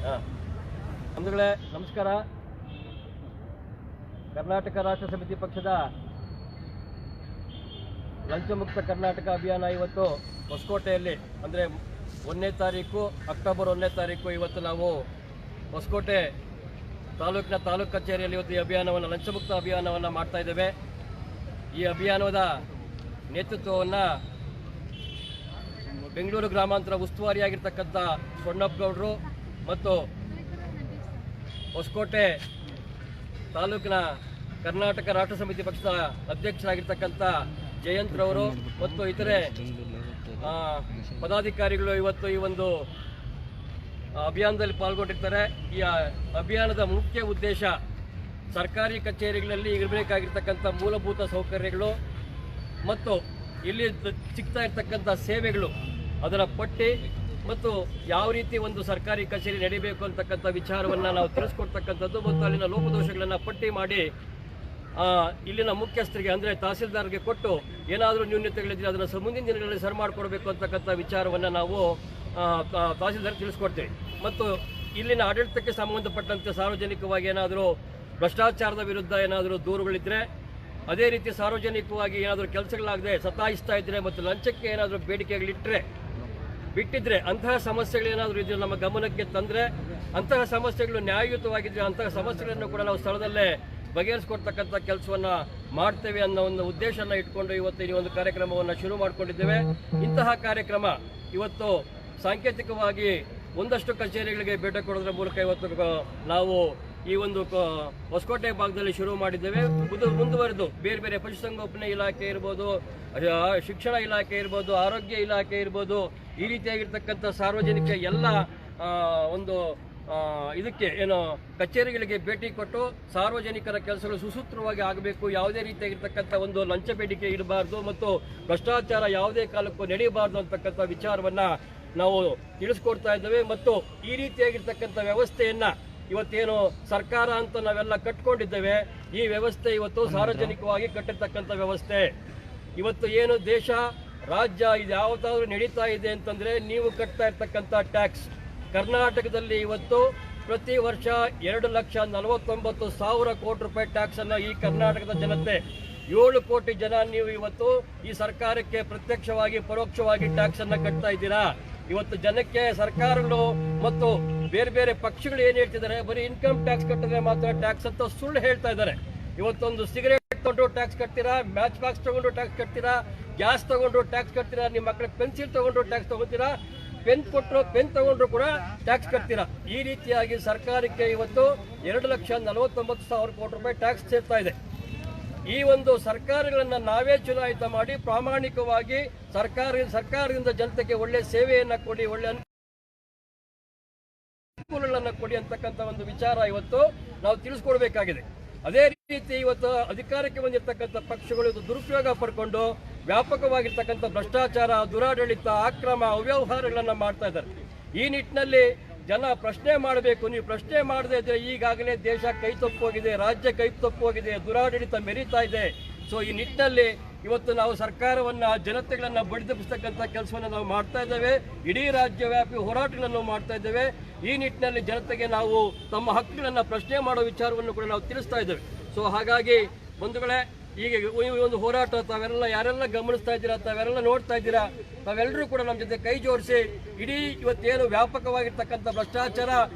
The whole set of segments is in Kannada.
ಬಂಧುಗಳೇ ನಮಸ್ಕಾರ. ಕರ್ನಾಟಕ ರಾಷ್ಟ್ರ ಸಮಿತಿ ಪಕ್ಷದ ಲಂಚಮುಕ್ತ ಕರ್ನಾಟಕ ಅಭಿಯಾನ ಇವತ್ತು ಹೊಸಕೋಟೆಯಲ್ಲಿ ಅಂದರೆ 1ನೇ ತಾರೀಕು ಅಕ್ಟೋಬರ್ 1ನೇ ತಾರೀಕು ಇವತ್ತು ನಾವು ಹೊಸಕೋಟೆ ತಾಲೂಕಿನ ತಾಲೂಕು ಕಚೇರಿಯಲ್ಲಿ ಇವತ್ತು ಈ ಅಭಿಯಾನವನ್ನು ಲಂಚಮುಕ್ತ ಅಭಿಯಾನವನ್ನು ಮಾಡ್ತಾ ಇದ್ದೇವೆ. ಈ ಅಭಿಯಾನದ ನೇತೃತ್ವವನ್ನು ಬೆಂಗಳೂರು ಗ್ರಾಮಾಂತರ ಉಸ್ತುವಾರಿಯಾಗಿರ್ತಕ್ಕಂಥ ಸೊಣ್ಣಪ್ಪಗೌಡರು ಮತ್ತು ಹೊಸಕೋಟೆ ತಾಲೂಕಿನ ಕರ್ನಾಟಕ ರಾಷ್ಟ್ರ ಸಮಿತಿ ಪಕ್ಷದ ಅಧ್ಯಕ್ಷರಾಗಿರ್ತಕ್ಕಂಥ ಜಯಂತ್ರವರು ಮತ್ತು ಇತರೆ ಪದಾಧಿಕಾರಿಗಳು ಇವತ್ತು ಈ ಒಂದು ಅಭಿಯಾನದಲ್ಲಿ ಪಾಲ್ಗೊಂಡಿರ್ತಾರೆ. ಈ ಅಭಿಯಾನದ ಮುಖ್ಯ ಉದ್ದೇಶ ಸರ್ಕಾರಿ ಕಚೇರಿಗಳಲ್ಲಿ ಇರಬೇಕಾಗಿರ್ತಕ್ಕಂಥ ಮೂಲಭೂತ ಸೌಕರ್ಯಗಳು ಮತ್ತು ಇಲ್ಲಿ ಸಿಗ್ತಾ ಇರ್ತಕ್ಕಂಥ ಸೇವೆಗಳು ಅದರ ಪಟ್ಟಿ ಮತ್ತು ಯಾವ ರೀತಿ ಒಂದು ಸರ್ಕಾರಿ ಕಚೇರಿ ನಡೀಬೇಕು ಅಂತಕ್ಕಂಥ ವಿಚಾರವನ್ನು ನಾವು ತಿಳಿಸ್ಕೊಡ್ತಕ್ಕಂಥದ್ದು ಮತ್ತು ಅಲ್ಲಿನ ಲೋಪದೋಷಗಳನ್ನು ಪಟ್ಟಿ ಮಾಡಿ ಇಲ್ಲಿನ ಮುಖ್ಯಸ್ಥರಿಗೆ ಅಂದರೆ ತಹಸೀಲ್ದಾರ್ಗೆ ಕೊಟ್ಟು ಏನಾದರೂ ನ್ಯೂನತೆಗಳಿದ್ರೆ ಅದನ್ನು ಮುಂದಿನ ದಿನಗಳಲ್ಲಿ ಸರಿ ಮಾಡಿಕೊಡ್ಬೇಕು ಅಂತಕ್ಕಂಥ ವಿಚಾರವನ್ನು ನಾವು ತಹಸೀಲ್ದಾರ್ ತಿಳಿಸ್ಕೊಡ್ತೀವಿ. ಮತ್ತು ಇಲ್ಲಿನ ಆಡಳಿತಕ್ಕೆ ಸಂಬಂಧಪಟ್ಟಂತೆ ಸಾರ್ವಜನಿಕವಾಗಿ ಏನಾದರೂ ಭ್ರಷ್ಟಾಚಾರದ ವಿರುದ್ಧ ಏನಾದರೂ ದೂರುಗಳಿದ್ದರೆ, ಅದೇ ರೀತಿ ಸಾರ್ವಜನಿಕವಾಗಿ ಏನಾದರೂ ಕೆಲಸಗಳಾಗದೆ ಸತಾಯಿಸ್ತಾ ಇದ್ದರೆ ಮತ್ತು ಲಂಚಕ್ಕೆ ಏನಾದರೂ ಬಿಟ್ಟಿದ್ರೆ ಅಂತಹ ಸಮಸ್ಯೆಗಳೇನಾದರೂ ಇದ್ರೆ ನಮ್ಮ ಗಮನಕ್ಕೆ ತಂದರೆ ಅಂತಹ ಸಮಸ್ಯೆಗಳು ನ್ಯಾಯಯುತವಾಗಿದ್ದರೆ ಅಂತಹ ಸಮಸ್ಯೆಗಳನ್ನು ಕೂಡ ನಾವು ಸ್ಥಳದಲ್ಲೇ ಬಗೆಹರಿಸ್ಕೊಡ್ತಕ್ಕಂಥ ಕೆಲಸವನ್ನು ಮಾಡ್ತೇವೆ ಅನ್ನೋ ಒಂದು ಉದ್ದೇಶನ ಇಟ್ಕೊಂಡು ಇವತ್ತು ಈ ಒಂದು ಕಾರ್ಯಕ್ರಮವನ್ನು ಶುರು ಮಾಡಿಕೊಂಡಿದ್ದೇವೆ. ಇಂತಹ ಕಾರ್ಯಕ್ರಮ ಇವತ್ತು ಸಾಂಕೇತಿಕವಾಗಿ ಒಂದಷ್ಟು ಕಚೇರಿಗಳಿಗೆ ಭೇಟಿ ಕೊಡೋದ್ರ ಮೂಲಕ ಇವತ್ತು ನಾವು ಈ ಒಂದು ಹೊಸಕೋಟೆ ಭಾಗದಲ್ಲಿ ಶುರು ಮಾಡಿದ್ದೇವೆ. ಮುಂದುವರೆದು ಬೇರೆ ಬೇರೆ ಪಶುಸಂಗೋಪನೆ ಇಲಾಖೆ ಇರ್ಬೋದು, ಶಿಕ್ಷಣ ಇಲಾಖೆ ಇರ್ಬೋದು, ಆರೋಗ್ಯ ಇಲಾಖೆ ಇರ್ಬೋದು, ಈ ರೀತಿಯಾಗಿರ್ತಕ್ಕಂಥ ಸಾರ್ವಜನಿಕ ಎಲ್ಲ ಒಂದು ಇದಕ್ಕೆ ಏನು ಕಚೇರಿಗಳಿಗೆ ಭೇಟಿ ಕೊಟ್ಟು ಸಾರ್ವಜನಿಕರ ಕೆಲಸಗಳು ಸುಸೂತ್ರವಾಗಿ ಆಗಬೇಕು, ಯಾವುದೇ ರೀತಿಯಾಗಿರ್ತಕ್ಕಂಥ ಒಂದು ಲಂಚ ಬೇಡಿಕೆ ಇರಬಾರ್ದು ಮತ್ತು ಭ್ರಷ್ಟಾಚಾರ ಯಾವುದೇ ಕಾಲಕ್ಕೂ ನಡೆಯಬಾರ್ದು ಅಂತಕ್ಕಂಥ ವಿಚಾರವನ್ನು ನಾವು ತಿಳಿಸ್ಕೊಡ್ತಾ ಇದ್ದೇವೆ. ಮತ್ತು ಈ ರೀತಿಯಾಗಿರ್ತಕ್ಕಂಥ ವ್ಯವಸ್ಥೆಯನ್ನು ಇವತ್ತೇನು ಸರ್ಕಾರ ಅಂತ ನಾವೆಲ್ಲ ಕಟ್ಕೊಂಡಿದ್ದೇವೆ, ಈ ವ್ಯವಸ್ಥೆ ಇವತ್ತು ಸಾರ್ವಜನಿಕವಾಗಿ ಕಟ್ಟಿರ್ತಕ್ಕಂಥ ವ್ಯವಸ್ಥೆ. ಇವತ್ತು ಏನು ದೇಶ ರಾಜ್ಯ ಇದು ಯಾವುದಾದ್ರೂ ನಡೀತಾ ಇದೆ ಅಂತಂದರೆ ನೀವು ಕಟ್ತಾ ಇರ್ತಕ್ಕಂಥ ಟ್ಯಾಕ್ಸ್. ಕರ್ನಾಟಕದಲ್ಲಿ ಇವತ್ತು ಪ್ರತಿ ವರ್ಷ 2,49,000 ಕೋಟಿ ರೂಪಾಯಿ ಟ್ಯಾಕ್ಸನ್ನು ಈ ಕರ್ನಾಟಕದ ಜನತೆ 7 ಕೋಟಿ ಜನ ನೀವು ಇವತ್ತು ಈ ಸರ್ಕಾರಕ್ಕೆ ಪ್ರತ್ಯಕ್ಷವಾಗಿ ಪರೋಕ್ಷವಾಗಿ ಟ್ಯಾಕ್ಸನ್ನು ಕಟ್ತಾ ಇದ್ದೀರಾ. ಇವತ್ತು ಜನಕ್ಕೆ ಸರ್ಕಾರಗಳು ಮತ್ತು ಬೇರೆ ಬೇರೆ ಪಕ್ಷಗಳು ಏನು ಹೇಳ್ತಿದ್ದಾರೆ, ಬರೀ ಇನ್ಕಮ್ ಟ್ಯಾಕ್ಸ್ ಕಟ್ಟಿದ್ರೆ ಮಾತ್ರ ಟ್ಯಾಕ್ಸ್ ಅಂತ ಸುಳ್ಳು ಹೇಳ್ತಾ ಇದ್ದಾರೆ. ಇವತ್ತೊಂದು ಸಿಗರೇಟ್ ತಗೊಂಡು ಟ್ಯಾಕ್ಸ್ ಕಟ್ತೀರಾ, ಮ್ಯಾಚ್ ಬಾಕ್ಸ್ ತಗೊಂಡು ಟ್ಯಾಕ್ಸ್ ಕಟ್ತೀರಾ, ಗ್ಯಾಸ್ ತಗೊಂಡು ಟ್ಯಾಕ್ಸ್ ಕಟ್ತೀರಾ, ನಿಮ್ಮ ಮಕ್ಕಳಿಗೆ ಪೆನ್ಸಿಲ್ ತಗೊಂಡು ಟ್ಯಾಕ್ಸ್ ತಗೋತೀರಾ, ಪೆನ್ ಕೊಟ್ಟರು ಪೆನ್ ತಗೊಂಡ್ರು ಕೂಡ ಟ್ಯಾಕ್ಸ್ ಕಟ್ತೀರಾ. ಈ ರೀತಿಯಾಗಿ ಸರ್ಕಾರಕ್ಕೆ ಇವತ್ತು 2,49,000 ಕೋಟಿ ರೂಪಾಯಿ ಟ್ಯಾಕ್ಸ್ ಸೇರ್ತಾ ಇದೆ. ಈ ಒಂದು ಸರ್ಕಾರಗಳನ್ನು ನಾವೇ ಚುನಾಯಿತ ಮಾಡಿ ಪ್ರಾಮಾಣಿಕವಾಗಿ ಸರ್ಕಾರದಿಂದ ಜನತೆಗೆ ಒಳ್ಳೆ ಸೇವೆಯನ್ನು ಕೊಡಿ, ಒಳ್ಳೆ ಅನುಕೂಲಗಳನ್ನು ಕೊಡಿ ಅಂತಕ್ಕಂಥ ಒಂದು ವಿಚಾರ ಇವತ್ತು ನಾವು ತಿಳಿಸ್ಕೊಡ್ಬೇಕಾಗಿದೆ. ಅದೇ ರೀತಿ ಇವತ್ತು ಅಧಿಕಾರಕ್ಕೆ ಬಂದಿರತಕ್ಕಂಥ ಪಕ್ಷಗಳು ಇದು ದುರುಪಯೋಗ ಪಡ್ಕೊಂಡು ವ್ಯಾಪಕವಾಗಿರ್ತಕ್ಕಂಥ ಭ್ರಷ್ಟಾಚಾರ, ದುರಾಡಳಿತ, ಅಕ್ರಮ, ಅವ್ಯವಹಾರಗಳನ್ನು ಮಾಡ್ತಾ ಇದ್ದಾರೆ. ಈ ನಿಟ್ಟಿನಲ್ಲಿ ಜನ ಪ್ರಶ್ನೆ ಮಾಡಬೇಕು. ನೀವು ಪ್ರಶ್ನೆ ಮಾಡದೇ ಇದ್ರೆ ಈಗಾಗಲೇ ದೇಶ ಕೈ ತಪ್ಪೋಗಿದೆ, ರಾಜ್ಯ ಕೈ ತಪ್ಪೋಗಿದೆ, ದುರಾಡಳಿತ ಮೆರೀತಾ ಇದೆ. ಸೊ ಈ ನಿಟ್ಟಿನಲ್ಲಿ ಇವತ್ತು ನಾವು ಸರ್ಕಾರವನ್ನು ಜನತೆಗಳನ್ನು ಬಡಿದೆಬ್ಬಿಸ್ತಕ್ಕಂಥ ಕೆಲಸವನ್ನು ನಾವು ಮಾಡ್ತಾ ಇದ್ದೇವೆ. ಇಡೀ ರಾಜ್ಯವ್ಯಾಪಿ ಹೋರಾಟಗಳನ್ನು ಮಾಡ್ತಾ ಇದ್ದೇವೆ. ಈ ನಿಟ್ಟಿನಲ್ಲಿ ಜನತೆಗೆ ನಾವು ತಮ್ಮ ಹಕ್ಕುಗಳನ್ನು ಪ್ರಶ್ನೆ ಮಾಡೋ ವಿಚಾರವನ್ನು ಕೂಡ ನಾವು ತಿಳಿಸ್ತಾ ಇದ್ದೇವೆ. ಸೊ ಹಾಗಾಗಿ ಬಂಧುಗಳೇ, ಈಗ ಈ ಒಂದು ಹೋರಾಟ ತಾವೆಲ್ಲ ಯಾರೆಲ್ಲ ಗಮನಿಸ್ತಾ ಇದ್ದೀರಾ, ತಾವೆಲ್ಲ ನೋಡ್ತಾ ಇದ್ದೀರಾ, ತಾವೆಲ್ಲರೂ ಕೂಡ ನಮ್ಮ ಜೊತೆ ಕೈ ಜೋಡಿಸಿ ಇಡೀ ಇವತ್ತೇನು ವ್ಯಾಪಕವಾಗಿರ್ತಕ್ಕಂಥ ಭ್ರಷ್ಟಾಚಾರ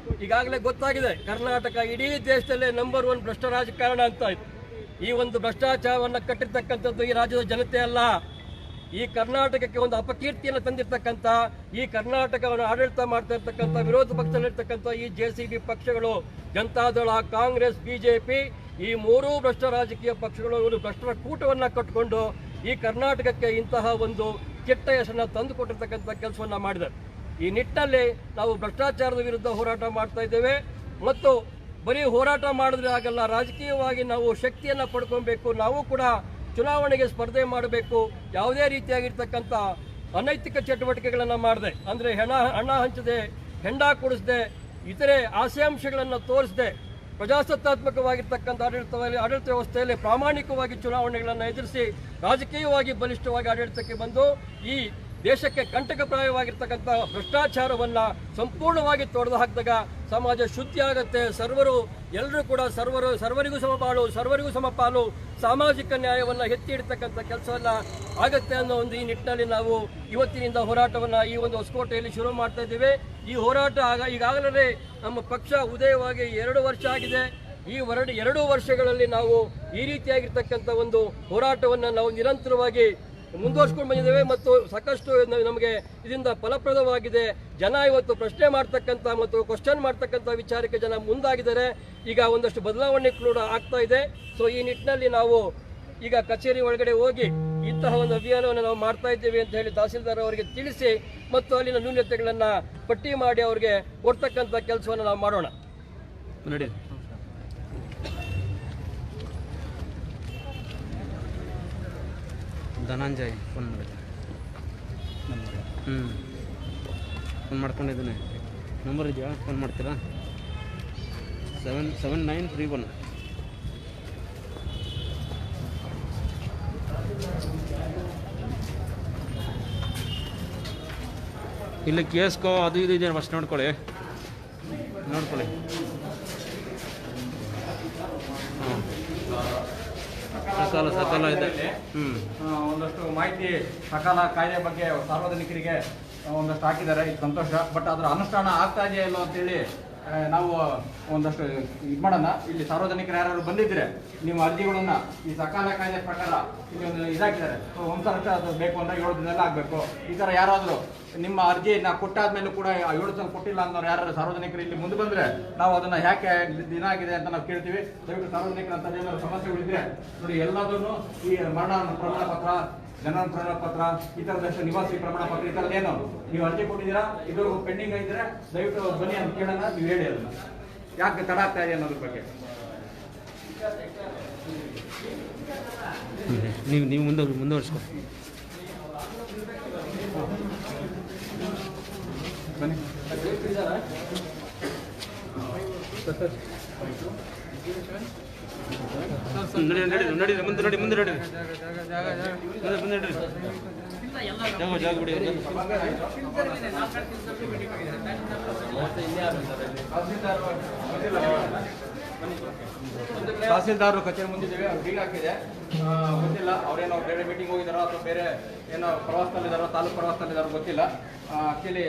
ಈಗಾಗಲೇ ಗೊತ್ತಾಗಿದೆ. ಕರ್ನಾಟಕ ಇಡೀ ದೇಶದಲ್ಲೇ ನಂಬರ್ 1 ಭ್ರಷ್ಟ ರಾಜಕಾರಣ ಅಂತ ಇತ್ತು. ಈ ಒಂದು ಭ್ರಷ್ಟಾಚಾರವನ್ನು ಕಟ್ಟಿರ್ತಕ್ಕಂಥದ್ದು ಈ ರಾಜ್ಯದ ಜನತೆ ಅಲ್ಲ, ಈ ಕರ್ನಾಟಕಕ್ಕೆ ಒಂದು ಅಪಕೀರ್ತಿಯನ್ನು ತಂದಿರ್ತಕ್ಕಂಥ, ಈ ಕರ್ನಾಟಕವನ್ನು ಆಡಳಿತ ಮಾಡ್ತಾ ಇರ್ತಕ್ಕಂಥ ವಿರೋಧ ಪಕ್ಷದಲ್ಲಿರ್ತಕ್ಕಂಥ ಈ JCB ಪಕ್ಷಗಳು, ಜನತಾದಳ, ಕಾಂಗ್ರೆಸ್, ಬಿಜೆಪಿ, ಈ 3 ಭ್ರಷ್ಟ ರಾಜಕೀಯ ಪಕ್ಷಗಳು ಒಂದು ಭ್ರಷ್ಟರ ಕೂಟವನ್ನು ಕಟ್ಟಿಕೊಂಡು ಈ ಕರ್ನಾಟಕಕ್ಕೆ ಇಂತಹ ಒಂದು ಕೆಟ್ಟ ಹೆಸರನ್ನು ತಂದುಕೊಟ್ಟಿರ್ತಕ್ಕಂಥ ಕೆಲಸವನ್ನು ಮಾಡಿದ್ದಾರೆ. ಈ ನಿಟ್ಟಿನಲ್ಲಿ ನಾವು ಭ್ರಷ್ಟಾಚಾರದ ವಿರುದ್ಧ ಹೋರಾಟ ಮಾಡ್ತಾ ಇದ್ದೇವೆ. ಮತ್ತು ಬರೀ ಹೋರಾಟ ಮಾಡಿದ್ರೆ ಆಗಲ್ಲ, ರಾಜಕೀಯವಾಗಿ ನಾವು ಶಕ್ತಿಯನ್ನು ಪಡ್ಕೊಬೇಕು. ನಾವು ಕೂಡ ಚುನಾವಣೆಗೆ ಸ್ಪರ್ಧೆ ಮಾಡಬೇಕು. ಯಾವುದೇ ರೀತಿಯಾಗಿರ್ತಕ್ಕಂಥ ಅನೈತಿಕ ಚಟುವಟಿಕೆಗಳನ್ನು ಮಾಡದೆ, ಅಂದರೆ ಹಣ ಹಂಚದೆ, ಹೆಂಡ ಕೊಡಿಸದೆ, ಇತರೆ ಆಶಯಾಂಶಗಳನ್ನು ತೋರಿಸದೆ ಪ್ರಜಾಸತ್ತಾತ್ಮಕವಾಗಿರ್ತಕ್ಕಂಥ ಆಡಳಿತ ವ್ಯವಸ್ಥೆಯಲ್ಲಿ ಪ್ರಾಮಾಣಿಕವಾಗಿ ಚುನಾವಣೆಗಳನ್ನು ಎದುರಿಸಿ ರಾಜಕೀಯವಾಗಿ ಬಲಿಷ್ಠವಾಗಿ ಆಡಳಿತಕ್ಕೆ ಬಂದು ಈ ದೇಶಕ್ಕೆ ಕಂಟಕಪ್ರಾಯವಾಗಿರ್ತಕ್ಕಂಥ ಭ್ರಷ್ಟಾಚಾರವನ್ನು ಸಂಪೂರ್ಣವಾಗಿ ತೊಡೆದು ಹಾಕಿದಾಗ ಸಮಾಜ ಶುದ್ಧಿ ಆಗುತ್ತೆ. ಎಲ್ಲರೂ ಕೂಡ ಸರ್ವರಿಗೂ ಸಮಬಾಳು, ಸರ್ವರಿಗೂ ಸಮಪಾಲು, ಸಾಮಾಜಿಕ ನ್ಯಾಯವನ್ನು ಎತ್ತಿ ಇಡ್ತಕ್ಕಂಥ ಕೆಲಸವನ್ನು ಆಗುತ್ತೆ ಅನ್ನೋ ಒಂದು ಈ ನಿಟ್ಟಿನಲ್ಲಿ ನಾವು ಇವತ್ತಿನಿಂದ ಹೋರಾಟವನ್ನು ಈ ಒಂದು ಹೊಸಕೋಟೆಯಲ್ಲಿ ಶುರು ಮಾಡ್ತಾ ಇದ್ದೇವೆ. ಈ ಹೋರಾಟ ಈಗಾಗಲೇ ನಮ್ಮ ಪಕ್ಷ ಉದಯವಾಗಿ 2 ವರ್ಷ ಆಗಿದೆ. ಈ 2 ವರ್ಷಗಳಲ್ಲಿ ನಾವು ಈ ರೀತಿಯಾಗಿರ್ತಕ್ಕಂಥ ಒಂದು ಹೋರಾಟವನ್ನು ನಾವು ನಿರಂತರವಾಗಿ ಮುಂದುವರ್ಸ್ಕೊಂಡು ಬಂದಿದ್ದೇವೆ ಮತ್ತು ಸಾಕಷ್ಟು ನಮಗೆ ಇದರಿಂದ ಫಲಪ್ರದವಾಗಿದೆ. ಜನ ಇವತ್ತು ಪ್ರಶ್ನೆ ಮಾಡ್ತಕ್ಕಂಥ ಮತ್ತು ಕ್ವಶನ್ ಮಾಡ್ತಕ್ಕಂಥ ವಿಚಾರಕ್ಕೆ ಜನ ಮುಂದಾಗಿದ್ದಾರೆ. ಈಗ ಒಂದಷ್ಟು ಬದಲಾವಣೆ ಕೂಡ ಆಗ್ತಾ ಇದೆ. ಸೊ ಈ ನಿಟ್ಟಿನಲ್ಲಿ ನಾವು ಈಗ ಕಚೇರಿ ಒಳಗಡೆ ಹೋಗಿ ಇಂತಹ ಒಂದು ಅಭಿಯಾನವನ್ನು ನಾವು ಮಾಡ್ತಾ ಇದ್ದೇವೆ ಅಂತ ಹೇಳಿ ತಹಸೀಲ್ದಾರ್ ಅವರಿಗೆ ತಿಳಿಸಿ ಮತ್ತು ಅಲ್ಲಿನ ನ್ಯೂನತೆಗಳನ್ನು ಪಟ್ಟಿ ಮಾಡಿ ಅವರಿಗೆ ಕೊಡ್ತಕ್ಕಂಥ ಕೆಲಸವನ್ನು ನಾವು ಮಾಡೋಣ. ನೋಡಿ ಧನಂಜಯ್ ಫೋನ್ ಮಾಡಿದ್ದೆ, ಫೋನ್ ಮಾಡ್ಕೊಂಡಿದ್ದೀನಿ. ನಂಬರ್ ಇದೆಯಾ? ಫೋನ್ ಮಾಡ್ತೀರಾ? 77931. ಇಲ್ಲಿ ಕೇಸ್ಕೋ ಅದು ಇದು ಇದೆ, ಫಸ್ಟ್ ನೋಡ್ಕೊಳ್ಳಿ. ಸಕಾಲ ಇದೆ. ಒಂದಷ್ಟು ಮಾಹಿತಿ ಸಕಾಲ ಕಾಯ್ದೆ ಬಗ್ಗೆ ಸಾರ್ವಜನಿಕರಿಗೆ ಒಂದಷ್ಟು ಹಾಕಿದ್ದಾರೆ, ಇದು ಸಂತೋಷ. ಬಟ್ ಅದರ ಅನುಷ್ಠಾನ ಆಗ್ತಾ ಇದೆಯಾ ಇಲ್ಲೋ ಅಂತೇಳಿ ನಾವು ಒಂದಷ್ಟು ಇದು ಮಾಡೋಣ. ಇಲ್ಲಿ ಸಾರ್ವಜನಿಕರು ಯಾರು ಬಂದಿದ್ರೆ ನಿಮ್ಮ ಅರ್ಜಿಗಳನ್ನ ಈ ಸಕಾಲ ಕಾಯ್ದೆ ಪ್ರಕಾರ ಇಲ್ಲಿ ಒಂದು ಇದಾಕಿದ್ದಾರೆ. ಸೊ ಒಂದ್ಸಲ ಅದು ಬೇಕು ಅಂದ್ರೆ 7 ದಿನ ಆಗಬೇಕು. ಈ ಥರ ಯಾರಾದರೂ ನಿಮ್ಮ ಅರ್ಜಿನ ಕೊಟ್ಟಾದ್ಮೇಲೂ ಕೂಡ 7 ಸಲ ಕೊಟ್ಟಿಲ್ಲ ಅನ್ನೋರು ಯಾರು ಸಾರ್ವಜನಿಕರು ಇಲ್ಲಿ ಮುಂದೆ ಬಂದ್ರೆ ನಾವು ಅದನ್ನ ಯಾಕೆ ದಿನ ಆಗಿದೆ ಅಂತ ನಾವು ಕೇಳ್ತೀವಿ. ದಯವಿಟ್ಟು ಸಾರ್ವಜನಿಕರ ಅಂತ ಏನಾದ್ರು ಸಮಸ್ಯೆಗಳಿದ್ರೆ ನೋಡಿ, ಎಲ್ಲದನ್ನು ಈ ಮರಣ ಪ್ರಮಾಣ ಪತ್ರ, ಜನನ ಪ್ರಮಾಣ ಪತ್ರ, ಈ ಥರದಷ್ಟು ನಿವಾಸಿ ಪ್ರಮಾಣ ಪತ್ರ, ಈ ಥರದ್ದೇನು ನೀವು ಅರ್ಜಿ ಕೊಟ್ಟಿದ್ದೀರಾ, ಇದು ಪೆಂಡಿಂಗ್ ಆಗಿದ್ರೆ ದಯವಿಟ್ಟು ಬನ್ನಿ ಅಂತ ಕೇಳೋಣ. ನೀವು ಹೇಳಿ ಅದನ್ನ ಯಾಕೆ ತಡ ಆಗ್ತಾ ಇದೆ ಅನ್ನೋದ್ರ ಬಗ್ಗೆ. ನೀವು ಮುಂದುವರಿಸ್ಕೊ ಬನ್ನಿ. ನಡಿ ಮುಂದೆ ನಡಿ ಜಾಗ ಬಿಡಿ. ತಹಸೀಲ್ದಾರ್ ಕಚೇರಿ ಮುಂದಿದ್ದೇವೆ. ಅವ್ರು ಬೀಗ ಹಾಕಿದೆ, ಗೊತ್ತಿಲ್ಲ ಅವ್ರೇನೋ ಬೇರೆ ಮೀಟಿಂಗ್ ಹೋಗಿದಾರೋ ಅಥವಾ ಬೇರೆ ಏನೋ ಪ್ರವಾಸದಲ್ಲಿದ್ದಾರೋ, ತಾಲೂಕು ಪ್ರವಾಸದಲ್ಲಿದ್ದಾರೋ ಗೊತ್ತಿಲ್ಲ. ಆಕ್ಚುಲಿ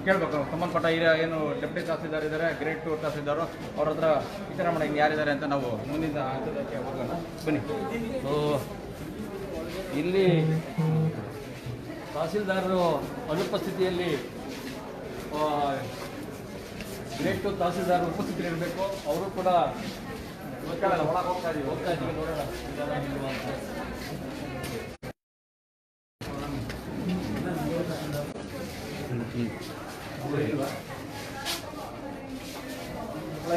ಕೇಳ್ಬೇಕು ಸಂಬಂಧಪಟ್ಟ ಏನು ಡೆಪ್ಯೂಟಿ ತಹಸೀಲ್ದಾರ್ ಇದ್ದಾರೆ, ಗ್ರೇಡ್ 2 ತಹಸೀಲ್ದಾರು, ಅವ್ರ ಹತ್ರ ವಿಚಾರ ಮಾಡಿ ಯಾರಿದ್ದಾರೆ ಅಂತ ನಾವು ಮುಂದಿನ ಹಂತದಕ್ಕೆ ಹೋಗೋಣ. ಬನ್ನಿ. ಇಲ್ಲಿ ತಹಸೀಲ್ದಾರರು ಅನುಪಸ್ಥಿತಿಯಲ್ಲಿ ಗ್ರೇಡ್ 2 ತಹಸೀಲ್ದಾರ್ ಉಪಸ್ಥಿತರಿರಬೇಕು. ಅವರು ಕೂಡ ಹೋಗ್ತಾ ಇದ್ದೀವಿ ನೋಡೋಣ.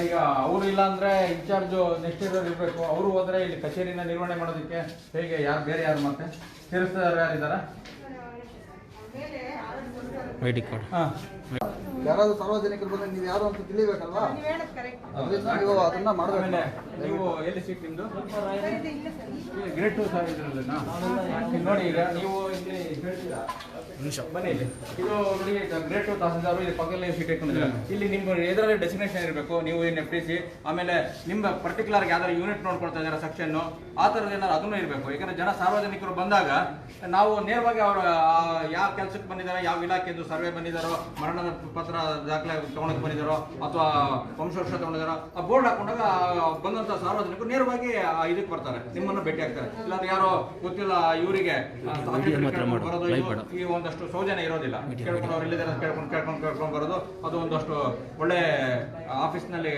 ಈಗ ಅವರು ಇಲ್ಲ ಅಂದ್ರೆ ಇನ್ಚಾರ್ಜ್ ನೆಕ್ಸ್ಟ್ ಇರೋರು ಇರಬೇಕು. ಅವರು ಹೋದ್ರೆ ಇಲ್ಲಿ ಕಚೇರಿನ ನಿರ್ವಹಣೆ ಮಾಡೋದಕ್ಕೆ ಹೇಗೆ ಬೇರೆ ಯಾರು ಮತ್ತೆ ಸೇರಿಸ್ತಾರೆ? ಯಾರಿದ್ದಾರ? ID card. ಯಾರಾದ್ರೂ ಸಾರ್ವಜನಿಕರು ಬಂದ್ರೆ ನೀವು ಯಾರು ಅಂತ ತಿಳಿಬೇಕಲ್ವಾ? ನೀವು ಅದನ್ನ ಮಾಡಬೇಕು. ನೀವು ಎಲ್ಲಿ ಸೀಟ್ ನಿಮ್ದು? ಗ್ರೇಡ್ 2 ಸರ್ ಇದ್ರಲ್ಲ ನೋಡಿ. ಈಗ ನೀವು ಇಲ್ಲಿ ಹೇಳ್ತೀರಾ, ಬನ್ನಿ ಇಲ್ಲಿ. ಇದು ನೋಡಿ, ಗ್ರೇಡ್ 2 ತಹಸೀಲ್ದಾರು ಇಲ್ಲಿ ಪಕ್ಕದಲ್ಲಿ ಸೀಟ್ ಇಟ್ಕೊಂಡಿದ್ದಾರೆ. ಇಲ್ಲಿ ನಿಮ್ಮ ಎದುರಲ್ಲಿ ಡೆಸಿಗ್ನೇಷನ್ ಇರಬೇಕು. ನೀವು ಏನು FTC, ಆಮೇಲೆ ನಿಮ್ಮ ಪರ್ಟಿಕ್ಯುಲರ್ ಯಾವ್ದಾದ್ರು ಯೂನಿಟ್ ನೋಡ್ಕೊಳ್ತಾ ಇದ್ದಾರೆ ಸೆಕ್ಷನ್, ಆ ಥರದ್ದು ಏನಾದ್ರು ಅದನ್ನು ಇರಬೇಕು. ಯಾಕಂದ್ರೆ ಜನ ಸಾರ್ವಜನಿಕರು ಬಂದಾಗ ನಾವು ನೇರವಾಗಿ ಅವರು ಯಾವ ಕೆಲಸಕ್ಕೆ ಬಂದಿದ್ದಾರೆ, ಯಾವ ಇಲಾಖೆದು ಸರ್ವೆ ಬಂದಿದ್ದಾರೋ, ಮರಣದ ಪತ್ರ ದಾಖಲೆ ತಗೊಳಕ್ ಬಂದಿದ್ದಾರೋ ಅಥವಾ ವಂಶವೃಕ್ಷ ತಗೊಂಡಿದ್ದಾರೋ, ಆ ಬೋರ್ಡ್ ಹಾಕೊಂಡಾಗ ಬಂದಂತ ಸಾರ್ವಜನಿಕರು ನೇರವಾಗಿ ಇದಕ್ಕೆ ಬರ್ತಾರೆ, ನಿಮ್ಮನ್ನು ಭೇಟಿ ಆಗ್ತಾರೆ. ಇಲ್ಲಾಂದ್ರೆ ಯಾರೋ ಗೊತ್ತಿಲ್ಲ ಇವರಿಗೆ ಬರೋದು, ಈ ಒಂದಷ್ಟು ಸೌಜನ್ಯ ಇರೋದಿಲ್ಲ. ಕೇಳ್ಕೊಂಡು ಅವ್ರು ಇಲ್ಲಿದ್ದಾರೆ ಕೇಳ್ಕೊಂಡು ಬರೋದು, ಅದು ಒಂದಷ್ಟು ಒಳ್ಳೆ ಆಫೀಸ್ನಲ್ಲಿ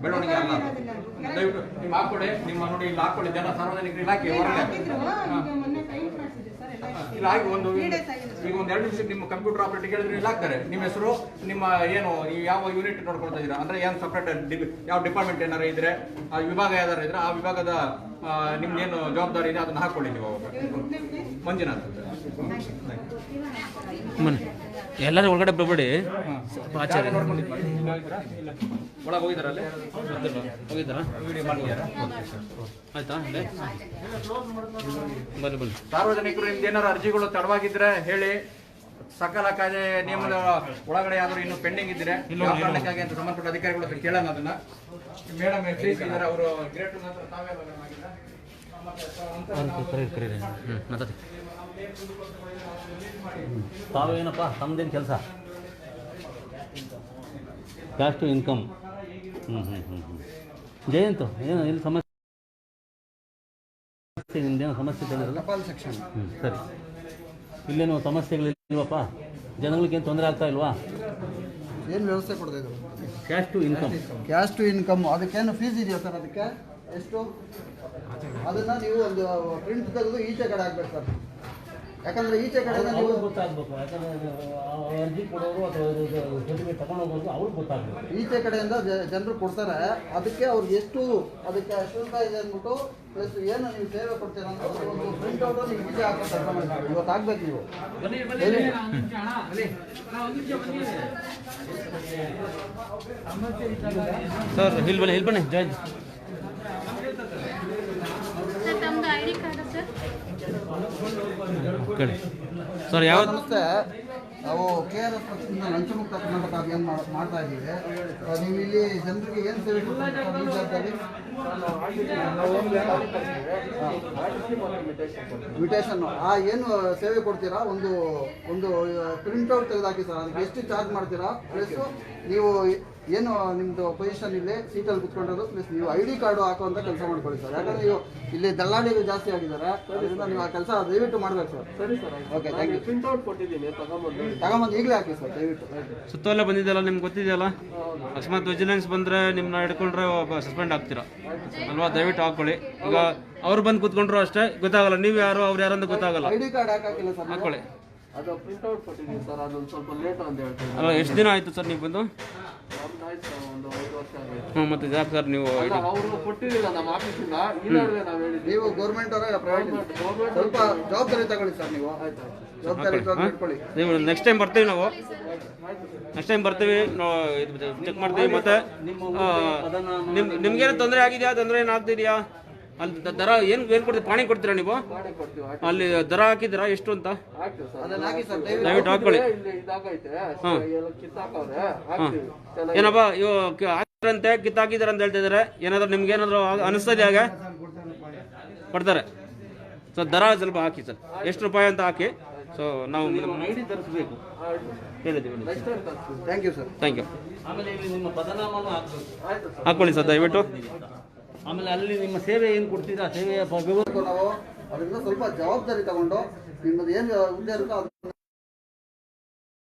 ಬೆಳವಣಿಗೆ ಅಲ್ಲ. ದಯವಿಟ್ಟು ನೀವು ಹಾಕೊಡಿ, ನಿಮ್ಮ ನೋಡಿ ಇಲ್ಲಿ ಹಾಕೊಳ್ಳಿ. ಜನ ಸಾರ್ವಜನಿಕರು ಇಲಾಖೆ ಹೊರಗೆ ಇಲ್ಲ ಆಗಿ ಈಗ ಒಂದು 2 ನಿಮಿಷ ನಿಮ್ಮ ಕಂಪ್ಯೂಟರ್ ಆಪರೇಟರ್ ಹೇಳಿದ್ರೆ ಇಲ್ಲಿ ಹಾಕ್ತಾರೆ ನಿಮ್ಮ ಹೆಸರು, ನಿಮ್ಮ ಏನು ನೀವು ಯಾವ ಯೂನಿಟ್ ನೋಡ್ಕೊಳ್ತಾ ಇದ್ದೀರಾ, ಅಂದ್ರೆ ಏನು ಸಪ್ರೇಟ್ ಯಾವ ಡಿಪಾರ್ಟ್ಮೆಂಟ್ ಏನಾರು ಇದ್ರೆ, ಆ ವಿಭಾಗ ಯಾವ್ದಾರು ಇದ್ರೆ ಆ ವಿಭಾಗದ ನಿಮ್ಗೇನು ಜವಾಬ್ದಾರಿ ಇದೆ ಅದನ್ನ ಹಾಕೊಳ್ಳಿ ನೀವು. ಮಂಜುನಾಥ್. ಎಲ್ಲರೂ ಒಳಗಡೆ ಬರಬೇಡಿ. ಆಚಾರ್ಯ ಒಳಗೆ ಹೋಗಿದಾರಲ್ಲಿ ಹೋಗಿದ್ದಾರಾ? ವಿಡಿಯೋ ಮಾಡಿದ್ದಾರೆ. ಆಯ್ತಾ? ಬನ್ನಿ ಬನ್ನಿ. ಸಾರ್ವಜನಿಕರು ನಿಮ್ದು ಏನಾದ್ರು ಅರ್ಜಿಗಳು ತಡವಾಗಿದ್ರೆ ಹೇಳಿ. ಸಕಾಲ ಕಾಯ್ದೆ ನಿಯಮದ ಒಳಗಡೆ ಯಾವ್ದಾದ್ರು ಇನ್ನು ಪೆಂಡಿಂಗ್ ಇದ್ರೆ ಯಾವ ಕಾರಣಕ್ಕಾಗಿ ಅಂತ ಸಂಬಂಧಪಟ್ಟ ಅಧಿಕಾರಿಗಳು ಹತ್ರ ಕೇಳೋಣ ಅದನ್ನ. ಮೇಡಮ್ ಇದ್ದಾರೆ ಅವರು ಗ್ರೇಟ್ ತಾವೇ ಕರೀರಿ. ಮಾತಾಡಿ. ತಾವೇನಪ್ಪ ತಮ್ಮದೇನು ಕೆಲಸ? Cash to income. ಜಯಂತು ಏನು ಇಲ್ಲಿ ಸಮಸ್ಯೆ? ನಿಮ್ದೇನು ಸಮಸ್ಯೆ ತಿಳಿದ್ರಲ್ಲ? ಸರಿ. ಇಲ್ಲೇನು ಸಮಸ್ಯೆಗಳಿಲ್ವಪ್ಪ? ಜನಗಳಿಗೇನು ತೊಂದರೆ ಆಗ್ತಾ ಇಲ್ವಾ? ಏನು ವ್ಯವಸ್ಥೆ ಕೊಡ್ತಾ ಇದ್ರು? Cash to income. Cash to income ಅದಕ್ಕೇನು ಫೀಸ್ ಇದೆಯಾ ಸರ್? ಅದಕ್ಕೆ ಎಷ್ಟು? ಅದನ್ನು ನೀವು ಒಂದು ಪ್ರಿಂಟ್ ತೆಗೆದು ಈಚೆ ಕಡೆ ಹಾಕ್ಬೇಕು ಸರ್. ಯಾಕಂದರೆ ಈಚೆ ಕಡೆ ನೀವು ಗೊತ್ತಾಗಬೇಕು. ಯಾಕಂದರೆ ಅರ್ಜಿ ಕೊಡೋರು ಅಥವಾ ಸರ್ಟಿಫಿಕೇಟ್ ತಗೊಂಡು ಹೋಗೋದು ಅವ್ರಿಗೆ ಗೊತ್ತಾಗಬೇಕು. ಈಚೆ ಕಡೆಯಿಂದ ಜನರು ಕೊಡ್ತಾರೆ. ಅದಕ್ಕೆ ಅವ್ರಿಗೆ ಎಷ್ಟು ಅದಕ್ಕೆ ಶುಲ್ಕ ಇದೆ ಅಂದ್ಬಿಟ್ಟು ಪ್ಲಸ್ ಏನು ನೀವು ಸೇವೆ ಕೊಡ್ತೀರ ಅಂತ ಒಂದು ಪ್ರಿಂಟ್ ಔಟ್ ನೀವು ಈಚೆ ಹಾಕಬೇಕು. ಇವತ್ತು ಆಗ್ಬೇಕು ನೀವು. ಸರ್ ಇಲ್ಲಿ ಬನ್ನಿ ಜಯಂತ್. ಸರ್ ತಮ್ಮದು ಐಡಿ ಕಾರ್ಡ್ ಸರ್? ಕೇಳಿ ಸರ್. ಯಾವ ನಮಸ್ತೆ. ನಾವು KRS ಪಕ್ಷದಿಂದ ಲಂಚಮುಕ್ತ ಕರ್ನಾಟಕ ಅಭಿಯಾನ ಮಾಡ್ತಾ ಇದ್ದೀವಿ. ನೀವು ಇಲ್ಲಿ ಜನರಿಗೆ ಏನು ಸೇವೆ ಕೊಡ್ತೀರಿ? ಇನ್ವಿಟೇಷನ್ ಏನು ಸೇವೆ ಕೊಡ್ತೀರಾ? ಒಂದು ಪ್ರಿಂಟ್ಔಟ್ ತೆಗೆದಾಕಿ ಸರ್. ಅದಕ್ಕೆ ಎಷ್ಟು ಚಾರ್ಜ್ ಮಾಡ್ತೀರಾ? ಪ್ಲಸ್ ನೀವು ಏನು ನಿಮ್ಮದು ಪೊಸಿಷನ್ ಇಲ್ಲಿ ಸೀಟಲ್ಲಿ ಕುತ್ಕೊಂಡಿರೋದು ಪ್ಲಸ್ ನೀವು ID ಕಾರ್ಡು ಹಾಕುವಂಥ ಕೆಲಸ ಮಾಡ್ಕೊಳ್ಳಿ ಸರ್. ಯಾಕಂದರೆ ನೀವು ಇಲ್ಲಿ ದಲ್ಲಾಳಿಗಳು ಜಾಸ್ತಿ ಆಗಿದ್ದಾರೆ. ಅದರಿಂದ ನೀವು ಆ ಕೆಲಸ ದಯವಿಟ್ಟು ಮಾಡಬೇಕು ಸರ್. ಸರಿ sir. Okay, thank you. Printout ಕೊಟ್ಟಿದ್ದೀನಿ, ತಗೊಂಬಂದು ಈಗಲೇ ಹಾಕಿ ಸರ್ ದಯವಿಟ್ಟು. ಸುತ್ತೋಲೆ ಬಂದಿದ್ದಲ್ಲ, ನಿಮ್ಗೆ ಗೊತ್ತಿದೆಯಲ್ಲ? ಅಕಸ್ಮಾತ್ ವಿಜಿಲೆನ್ಸ್ ಬಂದರೆ ನಿಮ್ಮನ್ನ ಹಿಡ್ಕೊಂಡ್ರೆ ಸಸ್ಪೆಂಡ್ ಆಗ್ತೀರಾ ಅಲ್ವಾ? ದಯವಿಟ್ಟು ಹಾಕೊಳ್ಳಿ. ಈಗ ಅವ್ರು ಬಂದು ಕೂತ್ಕೊಂಡ್ರು ಅಷ್ಟೇ ಗೊತ್ತಾಗಲ್ಲ ನೀವು ಯಾರು ಅವ್ರು ಯಾರಂತ ಗೊತ್ತಾಗಲ್ಲ. ID ಕಾರ್ಡ್ ಹಾಕಿಲ್ಲ ಸರ್. ಹಾಕೊಳ್ಳಿ. ಅದು ಪ್ರಿಂಟ್ಔಟ್ ಕೊಟ್ಟಿದ್ದೀನಿ ಸರ್. ಅದೊಂದು ಸ್ವಲ್ಪ ಲೇಟ್ ಅಂತ ಹೇಳ್ತೀನಿ. ಅಲ್ಲ, ಎಷ್ಟು ದಿನ ಆಯಿತು ಸರ್ ನೀವು ಬಂದು? ಒಂದು 5 ವರ್ಷ ಆಗಿದೆ. ಹ್ಞೂ, ಮತ್ತು ಯಾಕೆ ಸರ್ ನೀವು ಅವರು ಕೊಟ್ಟಿರಲಿಲ್ಲ ನಮ್ಮ ಆಫೀಸಿಂದ. ನೀವು ಗೌರ್ಮೆಂಟ್ ಅವರ ಪ್ರೈವೇಟ್ ಸ್ವಲ್ಪ ಜವಾಬ್ದಾರಿ ತಗೊಳ್ಳಿ ಸರ್. ನೀವು ಜವಾಬ್ದಾರಿ ಇಟ್ಕೊಳ್ಳಿ. ನೀವು ನೆಕ್ಸ್ಟ್ ಟೈಮ್ ಬರ್ತೀವಿ ನಾವು. ನೆಕ್ಸ್ಟ್ ಟೈಮ್ ಬರ್ತೀವಿ, ಚೆಕ್ ಮಾಡ್ತೀವಿ. ಮತ್ತೆ ನಿಮ್ಗೇನು ತೊಂದರೆ ಆಗಿದೆಯಾ? ತೊಂದರೆ ಏನು ಆಗ್ತಿದೆಯಾ? ಅಲ್ಲಿ ದರ ಏನು ಕೊಡ್ತೀವಿ? ಪಾಣಿ ಕೊಡ್ತೀರಾ ನೀವು? ಅಲ್ಲಿ ದರ ಹಾಕಿದ್ದೀರಾ ಎಷ್ಟು ಅಂತ? ದಯವಿಟ್ಟು ಹಾಕೊಳ್ಳಿ. ಹಾಂ, ಏನಪ್ಪ ಹಾಕಿದ್ರಂತೆ ಕಿತ್ತಾಕಿದಾರೆ ಅಂತ ಹೇಳ್ತಿದ್ದಾರೆ. ಏನಾದ್ರು ನಿಮ್ಗೆ ಏನಾದ್ರು ಅನಿಸ್ತದೆ ಹಾಗೆ ಕೊಡ್ತಾರೆ. ಸೊ ದರ ಸ್ವಲ್ಪ ಹಾಕಿ ಸರ್, ಎಷ್ಟು ರೂಪಾಯಿ ಅಂತ ಹಾಕಿ. ಸೊ ನಾವು ID ತರಿಸ್ಬೇಕು ಹೇಳಿದ್ದೀವಿ. Thank you sir. Thank you. ಆಮೇಲೆ ಇಲ್ಲಿ ನಿಮ್ಮ ಪದನಾಮನೂ ಹಾಕಬೇಕು. ಹಾಕೊಳ್ಳಿ ಸರ್ ದಯವಿಟ್ಟು. ಆಮೇಲೆ ಅಲ್ಲಿ ನಿಮ್ಮ ಸೇವೆ ಏನು ಕೊಡ್ತೀರಾ ಸೇವೆಯ ನಾವು ಅದರಿಂದ ಸ್ವಲ್ಪ ಜವಾಬ್ದಾರಿ ತಗೊಂಡು ನಿಮ್ಮದು ಏನು ಹುದ್ದೆ ಇರುತ್ತೋ ಅದನ್ನ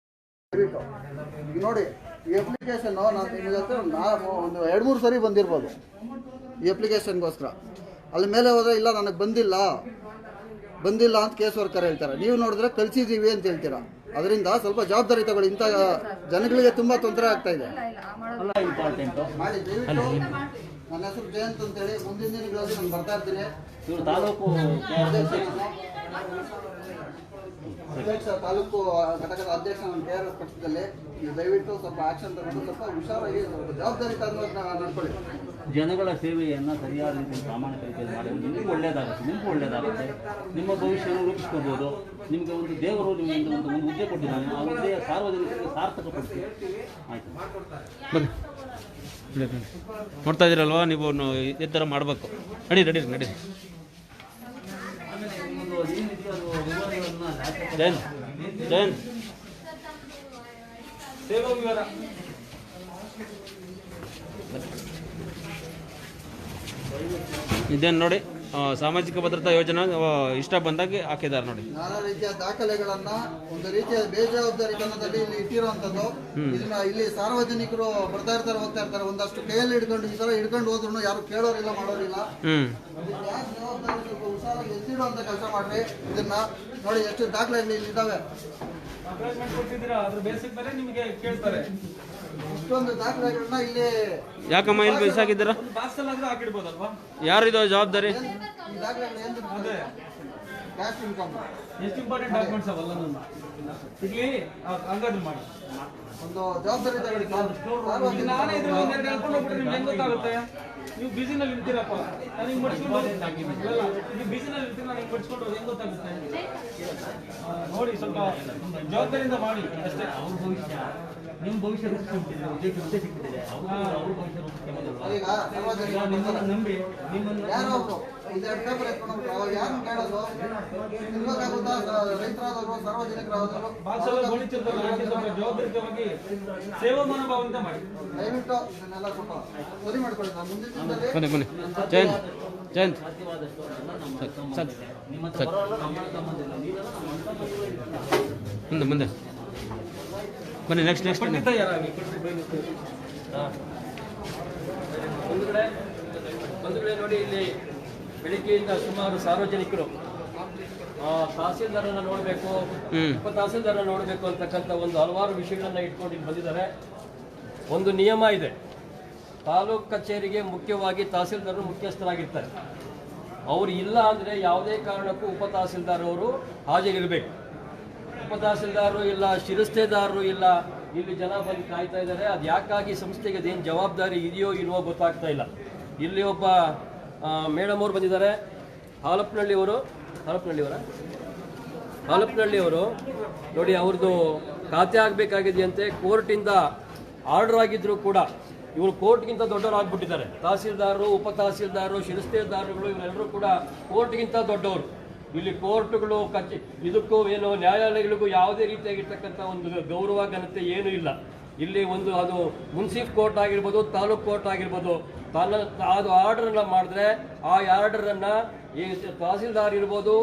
ಈಗ ನೋಡಿ. ಈ ಅಪ್ಲಿಕೇಶನ್ ನಾನು ನಿಮಗೆ ಹತ್ರ ಒಂದು 2-3 ಸರಿ ಬಂದಿರ್ಬೋದು ಈ ಅಪ್ಲಿಕೇಶನ್ಗೋಸ್ಕರ. ಅಲ್ಲಿ ಮೇಲೆ ಹೋದರೆ ಇಲ್ಲ ನನಗೆ ಬಂದಿಲ್ಲ ಅಂತ ಕೇಸ್ ವರ್ಕರ್ ಹೇಳ್ತಾರೆ. ನೀವು ನೋಡಿದ್ರೆ ಕಳಿಸಿದ್ದೀವಿ ಅಂತ ಹೇಳ್ತೀರಾ. ಅದರಿಂದ ಸ್ವಲ್ಪ ಜವಾಬ್ದಾರಿ ತಗೊಳ್ಳಿ. ಇಂಥ ಜನಗಳಿಗೆ ತುಂಬ ತೊಂದರೆ ಆಗ್ತಾ ಇದೆ. ಇಂಪಾರ್ಟೆಂಟು ಮಾಡಿ ದಯವಿಟ್ಟು. ನನ್ನ ಹೆಸರು ಜಯಂತ್ ಅಂತೇಳಿ. ಮುಂದಿನ ದಿನಗಳಲ್ಲಿ ನಾನು ಬರ್ತಾ ಇರ್ತೀನಿ. ಇವರು ತಾಲೂಕು ಅಧ್ಯಕ್ಷ, ತಾಲೂಕು ಘಟಕದ ಅಧ್ಯಕ್ಷ ನಮ್ಮ KRS ಪಕ್ಷದಲ್ಲಿ. ನೀವು ದಯವಿಟ್ಟು ಸ್ವಲ್ಪ ಆಕ್ಷನ್ ತಗೊಂಡು ಸ್ವಲ್ಪ ಹುಷಾರಾಗಿ ಸ್ವಲ್ಪ ಜವಾಬ್ದಾರಿ ತಗೊಂಡು ನಡ್ಕೊಳ್ಳಿ. ಜನಗಳ ಸೇವೆಯನ್ನು ಸರಿಯಾದ ರೀತಿಯಲ್ಲಿ ಪ್ರಾಮಾಣಿಕ ರೀತಿಯಲ್ಲಿ ಮಾಡಿದ್ರೆ ನಿಮಗೂ ಒಳ್ಳೆಯದಾಗುತ್ತೆ. ನಿಮ್ಮ ಭವಿಷ್ಯವನ್ನು ರೂಪಿಸ್ಕೋಬೋದು. ನಿಮಗೆ ಒಂದು ದೇವರು ನಿಮಗೆ ಒಂದು ಹುದ್ದೆ ಕೊಟ್ಟಿದ್ದಾನೆ. ಆ ಹುದ್ದೆಯ ಸಾರ್ವಜನಿಕರಿಗೆ ಸಾರ್ಥಕಪಡಿಸಿ. ಆಯಿತು, ಬನ್ನಿ. ನೋಡ್ತಾ ಇದ್ದೀರಲ್ವಾ ನೀವು? ಈ ಥರ ಮಾಡಬೇಕು. ನಡೀರಿ. ಜಯಂತ್ ಸೇವಾ ವಿವರ ಇದೇನು ನೋಡಿ, ಸಾಮಾಜಿಕ ಭದ್ರತಾ ಯೋಜನೆ ಇಷ್ಟ ಬಂದಾಗೆ ಹಾಕಿದ್ದಾರೆ ನೋಡಿ. ನಾನಾ ರೀತಿಯ ದಾಖಲೆಗಳನ್ನ ಒಂದು ರೀತಿಯ ಬೇಜವಾಬ್ದಾರಿತನದಲ್ಲಿ ಇಲ್ಲಿ ಇಟ್ಟಿರುವಂತದ್ದು. ಇದನ್ನ ಇಲ್ಲಿ ಸಾರ್ವಜನಿಕರು ಬರ್ತಾ ಇರ್ತಾರೆ, ಹೋಗ್ತಾ ಇರ್ತಾರೆ. ಒಂದಷ್ಟು ಕೈಯಲ್ಲಿ ಹಿಡ್ಕೊಂಡು ಈ ತರ ಹಿಡ್ಕೊಂಡು ಹೋದ್ರು ಯಾರು ಕೇಳೋರಿಲ್ಲ, ಮಾಡೋರಿಲ್ಲ. ಜವಾಬ್ದಾರಿ ಸ್ವಲ್ಪ ಹುಷಾರಾಗಿ ಎತ್ತಿಡುವಂತ ಕೆಲಸ ಮಾಡ್ರಿ. ಇದನ್ನ ನೋಡಿ ಎಷ್ಟು ದಾಖಲೆಗಳು ಇಲ್ಲಿ ಇದಾವೆ. ಅದ್ರ ಬೇಸಿಕ್ ಮೇಲೆ ನಿಮಗೆ ಕೇಳ್ತಾರೆ. ಇಷ್ಟೊಂದು ದಾಖಲೆಗಳನ್ನ ಇಲ್ಲಿ ಯಾಕಮ್ಮ ಇಲ್ಲಿ ಬೇಸಾಗಿದ್ದೀರಾ? ಬಾಕ್ಸಲ್ಲಿ ಆದ್ರೂ ಹಾಕಿಡ್ಬೋದಲ್ವಾ? ಯಾರಿದು ಜವಾಬ್ದಾರಿ? ಈ ದಾಖಲೆಗಳು ಏನು ಕ್ಯಾಶ್ ಇನ್ಕಮ್ ಎಷ್ಟು ಇಂಪಾರ್ಟೆಂಟ್ ಡಾಕ್ಯುಮೆಂಟ್ಸ್ ಅವಲ್ಲ. ಇಲ್ಲಿ ಹಂಗಾದ್ರು ಮಾಡಿ. ಒಂದು ಜವಾಬ್ದಾರಿ ತಗೊಳ್ಳಿ ಈಗ ನಾನೇ ಇದ್ರೆ ಒಂದೆರಡು ಹೇಳ್ಕೊಂಡು ಹೋಗ್ಬಿಟ್ರೆ ನಿಮ್ಗೆ ಹೆಂಗ್ ಗೊತ್ತಾಗುತ್ತೆ? ನೀವು ಬಿಸಿನಲ್ಲಿ ಇರ್ತೀರಪ್ಪ, ನಾನು ಹಿಂಗೆ ಮಡ್ಸ್ಕೊಂಡು ನೀವು ಬಿಸಿನಲ್ಲಿ ಇರ್ತೀರ, ನಾನು ಹಿಂಗೆ ಮಡ್ಸ್ಕೊಂಡು ಹೋಗಿ ಹೆಂಗ್ ಗೊತ್ತಾಗುತ್ತೆ? ನೋಡಿ, ಸ್ವಲ್ಪ ಜವಾಬ್ದಾರಿಯಿಂದ ಮಾಡಿ ಅಷ್ಟೇ. ನಿಮ್ಮ ಭವಿಷ್ಯ ಹುದ್ದೆ ಸಿಕ್ಕಿದೆ, ಅವ್ರ ಭವಿಷ್ಯ ಈಗ ಸಾರ್ವಜನಿಕ ನಿಮ್ಮನ್ನ ನಂಬಿ ನಿಮ್ಮನ್ನ ಯಾರೋ ಒಬ್ರು ಇದೆರಡು ಪೇಪರ್ ಎತ್ಕೊಂಡು ಅವಾಗ ಯಾರನ್ನ ಕೇಳೋದು? ಇರ್ಬೇಕಾಗುತ್ತಾ ರೈತರಾದವರು, ಸಾರ್ವಜನಿಕರಾದವರು ಭಾಷೆಲ್ಲ ಗೋಣಿಚಿರ್ತಾರೆ, ಅದಕ್ಕೆ ಸ್ವಲ್ಪ ಜವಾಬ್ದಾರಿತವಾಗಿ ಸೇವಾ ಮನೋಭಾವದಿಂದ ಮಾಡಿ. ದಯವಿಟ್ಟು ಇದನ್ನೆಲ್ಲ ಸ್ವಲ್ಪ ಸರಿ ಮಾಡ್ಕೊಳ್ಳಿ. ನಾನು ಮುಂದಿನ ದಿನದಲ್ಲಿ ಬನ್ನಿ ಜಯಂತ್ ಜಯಂತ್ ಸಾಧ್ಯವಾದಷ್ಟು ಅದೆಲ್ಲ ನಮ್ಮ ಸಂಬಂಧ ಇದೆ. ನಿಮ್ಮ ಹತ್ರ ಬರೋಲ್ಲ, ನಮ್ಮ ಸಂಬಂಧ ಇಲ್ಲ. ನೀವೆಲ್ಲ ನಮ್ಮ ಸಂಬಂಧ ಇಲ್ಲ. ಮುಂದೆ ಬನ್ನಿ ನೆಕ್ಸ್ಟ್ ತಯಾರಾಗಿ ಒಂದು ಕಡೆ ನೋಡಿ, ಇಲ್ಲಿ ಬೆಳಿಗ್ಗೆಯಿಂದ ಸುಮಾರು ಸಾರ್ವಜನಿಕರು ತಹಸೀಲ್ದಾರನ್ನ ನೋಡಬೇಕು, ಉಪ ತಹಸೀಲ್ದಾರನ್ನ ನೋಡಬೇಕು ಅಂತಕ್ಕಂಥ ಒಂದು ಹಲವಾರು ವಿಷಯಗಳನ್ನ ಇಟ್ಕೊಂಡು ಇಲ್ಲಿ ಬಂದಿದ್ದಾರೆ. ಒಂದು ನಿಯಮ ಇದೆ, ತಾಲೂಕು ಕಚೇರಿಗೆ ಮುಖ್ಯವಾಗಿ ತಹಸೀಲ್ದಾರರು ಮುಖ್ಯಸ್ಥರಾಗಿರ್ತಾರೆ. ಅವರು ಇಲ್ಲ ಅಂದರೆ ಯಾವುದೇ ಕಾರಣಕ್ಕೂ ಉಪ ತಹಸೀಲ್ದಾರ್ ಅವರು ಹಾಜರಿರಬೇಕು. ಉಪ ತಹಸೀಲ್ದಾರರು ಇಲ್ಲ, ಶಿರಸ್ತೇದಾರರು ಇಲ್ಲ, ಇಲ್ಲಿ ಜನ ಬಂದು ಕಾಯ್ತಾ ಇದ್ದಾರೆ. ಅದು ಯಾಕಾಗಿ ಸಂಸ್ಥೆಗೆ ಅದೇನು ಜವಾಬ್ದಾರಿ ಇದೆಯೋ ಇಲ್ವೋ ಗೊತ್ತಾಗ್ತಾ ಇಲ್ಲ. ಇಲ್ಲಿ ಒಬ್ಬ ಮೇಡಮ್ ಅವರು ಬಂದಿದ್ದಾರೆ, ಹಾಲಪ್ಪನಹಳ್ಳಿಯವರು ನೋಡಿ, ಅವ್ರದ್ದು ಖಾತೆ ಆಗಬೇಕಾಗಿದೆಯಂತೆ. ಕೋರ್ಟಿಂದ ಆರ್ಡರ್ ಆಗಿದ್ರು ಕೂಡ ಇವರು ಕೋರ್ಟ್ಗಿಂತ ದೊಡ್ಡವರಾಗ್ಬಿಟ್ಟಿದ್ದಾರೆ. ತಹಸೀಲ್ದಾರರು, ಉಪ ತಹಸೀಲ್ದಾರರು, ಶಿರಸ್ತೇದಾರರುಗಳು ಇವರೆಲ್ಲರೂ ಕೂಡ ಕೋರ್ಟ್ಗಿಂತ ದೊಡ್ಡವರು. ಇಲ್ಲಿ ಕೋರ್ಟ್ಗಳು ಇದಕ್ಕೂ ಏನು ನ್ಯಾಯಾಲಯಗಳಿಗೂ ಯಾವುದೇ ರೀತಿಯಾಗಿರ್ತಕ್ಕಂಥ ಒಂದು ಗೌರವ ಘನತೆ ಏನೂ ಇಲ್ಲ. ಇಲ್ಲಿ ಒಂದು ಅದು ಮುನ್ಸಿಫ್ ಕೋರ್ಟ್ ಆಗಿರ್ಬೋದು, ತಾಲೂಕು ಕೋರ್ಟ್ ಆಗಿರ್ಬೋದು, ಅದು ಆರ್ಡರನ್ನು ಮಾಡಿದ್ರೆ ಆ ಆರ್ಡರನ್ನು ತಹಸೀಲ್ದಾರ್ ಇರ್ಬೋದು,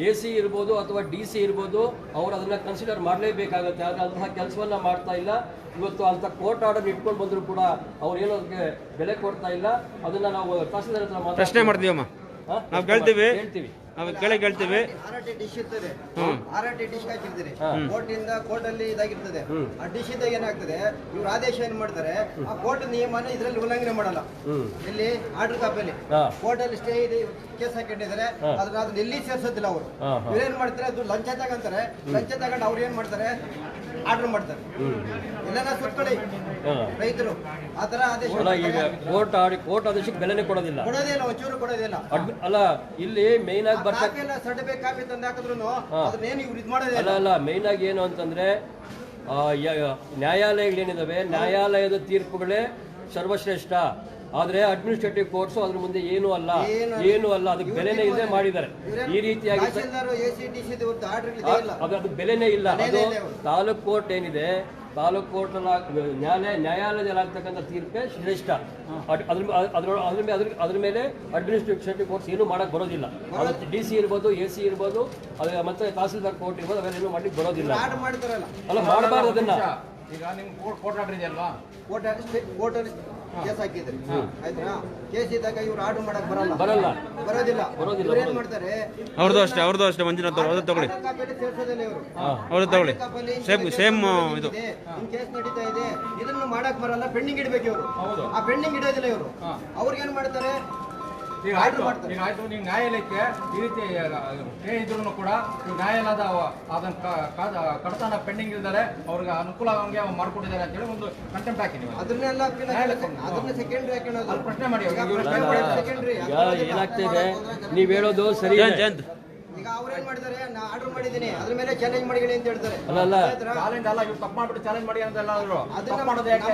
AC ಇರ್ಬೋದು ಅಥವಾ DC ಇರ್ಬೋದು, ಅವರು ಅದನ್ನು ಕನ್ಸಿಡರ್ ಮಾಡಲೇಬೇಕಾಗುತ್ತೆ. ಆದರೆ ಅಂತಹ ಕೆಲಸವನ್ನು ಮಾಡ್ತಾ ಇಲ್ಲ. ಇವತ್ತು ಅಂಥ ಕೋರ್ಟ್ ಆರ್ಡರ್ ಇಟ್ಕೊಂಡು ಬಂದರೂ ಕೂಡ ಅವ್ರು ಏನೋ ಅದಕ್ಕೆ ಬೆಲೆ ಕೊಡ್ತಾ ಇಲ್ಲ. ಅದನ್ನು ನಾವು ತಹಸೀಲ್ದಾರ್ ಹತ್ರ ಪ್ರಶ್ನೆ ಮಾಡ್ತೀವಮ್ಮ, ನಾವು ಕೇಳ್ತೀವಿ, ನಾವು ಕೇಳ್ತೀವಿ. RRT ಡಿಶ್ ಇರ್ತದೆ, RRT ಡಿಶ್ ಹಾಕಿರ್ತೀರಿ, ಕೋರ್ಟ್ ಅಲ್ಲಿ ಇದಾಗಿರ್ತದೆ. ಆ ಡಿಶ್ ಇದ್ದಾಗ ಏನಾಗ್ತದೆ, ಇವ್ರು ಆದೇಶ ಏನ್ ಮಾಡ್ತಾರೆ, ಆ ಕೋರ್ಟ್ ನಿಯಮನ ಇದ್ರಲ್ಲಿ ಉಲ್ಲಂಘನೆ ಮಾಡಲ್ಲ. ಇಲ್ಲಿ ಆರ್ಡರ್ ಕಾಪಿಯಲ್ಲಿ ಕೋರ್ಟ್ ಅಲ್ಲಿ ಸ್ಟೇ ಇದೆ, ಕೇಸ್ ಹಾಕೊಂಡಿದ್ದಾರೆ, ಅದನ್ನ ಎಲ್ಲಿ ಸೇರ್ಸೋದಿಲ್ಲ ಅವರು. ಇವ್ರೇನ್ ಮಾಡ್ತಾರೆ, ಅದು ಲಂಚ ತಗೊಂತಾರೆ. ಲಂಚ ತಗೊಂಡು ಅವ್ರು ಏನ್ ಮಾಡ್ತಾರೆ, ಆರ್ಡರ್ ಮಾಡ್ತಾರೆ. ಎಲ್ಲ ಸುತ್ತಕೊಳ್ಳಿ ರೈತರು ಆ ತರ ಆದೇಶ ಈಗ ಕೋರ್ಟ್ ಆದೇಶಕ್ಕೆ ಬೆಲೆನೇ ಕೊಡೋದಿಲ್ಲ, ಒಂಚೂರು ಕೊಡೋದಿಲ್ಲ. ಅಲ್ಲ, ಇಲ್ಲಿ ಮೇನ್ ಆಗಿ ಸರ್ಟಿಫಿಕೇಟ್ ಕಾಪಿ ತಂದು ಹಾಕಿದ್ರು ಅದನ್ನೇನು ಇವ್ರು ಇದು ಮಾಡೋದೇ ಅಲ್ಲ. ಮೇನ್ ಆಗಿ ಏನು ಅಂತಂದ್ರೆ, ನ್ಯಾಯಾಲಯಗಳೇನಿದಾವೆ, ನ್ಯಾಯಾಲಯದ ತೀರ್ಪುಗಳೇ ಸರ್ವಶ್ರೇಷ್ಠ. ಆದ್ರೆ ಅಡ್ಮಿನಿಸ್ಟ್ರೇಟಿವ್ ಕೋರ್ಟ್ಸ್ ಅದ್ರ ಮುಂದೆ ಏನೂ ಅಲ್ಲ, ಅದಕ್ಕೆ ಬೆಲೆನೇ ಇಲ್ಲದೆ ಮಾಡಿದ್ದಾರೆ. ಈ ರೀತಿಯಾಗಿ ಅದು ಬೆಲೆನೇ ಇಲ್ಲ. ಅದು ತಾಲೂಕು ಕೋರ್ಟ್ ಏನಿದೆ, ತಾಲೂಕು ಕೋರ್ಟ್ ನ್ಯಾಯಾಲಯದಲ್ಲಾಗ್ತಕ್ಕಂಥ ತೀರ್ಪೇ ಶ್ರೇಷ್ಠ. ಅದ್ರ ಮೇಲೆ ಅಡ್ಮಿನಿಸ್ಟ್ರೇಟಿವ್ ಕೋರ್ಟ್ಸ್ ಏನು ಮಾಡಕ್ ಬರೋದಿಲ್ಲ. ಅದು DC ಇರ್ಬೋದು, AC ಇರ್ಬೋದು, ಮತ್ತೆ ತಹಸೀಲ್ದಾರ್ ಕೋರ್ಟ್ ಇರ್ಬೋದು, ಅವೆಲ್ಲ ಮಾಡ್ಲಿಕ್ಕೆ ಬರೋದಿಲ್ಲ. ಅಲ್ಲ, ಮಾಡಬಾರ್ದು ಅದನ್ನ. ಈಗ ನಿಮ್ ಕೋರ್ಟ್ ಆರ್ಡರ್ ಇದೆಯಲ್ವಾ, ಕೋರ್ಟ್ ಕೇಸ್ ಹಾಕಿದ್ರಿ ಆಯ್ತಾ, ಕೇಸ್ ಇದ್ದಾಗ ಇವ್ರು ಆರ್ಡರ್ ಮಾಡಕ್ ಬರೋದಿಲ್ಲ. ಏನ್ ಮಾಡ್ತಾರೆ, ಅವ್ರದ್ದು ಅಷ್ಟೇ ಮಂಜುನಾಥ್ ಅವ್ರದ್ದು ತಗೊಳ್ಳಿ, ಅವ್ರದ್ದು ತಗೊಳ್ಳಿ. ಸೇಮ್ ಇದು ಕೇಸ್ ನಡೀತಾ ಇದೆ, ಇದನ್ನು ಮಾಡಕ್ ಬರಲ್ಲ, ಪೆಂಡಿಂಗ್ ಇಡ್ಬೇಕು ಇವರು. ಆ ಪೆಂಡಿಂಗ್ ಇಡೋದಿಲ್ಲ ಇವರು. ಅವ್ರಿಗೆ ಏನ್ ಮಾಡ್ತಾರೆ, ಈಗ ಆಯ್ತು, ನೀವು ನ್ಯಾಯಾಲಯಕ್ಕೆ ಈ ರೀತಿ ಇದ್ರು ಕೂಡ ನ್ಯಾಯಾಲಯದ ಅದನ್ನ ಕಡತನ ಪೆಂಡಿಂಗ್ ಇದ್ದಾರೆ, ಅವ್ರಿಗೆ ಅನುಕೂಲ ಆಗಂಗೆ ಮಾಡ್ಕೊಟ್ಟಿದ್ದಾರೆ ಅಂತ ಹೇಳಿ ಒಂದು ಕಂಟೆಂಪ್ಟ್ ಹಾಕಿ ನೀವು ಅದನ್ನ ಸೆಕೆಂಡ್ರಿ ಹಾಕೋದು. ಪ್ರಶ್ನೆ ಮಾಡಿ. ಏನಾಗ್ತಿದೆ, ನೀವ್ ಹೇಳೋದು ಸರಿ. ಈಗ ಅವ್ರೇನ್ ಮಾಡಿದ್ದಾರೆ, ನಾ ಆರ್ಡರ್ ಮಾಡಿದ್ದೀನಿ, ಅದ್ರ ಮೇಲೆ ಚಾಲೆಂಜ್ ಮಾಡಿಕೊಳ್ಳಿ ಅಂತ ಹೇಳ್ತಾರೆ. ಚಾಲೆಂಜ್ ಅಲ್ಲ, ಇವ್ರು ತಪ್ಪು ಮಾಡ್ಬಿಟ್ಟು ಚಾಲೆಂಜ್ ಮಾಡಿ ಅಂತ ಎಲ್ಲ ಮಾಡೋದು ಯಾಕೆ?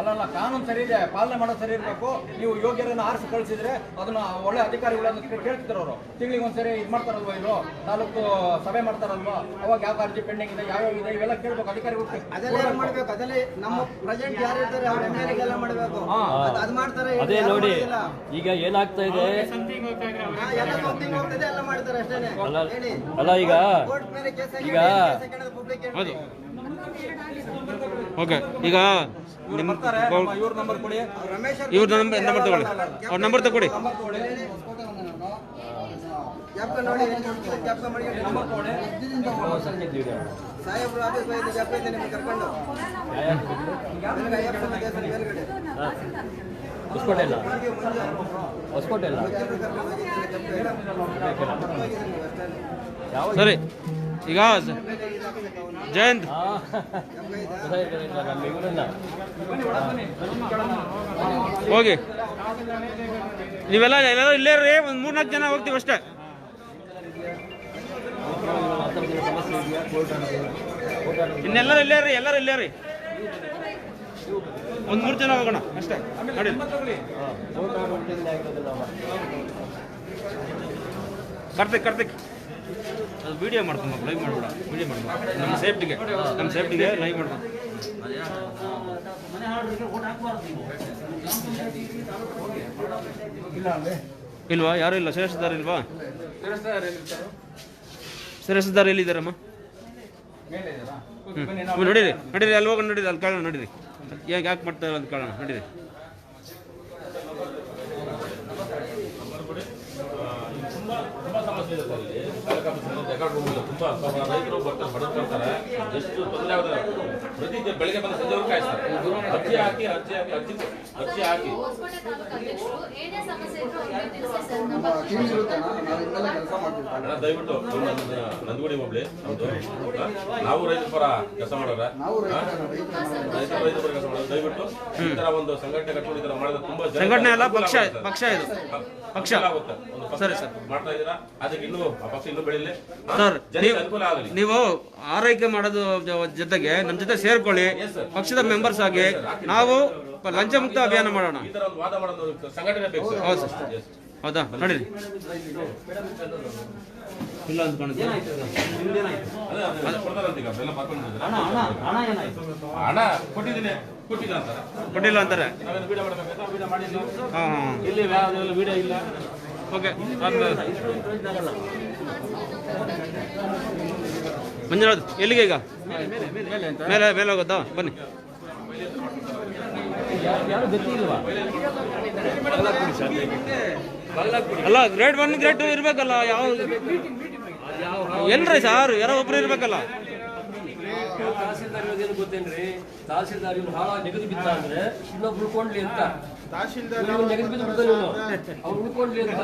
ಅಲ್ಲ, ಕಾನೂನು ಸರಿ ಇದೆ, ಪಾಲನೆ ಮಾಡೋದು ಸರಿ ಇರಬೇಕು. ನೀವು ಯೋಗ್ಯರನ್ನ ಆರಿಸಿ ಕಳಿಸಿದ್ರೆ ಅದನ್ನ ಒಳ್ಳೆ ಅಧಿಕಾರಿಗಳನ್ನ ಕೇಳ್ತಿದ್ರು. ಅವರು ತಿಂಗಳಿಗೆ ಒಂದ್ಸರಿ ಇದು ಮಾಡ್ತಾರಲ್ವಾ, ಇವರು ತಾಲೂಕು ಸಭೆ ಮಾಡ್ತಾರಲ್ವಾ, ಅವಾಗ ಯಾವ ಅರ್ಜಿ ಪೆಂಡಿಂಗ್ ಇದೆ, ಯಾವ್ಯಾವ ಇದೆ, ಇವೆಲ್ಲ ಕೇಳ್ಬೇಕು ಅಧಿಕಾರಿಗಳು. ಅದೆಲ್ಲ ಮಾಡ್ಬೇಕು. ಅದೆಲ್ಲ ನಮ್ಮ ಪ್ರೆಸೆಂಟ್ ಯಾರು ಇರ್ತಾರೆ ಅವ್ರ ಎಮ್ಎಲ್ಎಗೆಲ್ಲ ಮಾಡ್ಬೇಕು. ಅದು ಮಾಡ್ತಾರೆ. ಅದೇ ನೋಡಿ, ಈಗ ಏನಾಗ್ತಾ ಇದೆ, ಎಲ್ಲ ಮಾಡ್ತಾರೆ ಅಷ್ಟೇನೆ. ಅಲ್ಲ, ಈಗ ಓಕೆ, ಈಗ ಇವ್ರ ನಂಬರ್ ಕೊಡಿ, ಇವ್ರ ನಂಬರ್ ತಗೊಳ್ಳಿ, ಅವ್ರ ನಂಬರ್ ತಗೊಳ್ಳಿ. ಸಾಹೇಬ್ರು ಆಫೀಸ್ ಹೋಗಿದ್ದೆ, ಜಾಪ ಇದೆ ನಿಮ್ಗೆ ಕರ್ಕೊಂಡು ಹೊಸಕೋಟೆ ಇಲ್ಲ. ಸರಿ, ಈಗ ಜಯಂತ್ ಹೋಗಿ ನೀವೆಲ್ಲ ಎಲ್ಲರೂ ಇಲ್ಲೇ ರೀ, ಒಂದು 3-4 ಜನ ಹೋಗ್ತೀವಿ ಅಷ್ಟೇ. ಇನ್ನೆಲ್ಲರೂ ಇಲ್ಲೇ ರೀ, ಎಲ್ಲರೂ ಇಲ್ಲೇ ರೀ, ಒಂದು 3 ಜನ ಹೋಗೋಣ ಅಷ್ಟೇ. ನೋಡಿ ಕಾರ್ತಿಕ್ ಅದು ವಿಡಿಯೋ ಮಾಡ್ಕೊಂಡು ಲೈವ್ ಮಾಡ್ಬೇಡ, ವಿಡಿಯೋ ಮಾಡ್ಬೇಡ, ನಮ್ಮ ಸೇಫ್ಟಿಗೆ ಲೈವ್ ಮಾಡ್ಬೋದು. ಇಲ್ವಾ? ಯಾರು ಇಲ್ಲ? ಶ್ರೇಷ್ಠದಾರ ಇಲ್ವಾ? ಶ್ರೇಷ್ಠದಾರ ಎಲ್ಲಿದ್ದಾರಮ್ಮ? ನಡೀರಿ ಅಲ್ಲಿ ಹೋಗೋಣ, ನಡೀರಿ ಅಲ್ಲಿ ಕೇಳೋಣ, ನಡೀರಿ ಯಾಕೆ ಮಾಡ್ತಾರೆ ಅಂತ ಕೇಳೋಣ, ನಡೀರಿ. ತುಂಬಾ ಸಮಸ್ಯೆ ಇದೆ ಸರ್. ಇಲ್ಲಿ ತಾಲೂಕಾ ತುಂಬಾ ರೈತರು ಬರ್ತಾರೆ, ಎಷ್ಟು ತೊಂದರೆ ಆಗುತ್ತೆ. ಪ್ರತಿ ಬೆಳಗ್ಗೆ ಬಂದು ಸಂಜೆವರೆಗೂ ಕಾಯಿಸ್ತಾರೆ. ಅರ್ಜಿ ಹಾಕಿ ಟೀಮ್ ಇರುತ್ತೆ ಅಣ್ಣ, ನಾವು ಇಂದಲೇ ಕೆಲಸ ಮಾಡ್ತಿರ್ತೀವಿ. ದಯವಿಟ್ಟು ನಂದಗುಡಿ ಹೋಗ್ಲಿ, ನಾವು ರೈತರ ಪರ ಕೆಲಸ ಮಾಡೋರ, ನಾವು ರೈತರ ಪರ ಕೆಲಸ ಮಾಡೋದು. ದಯವಿಟ್ಟು ಈ ತರ ಒಂದು ಸಂಘಟನೆ ಕಟ್ಕೊಂಡು ಈ ತರ ಮಾಡಿದ್ರೆ ತುಂಬಾ ಸಂಘಟನೆ ಅಲ್ಲ, ಪಕ್ಷ ಇದು ಪಕ್ಷ ಆಗುತ್ತೆ. ಸರಿ ಸರ್, ಮಾಡ್ತಾ ಇದ್ದೀರಾ, ಅದಕ್ಕೆ ಇನ್ನೂ ಆ ಪಕ್ಷ ಇನ್ನೂ ಬೆಳಿಲಿ ಸರ್. ಅನುಕೂಲ ಆಗಲಿ. ನೀವು ಆರೈಕೆ ಮಾಡೋದು ಜೊತೆಗೆ ನಮ್ಮ ಜೊತೆ ಸೇರ್ಕೊಳ್ಳಿ, ಪಕ್ಷದ ಮೆಂಬರ್ಸ್ ಆಗಿ ನಾವು ಲಂಚ ಮುಕ್ತ ಅಭಿಯಾನ ಮಾಡೋಣ. ಈ ತರ ಒಂದು ವಾದ ಮಾಡೋದು ಸಂಘಟನೆ ಬೇಕು ಸರ್. ಹೌದು ಸರ್, ಹೌದಾ? ನಡೀರಿ. ಇಲ್ಲ ಅಂತ ಕಾಣುತ್ತೆ. ಹಣ ಕೊಟ್ಟಿಲ್ಲ ಅಂತಾರೆ. ಕೊಟ್ಟಿಲ್ಲ ಅಂತಾರೆ. ವಿಡಿಯೋ ಮಾಡಬೇಕು, ಹಾಂ ಇಲ್ಲಿ ವಿಡಿಯೋ ಇಲ್ಲ. ಓಕೆ. ಮಂಜುನಾಥ್ ಎಲ್ಲಿಗೆ ಈಗ? ಮೇಲೆ ಹೋಗೋದಾ? ಬನ್ನಿ. ಅಲ್ಲ, ಗ್ರೇಡ್ 1 ಗ್ರೇಡ್ 2 ಇರ್ಬೇಕಲ್ಲ. ಯಾವ ಎಲ್ರಿ ಸರ್, ಯಾರೋ ಒಬ್ರು ಇರ್ಬೇಕಲ್ಲ. ತಹಸೀಲ್ದಾರ್ ಇರೋದೇನು ಗೊತ್ತೇನ್ರಿ? ತಹಸೀಲ್ದಾರ್ ಇವ್ರು ಹಾಳ ನೆಗದು ಬಿದ್ದ ಅಂದ್ರೆ ಇನ್ನೊಬ್ರು ಉಳ್ಕೊಂಡ್ಲಿ ಅಂತ, ನೆಗದು ಬಿದ್ದು ಬಿಡ್ತಾನೆ ಇವನು, ಅವ್ರು ಉಳ್ಕೊಂಡ್ಲಿ ಅಂತ.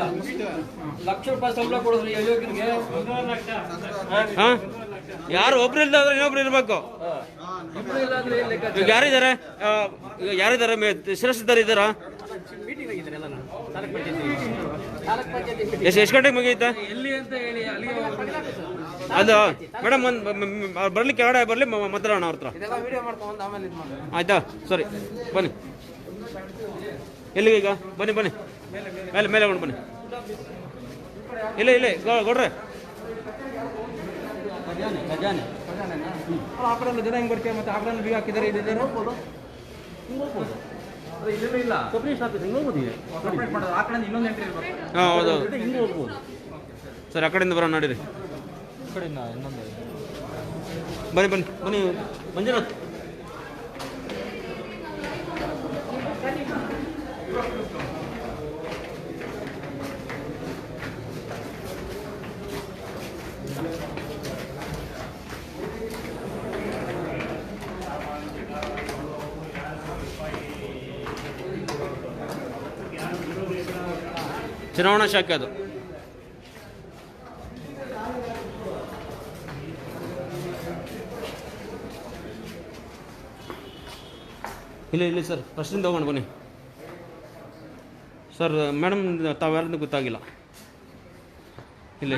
ಲಕ್ಷ ರೂಪಾಯಿ ಸಂಬಳ ಕೊಡೋದ್ರಿ ಅಯೋಗ್ಯರಿಗೆ. ಹಾ, ಯಾರು ಒಬ್ರು ಇಲ್ದಾದ್ರೆ ಇನ್ನೊಬ್ರು ಇರ್ಬೇಕು. ಇಬ್ರು ಇಲ್ಲ ಅಂದ್ರೆ ಏನ್ ಲೆಕ್ಕ? ಈಗ ಯಾರಿದ್ದಾರೆ? ಶ್ರೇಷ್ಠದಾರ ಇದ್ದಾರಾ? ಎಷ್ಟು ಗಂಟೆಗೆ ಮುಗಿಯುತ್ತೆ? ಎಲ್ಲಿ ಅಂತ ಹೇಳಿ ಅಲ್ಲಿಗೆ ಅದು ಮೇಡಮ್ ಬರ್ಲಿಕ್ಕೆ ಕೆಳಗಡೆ ಬರಲಿ, ಮಾತಾಡೋಣ ಅವ್ರ ಹತ್ರ. ಆಯ್ತಾ? ಸರಿ, ಬನ್ನಿ. ಎಲ್ಲಿಗೆ ಈಗ? ಬನ್ನಿ ಮೇಲೆ ಹೋಗೋಣ, ಬನ್ನಿ. ಇಲ್ಲೇ ಕೊಡ್ರೆ ಆ ಕಡೆ ಜನ ಹೆಂಗ್ ಬರ್ತೀವಿ, ಮತ್ತೆ ಆ ಕಡೆ ಬೀಗ ಹಾಕಿದ್ದಾರೆ. ಇಲ್ಲ ಸಪ್ರೇಟ್ ಆಫೀಸ್ ಹಿಂಗೆ ಹೋಗ್ಬೋದು. ಸಪ್ರೇಟ್ ಮಾಡೋದು, ಆ ಕಡೆ ಇನ್ನೊಂದು ಎಂಟ್ರಿ ಇರ್ಬೇಕು. ಹಾಂ, ಹೌದೌದು. ಹಿಂಗೆ ಹೋಗ್ಬೋದು ಸರಿ, ಆ ಕಡೆಯಿಂದ ಬರೋಣ, ನಡೀರಿ. ಕಡೆಯಿಂದ ಇನ್ನೊಂದು ಬನ್ನಿ ಮಂಜುನಾಥ್. ಚುನಾವಣಾ ಶಾಖೆ ಅದು. ಇಲ್ಲಿ ಸರ್, ಫಸ್ಟಿಂದ ಹೋಗೋಣ ಬನ್ನಿ ಸರ್. ಮೇಡಮ್ ತಾವ್ಯಾರನ್ನೂ ಗೊತ್ತಾಗಿಲ್ಲ. ಇಲ್ಲಿ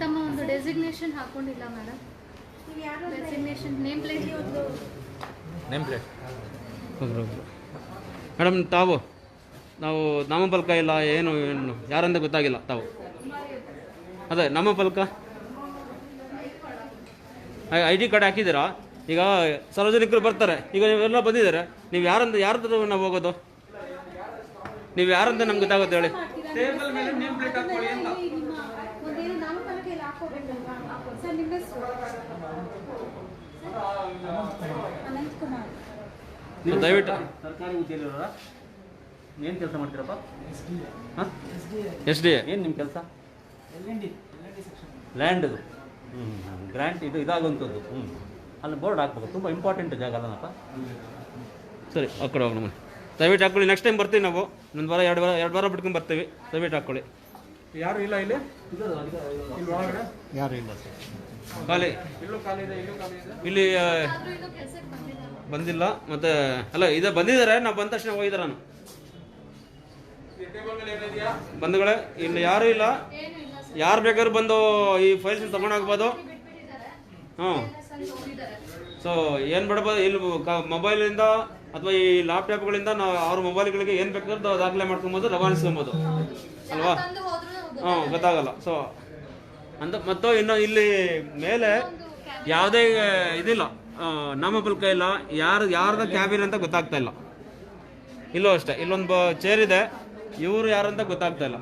ತಮ್ಮ ಒಂದು ಡೆಸಿಗ್ನೇಷನ್ ಹಾಕೊಂಡಿಲ್ಲ madam. Designation name plate madam, ನಾವು ನಾಮಫಲಕ ಇಲ್ಲ, ಏನು ಯಾರಂತ ಗೊತ್ತಾಗಿಲ್ಲ. ತಾವು ಅದೇ ನಾಮಫಲಕ ID ಕಾರ್ಡ್ ಹಾಕಿದ್ದೀರಾ? ಈಗ ಸಾರ್ವಜನಿಕರು ಬರ್ತಾರೆ, ಈಗ ನೀವೆಲ್ಲ ಬಂದಿದ್ದಾರೆ, ನೀವು ಯಾರ್ದು ನಾವು ಹೋಗೋದು? ನೀವು ಯಾರಂತ ನಮ್ಗೆ ಗೊತ್ತಾಗುತ್ತೆ ಹೇಳಿ? ಟೇಬಲ್ ಮೇಲೆ ನೇಮ್ ಪ್ಲೇಟ್ ಹಾಕೊಳ್ಳಿ ಅಂತ. ದಯವಿಟ್ಟು ಸರ್ಕಾರಿ ಹುದ್ದೆಯಲ್ಲಿರೋರ ಏನು ಕೆಲಸ ಮಾಡ್ತೀರಪ್ಪ? ಹಾಂ, SD ಏನು ನಿಮ್ಮ ಕೆಲಸ? ಲ್ಯಾಂಡ್ದು ಗ್ರ್ಯಾಂಟ್ ಇದಾಗುವಂಥದ್ದು. ಅಲ್ಲಿ ಬೋರ್ಡ್ ಹಾಕ್ಬೇಕು. ತುಂಬ ಇಂಪಾರ್ಟೆಂಟ್ ಜಾಗ ಅಲ್ಲನಪ್ಪ. ಸರಿ, ಆ ಕಡೆ ಹೋಗೋಣ ಬನ್ನಿ. ದಯವಿಟ್ಟು ಹಾಕ್ಕೊಳ್ಳಿ. ನೆಕ್ಸ್ಟ್ ಟೈಮ್ ಬರ್ತೀವಿ ನಾವು, ಒಂದು ವಾರ ಎರಡು ವಾರ ಬಿಟ್ಕೊಂಡು ಬರ್ತೀವಿ. ದಯವಿಟ್ಟು ಹಾಕ್ಕೊಳ್ಳಿ. ಯಾರು ಇಲ್ಲ ಇಲ್ಲಿ ಒಳಗಡೆ ಯಾರು ಇಲ್ಲ ಸರ್. ಖಾಲಿ ಇಲ್ಲೂ ಖಾಲಿ ಇದೆ, ಇಲ್ಲೂ ಖಾಲಿ ಇದೆ. ಇಲ್ಲಿ ಆದ್ರೂ ಇನ್ನೂ ಕೆಲ್ಸಕ್ಕೆ ಬಂದಿಲ್ಲ. ಬಂದಿಲ್ಲ. ಮತ್ತೆ ಅಲ್ಲ ಇದೆ ಬಂದಿದ್ದಾರೆ, ನಾವು ಬಂದ ತಕ್ಷಣ ಹೋಗಿದ್ದಾರೆ. ನಾನು ಟೇಬಲ್ ಮೇಲೆ ಏನಿದೆಯಾ? ಬಂಧುಗಳೇ ಇಲ್ಲಿ ಯಾರೂ ಇಲ್ಲ. ಏನೂ ಇಲ್ಲ ಸರ್. ಯಾರು ಬೇಕಾದ್ರೂ ಬಂದು ಈ ಫೈಲ್ಸ್ ತಗೊಂಡೋಗ್ಬೋದು. ಬಿಟ್ಬಿಟ್ಟಿದ್ದಾರೆ. ಹ್ಞೂ ಅಂತ ಹೋಗಿದ್ದಾರೆ. ಸೊ ಏನು ಬಿಡ್ಬೋದು ಇಲ್ಲಿ ಮೊಬೈಲಿಂದ ಅಥವಾ ಈ ಲ್ಯಾಪ್ಟಾಪ್ಗಳಿಂದ ನಾವು ಅವ್ರ ಮೊಬೈಲ್ಗಳಿಗೆ ಏನು ಬೇಕಾದ್ರೂ ದಾಖಲೆ ಮಾಡ್ಕೊಬೋದು, ರವಾನಿಸ್ಕೊಬೋದು ಅಲ್ವಾ? ತಂದು ಹೋದ್ರೂ ಹ್ಞೂ ಗೊತ್ತಾಗಲ್ಲ. ಸೊ ಮತ್ತು ಇನ್ನು ಇಲ್ಲಿ ಮೇಲೆ ಯಾವುದೇ ಇದಿಲ್ಲ, ನಾಮಫಲಕ ಇಲ್ಲ, ಯಾರ್ದ ಕ್ಯಾಬಿನ್ ಅಂತ ಗೊತ್ತಾಗ್ತಾ ಇಲ್ಲ. ಇಲ್ಲೂ ಅಷ್ಟೇ, ಇಲ್ಲೊಂದು ಚೇರ್ ಇದೆ, ಇವರು ಯಾರಂತ ಗೊತ್ತಾಗ್ತಾ ಇಲ್ಲ.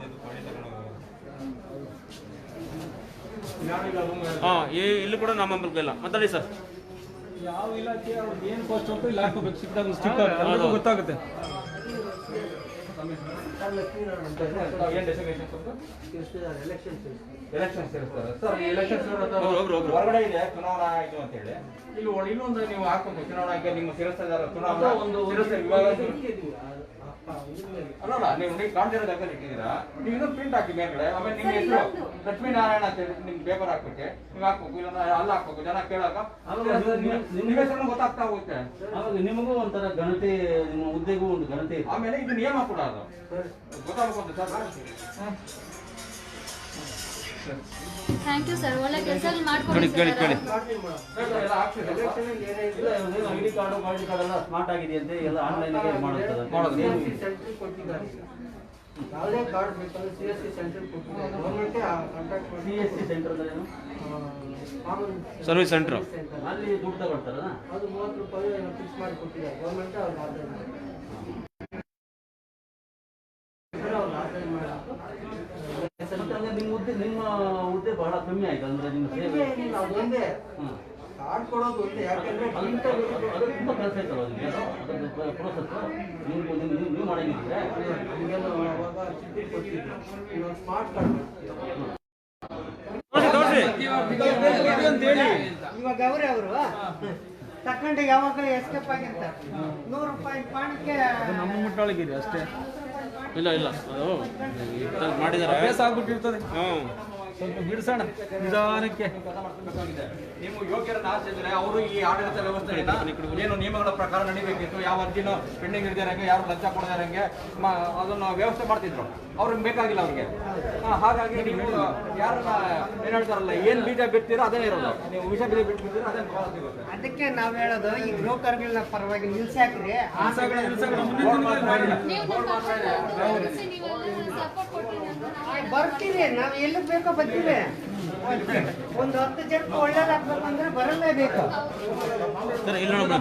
ಹಾಂ ಇಲ್ಲಿ ಕೂಡ ನಾಮಫಲಕ ಇಲ್ಲ. ಮಾತಾಡಿ ಸರ್. ಯಾವ ಇಲಾಖೆ ಅವ್ರಿಗೆ ಏನು ಪೋಸ್ಟ್ ಉಂಟು ಇಲ್ಲಿ ಹಾಕೋಬೇಕು, ಸಿಕ್ಕಿದಾಗ ಸ್ಟಿಕ್ ಗೊತ್ತಾಗುತ್ತೆ. ಏನು ಡೆಸಿಗ್ನೇಷನ್ ಎಲೆಕ್ಷನ್ಸ್ ಇರ್ತಾರೆ ಸರ್. ಎಲೆಕ್ಷನ್ಸ್ ಹೊರಗಡೆ ಇದೆ ಚುನಾವಣಾ ಇದು ಅಂತ ಹೇಳಿ. ಇಲ್ಲಿ ಇನ್ನೊಂದು ನೀವು ಹಾಕಬೇಕು, ಚುನಾವಣಾ ಆಯೋಗ ನಿಮ್ಮ ಶಿರಸ್ತೇದಾರ ಚುನಾವಣಾ ಶಿರಸ್ತೆ ವಿಭಾಗ ಅಲ್ಲ, ನೀವು ಕಾಣ್ತಿರೋ ಜಾಗದಲ್ಲಿ ಇಟ್ಟಿದ್ದೀರಾ. ನೀವು ಇನ್ನೊಂದು ಪ್ರಿಂಟ್ ಹಾಕಿ ಮೇಲ್ಗಡೆ. ಆಮೇಲೆ ನಿಮ್ಮ ಹೆಸರು ಲಕ್ಷ್ಮೀನಾರಾಯಣ ಅಂತ ಹೇಳಿ ನಿಮ್ಗೆ ಪೇಪರ್ ಹಾಕ್ಬಿಟ್ಟು ನೀವು ಹಾಕ್ಬೇಕು, ಇಲ್ಲ ಅಲ್ಲ ಹಾಕ್ಬೇಕು. ಜನ ಕೇಳಾಗ ನಿಮ್ಮ ಹೆಸರು ಗೊತ್ತಾಗ್ತಾ ಹೋಗುತ್ತೆ. ಆವಾಗ ನಿಮಗೂ ಒಂಥರ ಘನತೆ, ನಿಮ್ಮ ಹುದ್ದೆಗೂ ಒಂದು ಘನತೆ ಇದೆ. ಆಮೇಲೆ ಇದು ನಿಯಮ ಕೂಡ ಅದು ಗೊತ್ತಾಗ್ಬೇಕು ಸರ್. Thank you sir. ಒಳ್ಳೆ ಕೆಲಸ ಕೇಳಿ ಮಾಡ್ಕೊಂಡು ಕೇಳಿ ಕೇಳಿ. ಎಲ್ಲ ಆಗ್ತಿದೆ. ಐಡಿ ಕಾರ್ಡು ಎಲ್ಲ ಸ್ಮಾರ್ಟ್ ಆಗಿದೆ ಅಂತ ಎಲ್ಲ ಆನ್ಲೈನ್ ಮಾಡೋದು. ಯಾವುದೇ ಕಾರ್ಡ್ ಬೇಕಂದ್ರೆ CSC ಸೆಂಟರ್ ಕೊಟ್ಟಿದ್ದಾರೆ. ಗೌರ್ಮೆಂಟ್ ಕಾಂಟ್ಯಾಕ್ಟ್ ಮಾಡಿ CSC ಸೆಂಟರ್ ಏನು ಸರ್ವಿಸ್ ಸೆಂಟ್ರು ಅಲ್ಲಿ ದುಡ್ಡು ತಗೊಳ್ತಾರ. ಅದು 30 ರೂಪಾಯಿ ಫಿಕ್ಸ್ ಮಾಡಿ ಕೊಟ್ಟಿದ್ದಾರೆ ಗೌರ್ಮೆಂಟ್. ಅವ್ರು ನಿಮ್ಮ ಹುದ್ದೆ ಬಹಳ ಕಮ್ಮಿ ಆಯ್ತು ಅಂದ್ರೆ ನಿಮ್ಮ ಸೇವೆ ಒಂದೇ ಕಾರ್ಡ್ ಕೊಡೋದು ಒಂದೇ. ಯಾಕಂದ್ರೆ ತುಂಬಾ ಕೆಲಸ ಆಯ್ತಲ್ಲ ಅದಕ್ಕೆ, ಅದೊಂದು ಪ್ರೋಸೆಸ್ ನೀವು ಮಾಡಿದ್ರೆ ನಮಗೆಲ್ಲ ಅವಾಗ ಚಿಟ್ಟಿ ಕೊಟ್ಟಿದ್ರು. ಇವಾಗ ಸ್ಮಾರ್ಟ್ ಕಾರ್ಡ್ ಇವಾಗ ಅವರೇ ಅವರು ತಕೊಂಡು ಯಾವಾಗಲೂ ಎಸ್ಕೇಪ್ ಆಗಿರ್ತಾರೆ. 100 ರೂಪಾಯಿ ಪಾಣಕ್ಕೆ ನಮ್ಮ ಮುಟ್ಟೊಳಗಿದೆ ಅಷ್ಟೇ. ಇಲ್ಲ ಇಲ್ಲ ಅದು ಮಾಡಿದ್ದಾರೆ, ಅಭ್ಯಾಸ ಆಗ್ಬಿಟ್ಟಿರ್ತದೆ. ಹ್ಞೂ ಸ್ವಲ್ಪ ಬಿಡಿಸೋಣ ನಿಧಾನಕ್ಕೆ. ನೀವು ಯೋಗ್ಯರನ್ನ ಆರಿಸಿದ್ರೆ ಅವರು ಈ ಆಡಳಿತ ವ್ಯವಸ್ಥೆಯಿಂದ ಏನು ನಿಯಮಗಳ ಪ್ರಕಾರ ನಡಿಬೇಕಿತ್ತು, ಯಾವ ಅರ್ಜಿನೂ ಪೆಂಡಿಂಗ್ ಇರ್ದಿರಂಗೆ, ಯಾರು ಲಂಚ ಕೊಡದಿರಂಗೆ ಅದನ್ನು ವ್ಯವಸ್ಥೆ ಮಾಡ್ತಿದ್ರು. ಅವ್ರಿಗೆ ಬೇಕಾಗಿಲ್ಲ ಅವ್ರಿಗೆ. ಹಾಗಾಗಿ ನೀವು ಯಾರನ್ನ ಏನು ಹೇಳ್ತಾರಲ್ಲ, ಏನು ಬೀಜ ಬಿಡ್ತೀರೋ ಅದೇ ಇರೋದು. ನೀವು ವಿಷ ಬೀಜ ಬಿಡ್ತಿದ್ದೀರೋ ಅದೇ ಸಿಗುತ್ತೆ. ಅದಕ್ಕೆ ನಾವು ಹೇಳೋದು ಈ ಬ್ರೋಕರ್ಗಳನ್ನ ಪರವಾಗಿ ನಿಲ್ಸಾಕ್ರಿ. ಸಪೋರ್ಟ್ ಕೊಡ್ತೀನಿ ಅಂತ ನಾವು ಬರ್ತೀವಿ, ನಾವು ಎಲ್ಲಿಗೆ ಬೇಕೋ ಬರ್ತೀವಿ. ಒಂದು 10 ಜನಕ್ಕೆ ಒಳ್ಳೇದಾಗ್ಬೇಕು ಅಂದ್ರೆ ಬರಲೇಬೇಕು. ಸರ್ ಇಲ್ಲ ನೋಡೋಣ.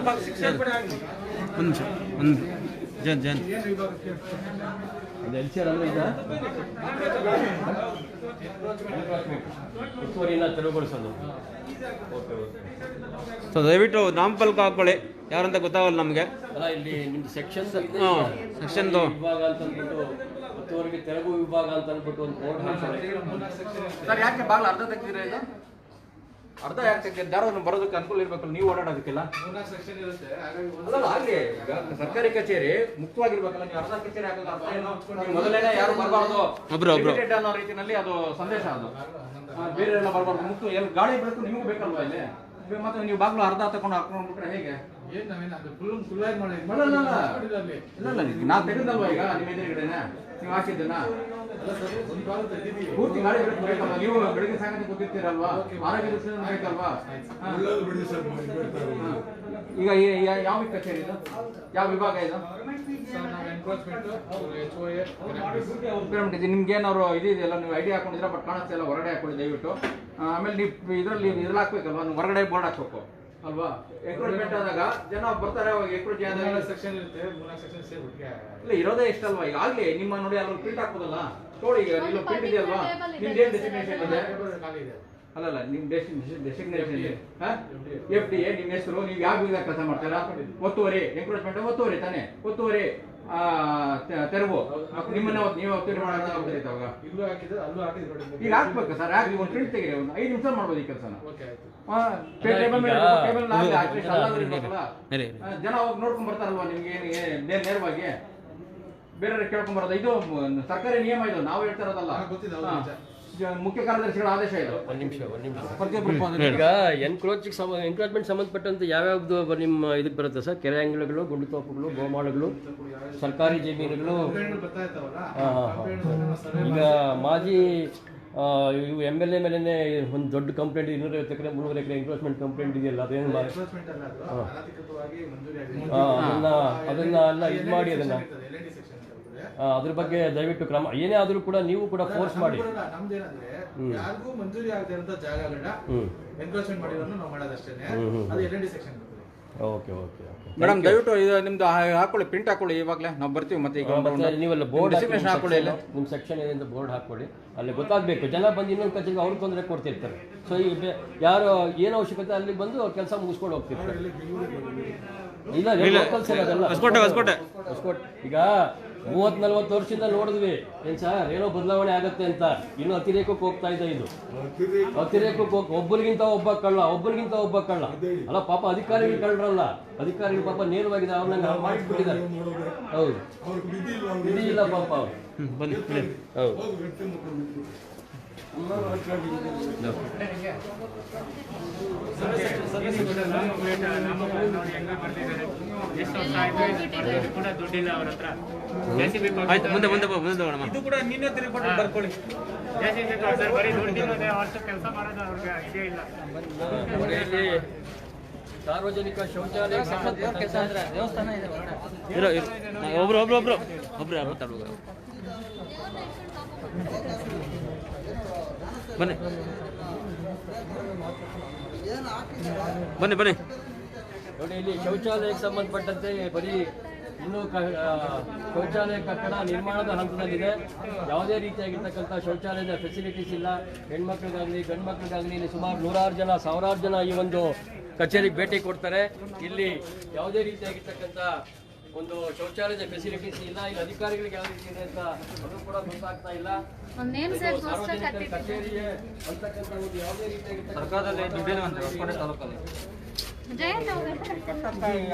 ಒಂದು ನಿಮಿಷ, ಒಂದು ಜನ್ ಹೆಚ್ಚುವರಿನ ತೆರವುಗೊಳಿಸೋದು. ಸೊ ದಯವಿಟ್ಟು ನಾಮಫಲಕ ಹಾಕ್ಕೊಳ್ಳಿ, ಯಾರಂತ ಗೊತ್ತಾಗಲ್ಲ ನಮಗೆ. ಅಲ್ಲ ಇಲ್ಲಿ ನಿಮ್ದು ಸೆಕ್ಷನ್ ಸೆಕ್ಷನ್ದು ವಿಭಾಗ ಅಂತ ಅಂದ್ಬಿಟ್ಟು ಹತ್ತುವರೆಗೆ ತೆರವು ವಿಭಾಗ ಅಂತ ಅಂದ್ಬಿಟ್ಟು ಒಂದು ಬೋರ್ಡ್ ಹಾಕ್ತಾರೆ. ಸರ್ ಯಾಕೆ ಬಾಗಿಲು ಅರ್ಧ ತೆಗ್ದಿರಾ? ಇದು ಅರ್ಧ ಯಾಕೆ ತೆಗ್ದಿದ್ದಾರೆ? ಯಾರು ಬರೋದಕ್ಕೆ ಅನುಕೂಲ ಇರ್ಬೇಕು, ನೀವು ಓಡಾಡೋದಕ್ಕಿಲ್ಲ. ಅಲ್ಲ ಅಲ್ಲಿ ಈಗ ಸರ್ಕಾರಿ ಕಚೇರಿ ಮುಕ್ತವಾಗಿರ್ಬೇಕಲ್ಲ. ನೀವು ಅರ್ಧ ಕಚೇರಿ ಹಾಕೋದು ಅರ್ಥ ಏನು? ನೀವು ಮೊದಲೇನೆ ಯಾರು ಬರಬಾರ್ದು ಅನ್ನೋ ರೀತಿಯಲ್ಲಿ ಅದು ಸಂದೇಶ. ಅದು ಬೇರೆ ಎಲ್ಲ ಬರಬಾರ್ದು, ಮುಕ್ತ. ಎಲ್ಲಿ ಗಾಳಿ ಬೆಳಕು ನಿಮಗೂ ಬೇಕಲ್ವಾ ಇಲ್ಲಿ? ಮತ್ತೆ ನೀವು ಬಾಗಿಲು ಅರ್ಧ ತಗೊಂಡು ಹಾಕೊಂಡ್ಬಿಟ್ರೆ ಹೇಗೆ? ನಾ ತೆಗೆದಲ್ವಾ ಈಗ ನಿಮ್ಮ ಎದುರುಗಡೆನೆ ನೀವು ಹಾಕಿದ್ದನ್ನ? ಪೂರ್ತಿ ಗಾಳಿ ಬೆಳಕು ಬೇಕಲ್ವಾ? ನೀವು ಬೆಳಿಗ್ಗೆ ಸಾಯಂಕಾಲ ಗೊತ್ತಿರ್ತೀರಲ್ವಾ? ಆರೋಗ್ಯ ದೃಷ್ಟಿಯಿಂದ ಬೇಕಲ್ವಾ? ಈಗ ಯಾವ ಕಚೇರಿ ಇದು? ಯಾವ ವಿಭಾಗ ಇದು? ನಿಮ್ಗೆ ಏನಾದ್ರು ಇದೆಯಲ್ಲ, ನೀವು ಐಡಿ ಹಾಕೊಂಡಿದ್ರೆ ಬಟ್ ಕಾಣಿಸ್ತಾ ಇಲ್ಲ, ಹೊರಗಡೆ ಹಾಕೊಳ್ಳಿ ದಯವಿಟ್ಟು. ಆಮೇಲೆ ನೀವು ಇದರಲ್ಲಿ ಹಾಕ್ಬೇಕಲ್ವಾ, ನೀವು ಹೊರಗಡೆ ಬೋರ್ಡ್ ಹಾಕ್ಬೇಕು ಅಲ್ವಾ? ಎಕ್ರೋಚ್ಮೆಂಟ್ ಆದಾಗ ಜನ ಬರ್ತಾರೆ, ಅವಾಗ ಎಕ್ರೋಚ್ ಸೆಕ್ಷನ್ ಇರುತ್ತೆ, ಇಲ್ಲ ಇರೋದೇ ಇಷ್ಟಲ್ವಾ? ಈಗ ಆಗ್ಲಿ ನಿಮ್ಮ ನೋಡಿ ಅಲ್ಲಿ ಪ್ರಿಂಟ್ ಹಾಕೋದಲ್ಲ ನೋಡಿ. ಈಗ ನೀವು ಪ್ರಿಂಟ್ ಇದೆಯಲ್ವಾ? ನಿಮ್ದು ಏನು ಡೆಸಿಗ್ನೇಷನ್ ಇದೆ? ಅಲ್ಲಲ್ಲ ನಿಮ್ ಡೆಸಿಗ್ನೇಷನ್ FDA, ನಿಮ್ಮ ಹೆಸರು, ನೀವು ಯಾವ ವಿಭಾಗ ಕೆಲಸ ಮಾಡ್ತೀರಾ? ಒತ್ತುವರಿ, ಎನ್ಕ್ರೋಚ್ಮೆಂಟ್ ಒತ್ತುವರಿ ತಾನೆ? ಒತ್ತುವರಿ ತೆರವು ನಿಮ್ಮನ್ನ ನೀವೇ ಒತ್ತುವರಿ ಮಾಡೋದು ಅವಾಗ ಇಲ್ಲೂ ಹಾಕಿದ್ರೆ ಅಲ್ಲೂ ಹಾಕಿದ್ರೆ ನೋಡಿ ಈಗ ಹಾಕ್ಬೇಕು ಸರ್, ಹಾಕಿ ಒಂದು ಪ್ರಿಂಟ್ ತೆಗೀರಿ, ಒಂದು 5 ನಿಮಿಷ ಮಾಡ್ಬೋದು ಈ ಕೆಲಸನ. ಜನ ಹೋಗಿ ನೋಡ್ಕೊಂಡ್ ಬರ್ತಾರಲ್ವಾ ನಿಮ್ಗೆ ನೇರವಾಗಿ ಬೇರೆ ಕೇಳ್ಕೊಂಡ್ ಬರೋದು. ಇದು ಸರ್ಕಾರಿ ನಿಯಮ, ಇದು ನಾವು ಹೇಳ್ತಾ ಇರೋದಲ್ಲ, ಮುಖ್ಯ ಕಾರ್ಯದರ್ಶಿಗಳ ಆದೇಶ ಇದು. ಒಂದ್ ನಿಮಿಷ ಈಗ ಎನ್ಕ್ರೋಚ್ಮೆಂಟ್ ಸಂಬಂಧಪಟ್ಟಂತೆ ಯಾವ್ಯಾವ್ದು ನಿಮ್ಮ ಇದಕ್ಕೆ ಬರುತ್ತೆ ಸರ್? ಕೆರೆ ಅಂಗಳಗಳು, ಗುಂಡುತೋಪುಗಳು, ಗೋಮಾಳಗಳು, ಸರ್ಕಾರಿ ಜಮೀನುಗಳು. ಈಗ ಮಾಜಿ ಇವು MLA ಮೇಲೆನೆ ಒಂದು ದೊಡ್ಡ ಕಂಪ್ಲೇಂಟ್ 250 ಎಕರೆ 300 ಎಕರೆ ಎನ್ಕ್ರೋಚ್ಮೆಂಟ್ ಕಂಪ್ಲೇಂಟ್ ಇದೆಯಲ್ಲ, ಅದೇನು ಅದನ್ನ ಎಲ್ಲ ಇದು ಮಾಡಿ ಅದನ್ನ ಅದ್ರ ಬಗ್ಗೆ ದಯವಿಟ್ಟು ಕ್ರಮ ಏನೇ ಆದ್ರೂ ಕೂಡ ನೀವು ಕೂಡ ಫೋರ್ಸ್ ಮಾಡಿ. ನಮ್ದೇನಂದ್ರೆ ಯಾರಿಗೂ ಮಂಜೂರಿ ಆಗದೆ ಇರೋ ಜಾಗಗಳನ್ನ ಎನ್ಕ್ರೋಚ್ಮೆಂಟ್ ಮಾಡಿರೋದನ್ನ ನಾವು ಮಾಡೋದಷ್ಟೇ. ಅದು LND section. Okay okay madam ದಯವಿಟ್ಟು ಇದು ನಿಮ್ದು ಹಾಕೊಳ್ಳಿ, ಪ್ರಿಂಟ್ ಹಾಕೊಳ್ಳಿ, ಇವಾಗಲೇ ನಾವು ಬರ್ತೀವಿ. ಮತ್ತೆ ಈಗ ನೀವೆಲ್ಲ ಬೋರ್ಡ್ ಹಾಕೊಳ್ಳಿ, ನಿಮ್ಮ ಸೆಕ್ಷನ್ ಏನಿದೆ ಬೋರ್ಡ್ ಹಾಕೊಳ್ಳಿ, ಅಲ್ಲಿ ಗೊತ್ತಾಗಬೇಕು. ಜನ ಬಂದು ಇನ್ನೊಂದು ಕಚೇರಿಗೆ ಅವ್ರಿಗೆ ತೊಂದರೆ ಕೊಡ್ತಿರ್ತಾರೆ. ಸೊ ಈ ಯಾರು ಏನು ಅವಶ್ಯಕತೆ ಅಲ್ಲಿ ಬಂದು ಅವ್ರ ಕೆಲಸ ಮುಗಿಸ್ಕೊಂಡು ಹೋಗ್ತಿರ್ತಾರೆ. ಇಲ್ಲ ಹೊಸಕೋಟೆ ಈಗ 30-40 ವರ್ಷದಿಂದ ನೋಡಿದ್ವಿ ಏನ್ ಸರ್ ಏನೋ ಬದಲಾವಣೆ ಆಗತ್ತೆ ಅಂತ. ಇನ್ನು ಅತಿರೇಕಕ್ಕೆ ಹೋಗ್ತಾ ಇದೆ ಇದು. ಅತಿರೇಕಕ್ಕೆ ಒಬ್ಬರಿಗಿಂತ ಒಬ್ಬ ಕಳ್ಳ ಅಲ್ಲ ಪಾಪ ಅಧಿಕಾರಿಗಳು ಕಳ್ಳರಲ್ಲ, ಅಧಿಕಾರಿಗಳು ಪಾಪ ನೇರವಾಗಿ ಅವ್ರನ್ನ ಮಾಡಿಬಿಟ್ಟಿದ್ದಾರೆ. ಹೌದು ವಿಧಿ ಇಲ್ಲ ಪಾಪ ಅವ್ರು. ಹೌದು ಮುಂದೆ ಇದು ಕೂಡ ನಿನ್ನೆ ತಿರುಗಿ ಬರ್ಕೊಳ್ಳಿ. ಸಾರ್ವಜನಿಕ ಶೌಚಾಲಯ ದೇವಸ್ಥಾನ ಇದೆ. ಒಬ್ರು ಬನ್ನಿ ನೋಡಿ, ಇಲ್ಲಿ ಶೌಚಾಲಯಕ್ಕೆ ಸಂಬಂಧಪಟ್ಟಂತೆ ಬರೀ ಇನ್ನೂ ಶೌಚಾಲಯ ಕಟ್ಟಡ ನಿರ್ಮಾಣದ ಹಂತದಲ್ಲಿದೆ. ಯಾವುದೇ ರೀತಿಯಾಗಿರ್ತಕ್ಕಂಥ ಶೌಚಾಲಯದ ಫೆಸಿಲಿಟೀಸ್ ಇಲ್ಲ. ಹೆಣ್ಮಕ್ಳಿಗಾಗಲಿ ಗಂಡು ಮಕ್ಳಿಗಾಗಲಿ ಇಲ್ಲಿ ಸುಮಾರು 100,000 ಜನ ಈ ಒಂದು ಕಚೇರಿಗೆ ಭೇಟಿ ಕೊಡ್ತಾರೆ. ಇಲ್ಲಿ ಯಾವುದೇ ರೀತಿಯಾಗಿರ್ತಕ್ಕಂಥ ಒಂದು ಶೌಚಾಲಯದ ಫೆಸಿಲಿಟೀಸ್ ಇಲ್ಲ. ಇಲ್ಲಿ ಅಧಿಕಾರಿಗಳಿಗೆ ಯಾವ ರೀತಿ ಇದೆ ಅಂತ ಅದು ಕೂಡ ಗೊತ್ತಾಗ್ತಾ ಇಲ್ಲ. ಸಾರ್ವಜನಿಕರ ಕಚೇರಿಗೆ ಅಂತಕ್ಕಂಥ ಒಂದು ಯಾವುದೇ ರೀತಿಯಾಗಿರ್ತಕ್ಕಂಥ ಸರ್ಕಾರದಲ್ಲಿ ದುಡ್ಡಿನ ಹೊಸಕೋಟೆ ತಾಲೂಕಲ್ಲಿ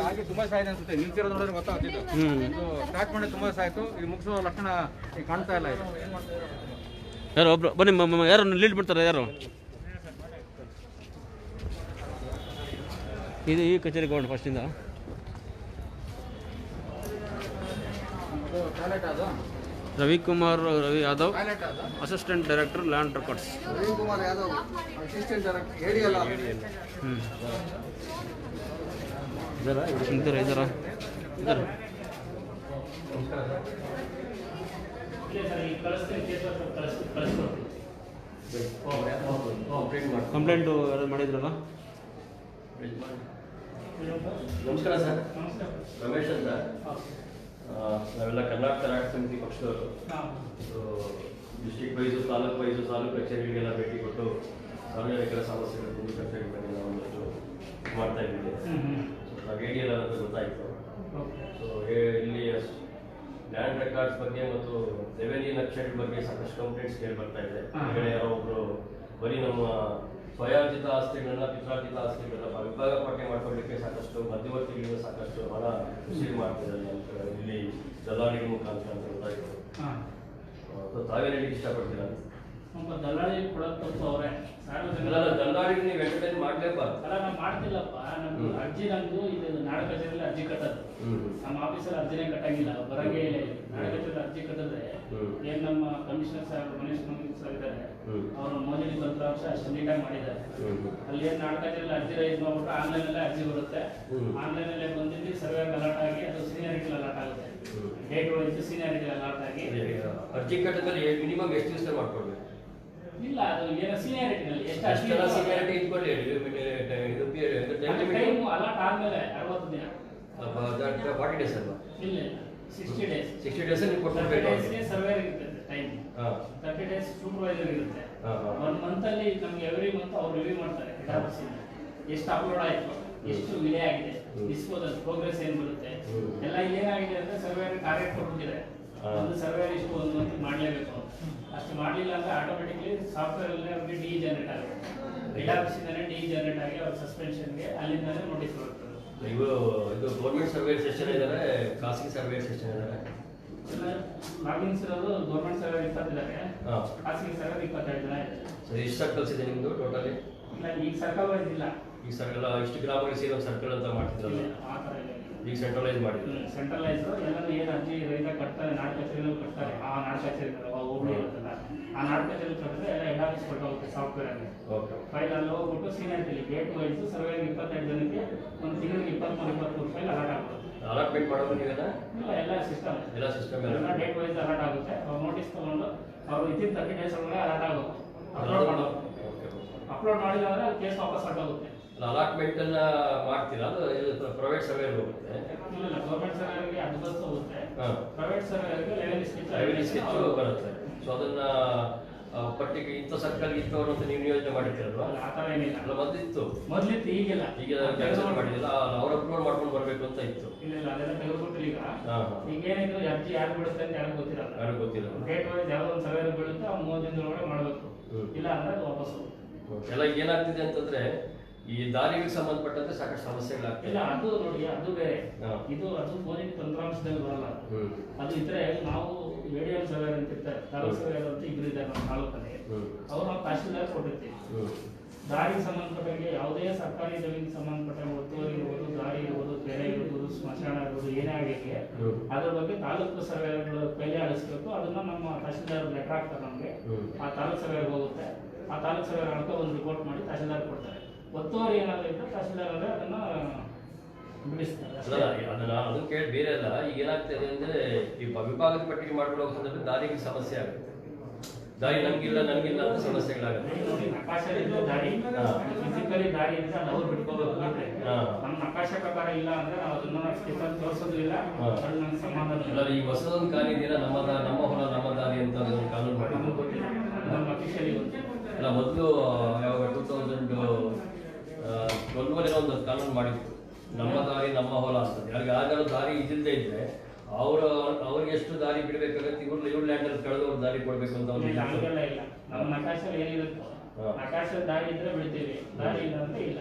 ಹಾಗೆ ತುಂಬಾ ದಿವಸ ಆಯ್ತು ಅನ್ಸುತ್ತೆ. ನಿಲ್ಸಿರೋದು ನೋಡಿದ್ರೆ ಗೊತ್ತಾಗ್ತಿತ್ತು. ಸ್ಟಾರ್ಟ್ ಮಾಡಿ ತುಂಬಾ ದಿವಸ ಆಯ್ತು. ಇದು ಮುಗಿಸೋ ಲಕ್ಷಣ ಕಾಣ್ತಾ ಇಲ್ಲ. ಇದು ಯಾರು ಒಬ್ರು ಬನ್ನಿ, ಯಾರು ಲೀಡ್ ಮಾಡ್ತಾರೆ? ಯಾರು ಇದು ಈ ಕಚೇರಿಗೆ ಹೋಗೋಣ ಫಸ್ಟಿಂದ. Ravikumar Yadav, assistant director land records. Ravikumar Yadav assistant director ADL. ಇದರ ಕಂಪ್ಲೇಂಟು ಯಾರು ಮಾಡಿದ್ರಲ್ಲ? ನಮಸ್ಕಾರ ಸರ್, ರಮೇಶ್ ಅಂತ. ನಾವೆಲ್ಲ ಕರ್ನಾಟಕ ರಾಷ್ಟ್ರ ಸಮಿತಿ ಪಕ್ಷದವರು. District wise, taluk wise, taluk ಕಚೇರಿಗಳಿಗೆಲ್ಲ ಭೇಟಿ ಕೊಟ್ಟು ಸಾರ್ವಜನಿಕರ ಸಮಸ್ಯೆಗಳ ಕುರಿತು ಚರ್ಚೆಗಳ ಬಗ್ಗೆ ನಾವು ಒಂದಷ್ಟು ಮಾಡ್ತಾ ಇದ್ದೀವಿ. ನಾವು ADL ಅಂತ ಗೊತ್ತಾಯಿತು. ಸೊ ಇಲ್ಲಿ ಲ್ಯಾಂಡ್ ರೆಕಾರ್ಡ್ಸ್ ಬಗ್ಗೆ ಮತ್ತು ರೆವೆನ್ಯೂ ನಕ್ಷೆಗಳ ಬಗ್ಗೆ ಸಾಕಷ್ಟು ಕಂಪ್ಲೇಂಟ್ಸ್ ಕೇಳಿ ಬರ್ತಾ ಇದೆ. ಹೊರಗಡೆ ಯಾರೋ ಒಬ್ರು ಬರೀ ನಮ್ಮ ಸ್ವಯಾರ್ಜಿತ ಆಸ್ತಿಗಳನ್ನ, ಪಿತ್ರಾರ್ಜಿತ ಆಸ್ತಿಗಳನ್ನ ವಿಭಾಗ ಪಟ್ಟಿ ಮಾಡ್ಕೊಳ್ಳಿಕ್ಕೆ ಸಾಕಷ್ಟು ಮಧ್ಯವರ್ತಿಗಳಿಂದ ಸಾಕಷ್ಟು ಹಣ ರಿಸೀವ್ ಮಾಡ್ತಿದ್ದಾರೆ ಇಲ್ಲಿ ದಲ್ಲಾಳಿಗಳ ಮುಖಾಂತರ ಅಂತ ಗೊತ್ತಾಯಿತು. ತಾವೇನು ಹೇಳಿಕ್ಕೆ ಇಷ್ಟಪಡ್ತೀರಾ? ದಲ್ಲಾಳಿ ಕೊಡೋದು ತಪ್ಪು ಅವರೇ. ದಲ್ಲಾಳಿಗೆ ನೀವು ಎಂಟರ್ಟೈನ್ ಮಾಡ್ಲೇಬಾರ್ದು. ಅಲ್ಲ, ನಾವು ಮಾಡ್ತಿಲ್ಲಪ್ಪ. ನಮ್ದು ಅರ್ಜಿ, ನಮ್ದು ಇದು ನಾಡ ಕಚೇರಿಯಲ್ಲಿ ಅರ್ಜಿ ಕಟ್ಟೋದು. ನಮ್ಮ ಆಫೀಸಲ್ಲಿ ಅರ್ಜಿನೇ ಕಟ್ಟಂಗಿಲ್ಲ. ಬರಂಗೇ ನಾಡ ಕಚೇರಿಯಲ್ಲಿ ಅರ್ಜಿ ಕಟ್ಟಿದ್ರೆ ಏನ್ ನಮ್ಮ ಕಮಿಷನರ್ ಸಾಹೇಬ್, ಮನೀಶ್ ಸರ್ ಇದ್ದಾರೆ, ಅವರು ಮೋದಿ ತಂತ್ರಾಂಶ ಅಷ್ಟು ನೀಟಾಗಿ ಮಾಡಿದ್ದಾರೆ. ಅಲ್ಲಿ ಏನ್ ನಾಡ ಕಚೇರಿಯಲ್ಲಿ ಅರ್ಜಿ ರೈಸ್ ಮಾಡ್ಬಿಟ್ಟು ಆನ್ಲೈನಲ್ಲೇ ಅರ್ಜಿ ಬರುತ್ತೆ. ಆನ್ಲೈನಲ್ಲೇ ಬಂದಿದ್ದು ಸರ್ವೆ ಅಲರ್ಟ್ ಆಗಿ ಅದು ಸೀನಿಯಾರಿಟಿ ಅಲರ್ಟ್ ಆಗುತ್ತೆ. ಡೇಟ್ ವೈಸ್ ಸೀನಿಯಾರಿಟಿ ಅಲರ್ಟ್ ಆಗಿ ಅರ್ಜಿ ಕಟ್ಟಿದ್ರೆ ಮಿನಿಮಮ್ ಎಷ್ಟು ದಿವಸ ಮಾಡ್ಕೊಡ್ಬೇಕು? ಇಲ್ಲ, ಅದು ಏನೋ ಸೀನಿಯಾರಿಟಿನಲ್ಲಿ ಎಷ್ಟು ಸೀನಿಯಾರಿಟಿ ಇಟ್ಕೊಳ್ಳಿ. ಟೈಮ್ ಅಲರ್ಟ್ ಆದ್ಮೇಲೆ 60 ದಿನ 40 ಡೇಸ್ ಅಲ್ವಾ? ಇಲ್ಲ, 60 ಡೇಸ್. 60 ಡೇಸ್ ನೀವು ಕೊಟ್ಟಬೇಕು. ಸರ್ವೇರ್ ಇರುತ್ತೆ ಟೈಮ್. 30 ಡೇಸ್ ಸೂಪರ್ವೈಸರ್ ಇರುತ್ತೆ. 1 ಮಂತ್ ಅಲ್ಲಿ ನಮ್ಗೆ ಎವ್ರಿ ಮಂತ್ ಅವ್ರು ರಿವ್ಯೂ ಮಾಡ್ತಾರೆ. ಎಷ್ಟು ಅಪ್ಲೋಡ್ ಆಯ್ತು, ಎಷ್ಟು ವಿಲೆ ಆಗಿದೆ, ಡಿಸ್ಪೋಸಲ್ ಪ್ರೋಗ್ರೆಸ್ ಏನ್ ಬರುತ್ತೆ ಎಲ್ಲ ಏನಾಗಿದೆ ಅಂದ್ರೆ ಸರ್ವೇರ್ ಟಾರ್ಗೆಟ್ ಕೊಟ್ಟಿದ್ದಾರೆ. ಒಂದು ಸರ್ವೇರ್ ಇಷ್ಟು ಒಂದು ಮಂತ್ ಮಾಡಲೇಬೇಕು, ಅಷ್ಟು ಮಾಡಲಿಲ್ಲ ಅಂದ್ರೆ ಆಟೋಮೆಟಿಕ್ಲಿ ಸಾಫ್ಟ್ವೇರ್ ಅಲ್ಲಿ ಅವ್ರಿಗೆ ಡಿ ಜನರೇಟ್ ಆಗುತ್ತೆ. ಹೆಡ್ ಆಫೀಸಿಂದಾನೆ ಡಿ ಜನರೇಟ್ ಆಗಿ ಅವ್ರ ಸಸ್ಪೆನ್ಷನ್ಗೆ ಅಲ್ಲಿಂದಾನೆ ನೋಟಿಸ್ ಬರುತ್ತೆ. ಇವರು ಇದು ಗೌರ್ಮೆಂಟ್ ಸರ್ವೆ ಸೆಷನ್ ಇದ್ದಾರೆ, ಖಾಸಗಿ ಸರ್ವೆ ಸೆಷನ್ ಇದ್ದಾರೆ. ಲಾಗಿನ್ಸ್ ಇರೋದು ಗೌರ್ಮೆಂಟ್ ಸರ್ವೇರ್ 20 ಇದ್ದಾರೆ, ಖಾಸಗಿ ಸರ್ವೇರ್ 22 ಜನ ಇದೆ. ಎಷ್ಟು ಸರ್ಕಲ್ಸ್ ಇದೆ ನಿಮ್ದು ಟೋಟಲಿ? ಇಲ್ಲ ಈಗ ಸರ್ಕಲ್ ವೈಸ್ ಇಲ್ಲ, ಈ ಸರ್ಕಲ್ ಇಷ್ಟು ಗ್ರಾಮಗಳಿಗೆ ಸೇರಿ ಸರ್ಕಲ್ ಅಂತ ಮಾಡ್ತಿದ್ರಲ್ಲ, ಆ ಥರ ಇಲ್ಲ. ಈಗ ಸೆಂಟ್ರಲೈಸ್ ಮಾಡಿದ್ರು. ಸೆಂಟ್ರಲೈಸ್ ಎಲ್ಲರೂ ಏನು ಅರ್ಜಿ ರೈತ ಕಟ್ತಾರೆ, ನಾಡ್ ಕಚೇರಿಗಳು ಕಟ್ತಾರೆ, ಆ ನಾಡ್ ಕಚೇರಿ ಹೋಬಳಿ ಇರುತ್ತಲ್ಲ, ಆ ನಾಡ್ ಕಚೇರಿ ಕಟ್ಟಿದ್ರೆ ಎಲ್ಲ ಹೆಡ್ ಆಫೀಸ್ ಕೊಟ್ಟೋಗುತ್ತೆ ಸಾಫ್ಟ್ವೇರ್ ಅಲ್ಲಿ. ಫೈಲ್ ಅಲ್ಲಿ ಹೋಗ್ಬಿಟ್ಟು ಸೀನಿಯರ್ಲಿ ಡೇಟ್ ವೈಸ್ ಸರ್ವೆ 22 ಜನಕ್ಕೆ ಒಂದು ತಿಂಗಳಿಗೆ 23 ಫೈಲ್ ಅಲಾಟ್ ಆಗುತ್ತೆ. ಅಲಾಟ್ಮೆಂಟ್ ಮಾಡೋದು ನೀವೇನ? ಇಲ್ಲ, ಎಲ್ಲ ಸಿಸ್ಟಮ್ ಎಲ್ಲ ಡೇಟ್ ವೈಸ್ ಅಲಾಟ್ ಆಗುತ್ತೆ. ಅವ್ರು ನೋಟಿಸ್ ತಗೊಂಡು ಅವರು ವಿತಿನ್ 30 ಡೇಸ್ ಒಳಗೆ ಅಲಾಟ್ ಆಗುತ್ತೆ. ಅಪ್ಲೋಡ್ ಮಾಡಿಲ್ಲ ಅಂದ್ರೆ ಅದು ಕೇಸ್ ವಾಪಸ್ ಹೊರಟೋಗುತ್ತೆ. ಅಲಾಟ್ಮೆಂಟ್ ಅನ್ನ ಮಾಡ್ತೀರಾ, ಅದು ಪ್ರೈವೇಟ್ ಸರ್ವೇರ್ ಹೋಗುತ್ತೆ? ಇಲ್ಲ, ಗೌರ್ಮೆಂಟ್ ಸರ್ವೇರ್ಗೆ ಅದು ಬಸ್ ಹೋಗುತ್ತೆ, ಪ್ರೈವೇಟ್ ಸರ್ವೇರ್ಗೆ ಲೆವೆಲ್ ಸ್ಕೆಚ್ ಬರುತ್ತೆ. ಸೊ ಅದನ್ನ ಪಟ್ಟಿಗೆ ಇಂಥ ಸರ್ಕಲ್ ಇಂಥವ್ರು ಅಂತ ನೀವು ನಿಯೋಜನೆ ಮಾಡಿರ್ತೀರಲ್ವಾ? ಆ ಥರ ಏನಿಲ್ಲ. ಅಲ್ಲ ಮೊದಲಿತ್ತು, ಈಗಿಲ್ಲ. ಈಗ ಕ್ಯಾನ್ಸಲ್ ಮಾಡಿದಿಲ್ಲ, ಅವ್ರು ಅಪ್ಲೋಡ್ ಮಾಡ್ಕೊಂಡು ಬರ್ಬೇಕು ಅಂತ ಇತ್ತು. ಇಲ್ಲ, ಅದೆಲ್ಲ ತೆಗೆದುಬಿಟ್ಟು ಈಗ ಏನಿದ್ರು ಅರ್ಜಿ ಯಾರು ಬಿಡುತ್ತೆ ಅಂತ ಯಾರು ಗೊತ್ತಿರಲ್ಲ. ಡೇಟ್ ವೈಸ್ ಯಾವ್ದೋ ಒಂದು ಸರ್ವೇರ್ ಬೀಳುತ್ತೆ, ಅವ್ನು 30 ದಿನದೊಳಗಡೆ ಮಾಡಬೇಕು, ಇಲ್ಲ ಅಂದ್ರೆ ಅದು ವಾಪಸ್ ಎಲ್ಲ ಏನಾಗ್ತಿದೆ ಅಂತಂದ್ರೆ ಈ ದಾರಿಗೆ ಸಂಬಂಧಪಟ್ಟಂತೆ ಸಾಕಷ್ಟು ಸಮಸ್ಯೆಗಳಾಗ್ತದೆ. ಇಲ್ಲ, ಅದು ನೋಡಿ, ಅದು ಬೇರೆ, ಅದು ಫೋನಿನ ತಂತ್ರಾಂಶದಲ್ಲಿ ಬರಲ್ಲ. ಅದು ಇದ್ರೆ ನಾವು ADM ಸರ್ವೇರ್ ಅಂತ ಇರ್ತಾರೆ, ತಾಲೂಕು ಸರ್ವೇರ್ ಅಂತ ಇಬ್ರು ಇದ್ದಾರೆ ನಮ್ಮ ತಾಲೂಕಲ್ಲಿ, ಅವ್ರು ನಾವು ತಹಶೀಲ್ದಾರ್ ಕೊಟ್ಟಿರ್ತೀವಿ. ದಾರಿಗೆ ಸಂಬಂಧಪಟ್ಟಂಗೆ ಯಾವುದೇ ಸರ್ಕಾರಿ ಜಮೀನಿಗೆ ಸಂಬಂಧಪಟ್ಟ ಒತ್ತುವರಿ ಇರ್ಬೋದು, ದಾರಿ ಇರ್ಬೋದು, ಕೆರೆ ಇರ್ಬೋದು, ಸ್ಮಶಾನ ಇರ್ಬೋದು, ಏನೇ ಆಗಕ್ಕೆ ಅದ್ರ ಬಗ್ಗೆ ತಾಲೂಕು ಸರ್ವೇರ್ಗಳು ಕೈಲಿ ಆಡಿಸ್ಬೇಕು. ಅದನ್ನ ನಮ್ಮ ತಹಶೀಲ್ದಾರ್ ಲೆಟರ್ ಹಾಕ್ತಾರೆ ನಮಗೆ, ಆ ತಾಲೂಕು ಸರ್ವೇರ್ ಹೋಗುತ್ತೆ, ಆ ತಾಲೂಕು ಸರ್ವೇರ್ ಅಂತ ಒಂದು ರಿಪೋರ್ಟ್ ಮಾಡಿ ತಹಶೀಲ್ದಾರ್ ಕೊಡ್ತಾರೆ. ಒತ್ತುವರಿ ಏನಾದ್ರು ಇದ್ರೆ ತಹಶೀಲ್ದಾರ್ ಅಂದ್ರೆ ಅದನ್ನ ಬಿಡಿಸ್ತಾರೆ. ಅದನ್ನ ಕೇಳಿ ಬೇರೆ ಅಲ್ಲ. ಈಗ ಏನಾಗ್ತದೆ ಅಂದ್ರೆ ಈ ವಿಭಾಗದ ಪಟ್ಟಿಗೆ ಮಾಡ್ಕೊಳ್ಳೋ ಸಂದರ್ಭ ದಾರಿಗೆ ಸಮಸ್ಯೆ ಆಗುತ್ತೆ. ದಾರಿ ನನ್ಗಿಲ್ಲ ಅಂತ ಸಮಸ್ಯೆಗಳಾಗುತ್ತೆ. ನೋಡಿ, ನಕಾಶೆ ದಾರಿ ಫಿಸಿಕಲಿ ದಾರಿ ಇದ್ರೆ ಅದು ಅವ್ರು ಬಿಟ್ಕೋಬೇಕು. ನಮ್ಮ ನಕಾಶೆ ಪ್ರಕಾರ ಇಲ್ಲ ಅಂದ್ರೆ ನಾವು ಅದನ್ನ ಸ್ಟಿಕರ್ ತೋರಿಸೋದು ಇಲ್ಲ, ಅದು ನಮ್ಗೆ ಸಮಾಧಾನ ಇಲ್ಲ. ಈ ಹೊಸದೊಂದು ಕಾನೂನಿನ ನಮ್ಮ ಹೊಲ ನಮ್ಮ ದಾರಿ ಅಂತ ಕಾನೂನು ಮಾಡಿ ಗೊತ್ತಿಲ್ಲ, ನಮ್ಮ ಅಫಿಷಿಯಲಿ ಗೊತ್ತಿಲ್ಲ. ಅಲ್ಲ, ಮೊದಲು ಯಾವಾಗ 2012 ಒಂದು ಕಾನೂನು ಮಾಡಿತ್ತು, ನಮ್ಮ ದಾರಿ ನಮ್ಮ ಹೊಲ ಅಂತ. ಯಾರಿಗೆ ಆಗಾಗ ದಾರಿ ಇದಿಲ್ಲದೆ ಇದ್ರೆ ಅವ್ರಿಗೆ ಎಷ್ಟು ದಾರಿ ಬಿಡಬೇಕಾಗತ್ತೆ, ಇವ್ರ ಲ್ಯಾಂಡ್ ಅಲ್ಲಿ ಕಳೆದವ್ರ ದಾರಿ ಕೊಡ್ಬೇಕು ಅಂತ ಹಂಗೆಲ್ಲ ಇಲ್ಲ. ನಮ್ಮ ನಕಾಶಲ್ಲಿ ಏನಿರುತ್ತೋ ನಕಾಶ ದಾರಿ ಇದ್ರೆ ಬಿಡ್ತೀವಿ, ದಾರಿ ಇಲ್ಲ ಅಂದ್ರೆ ಇಲ್ಲ.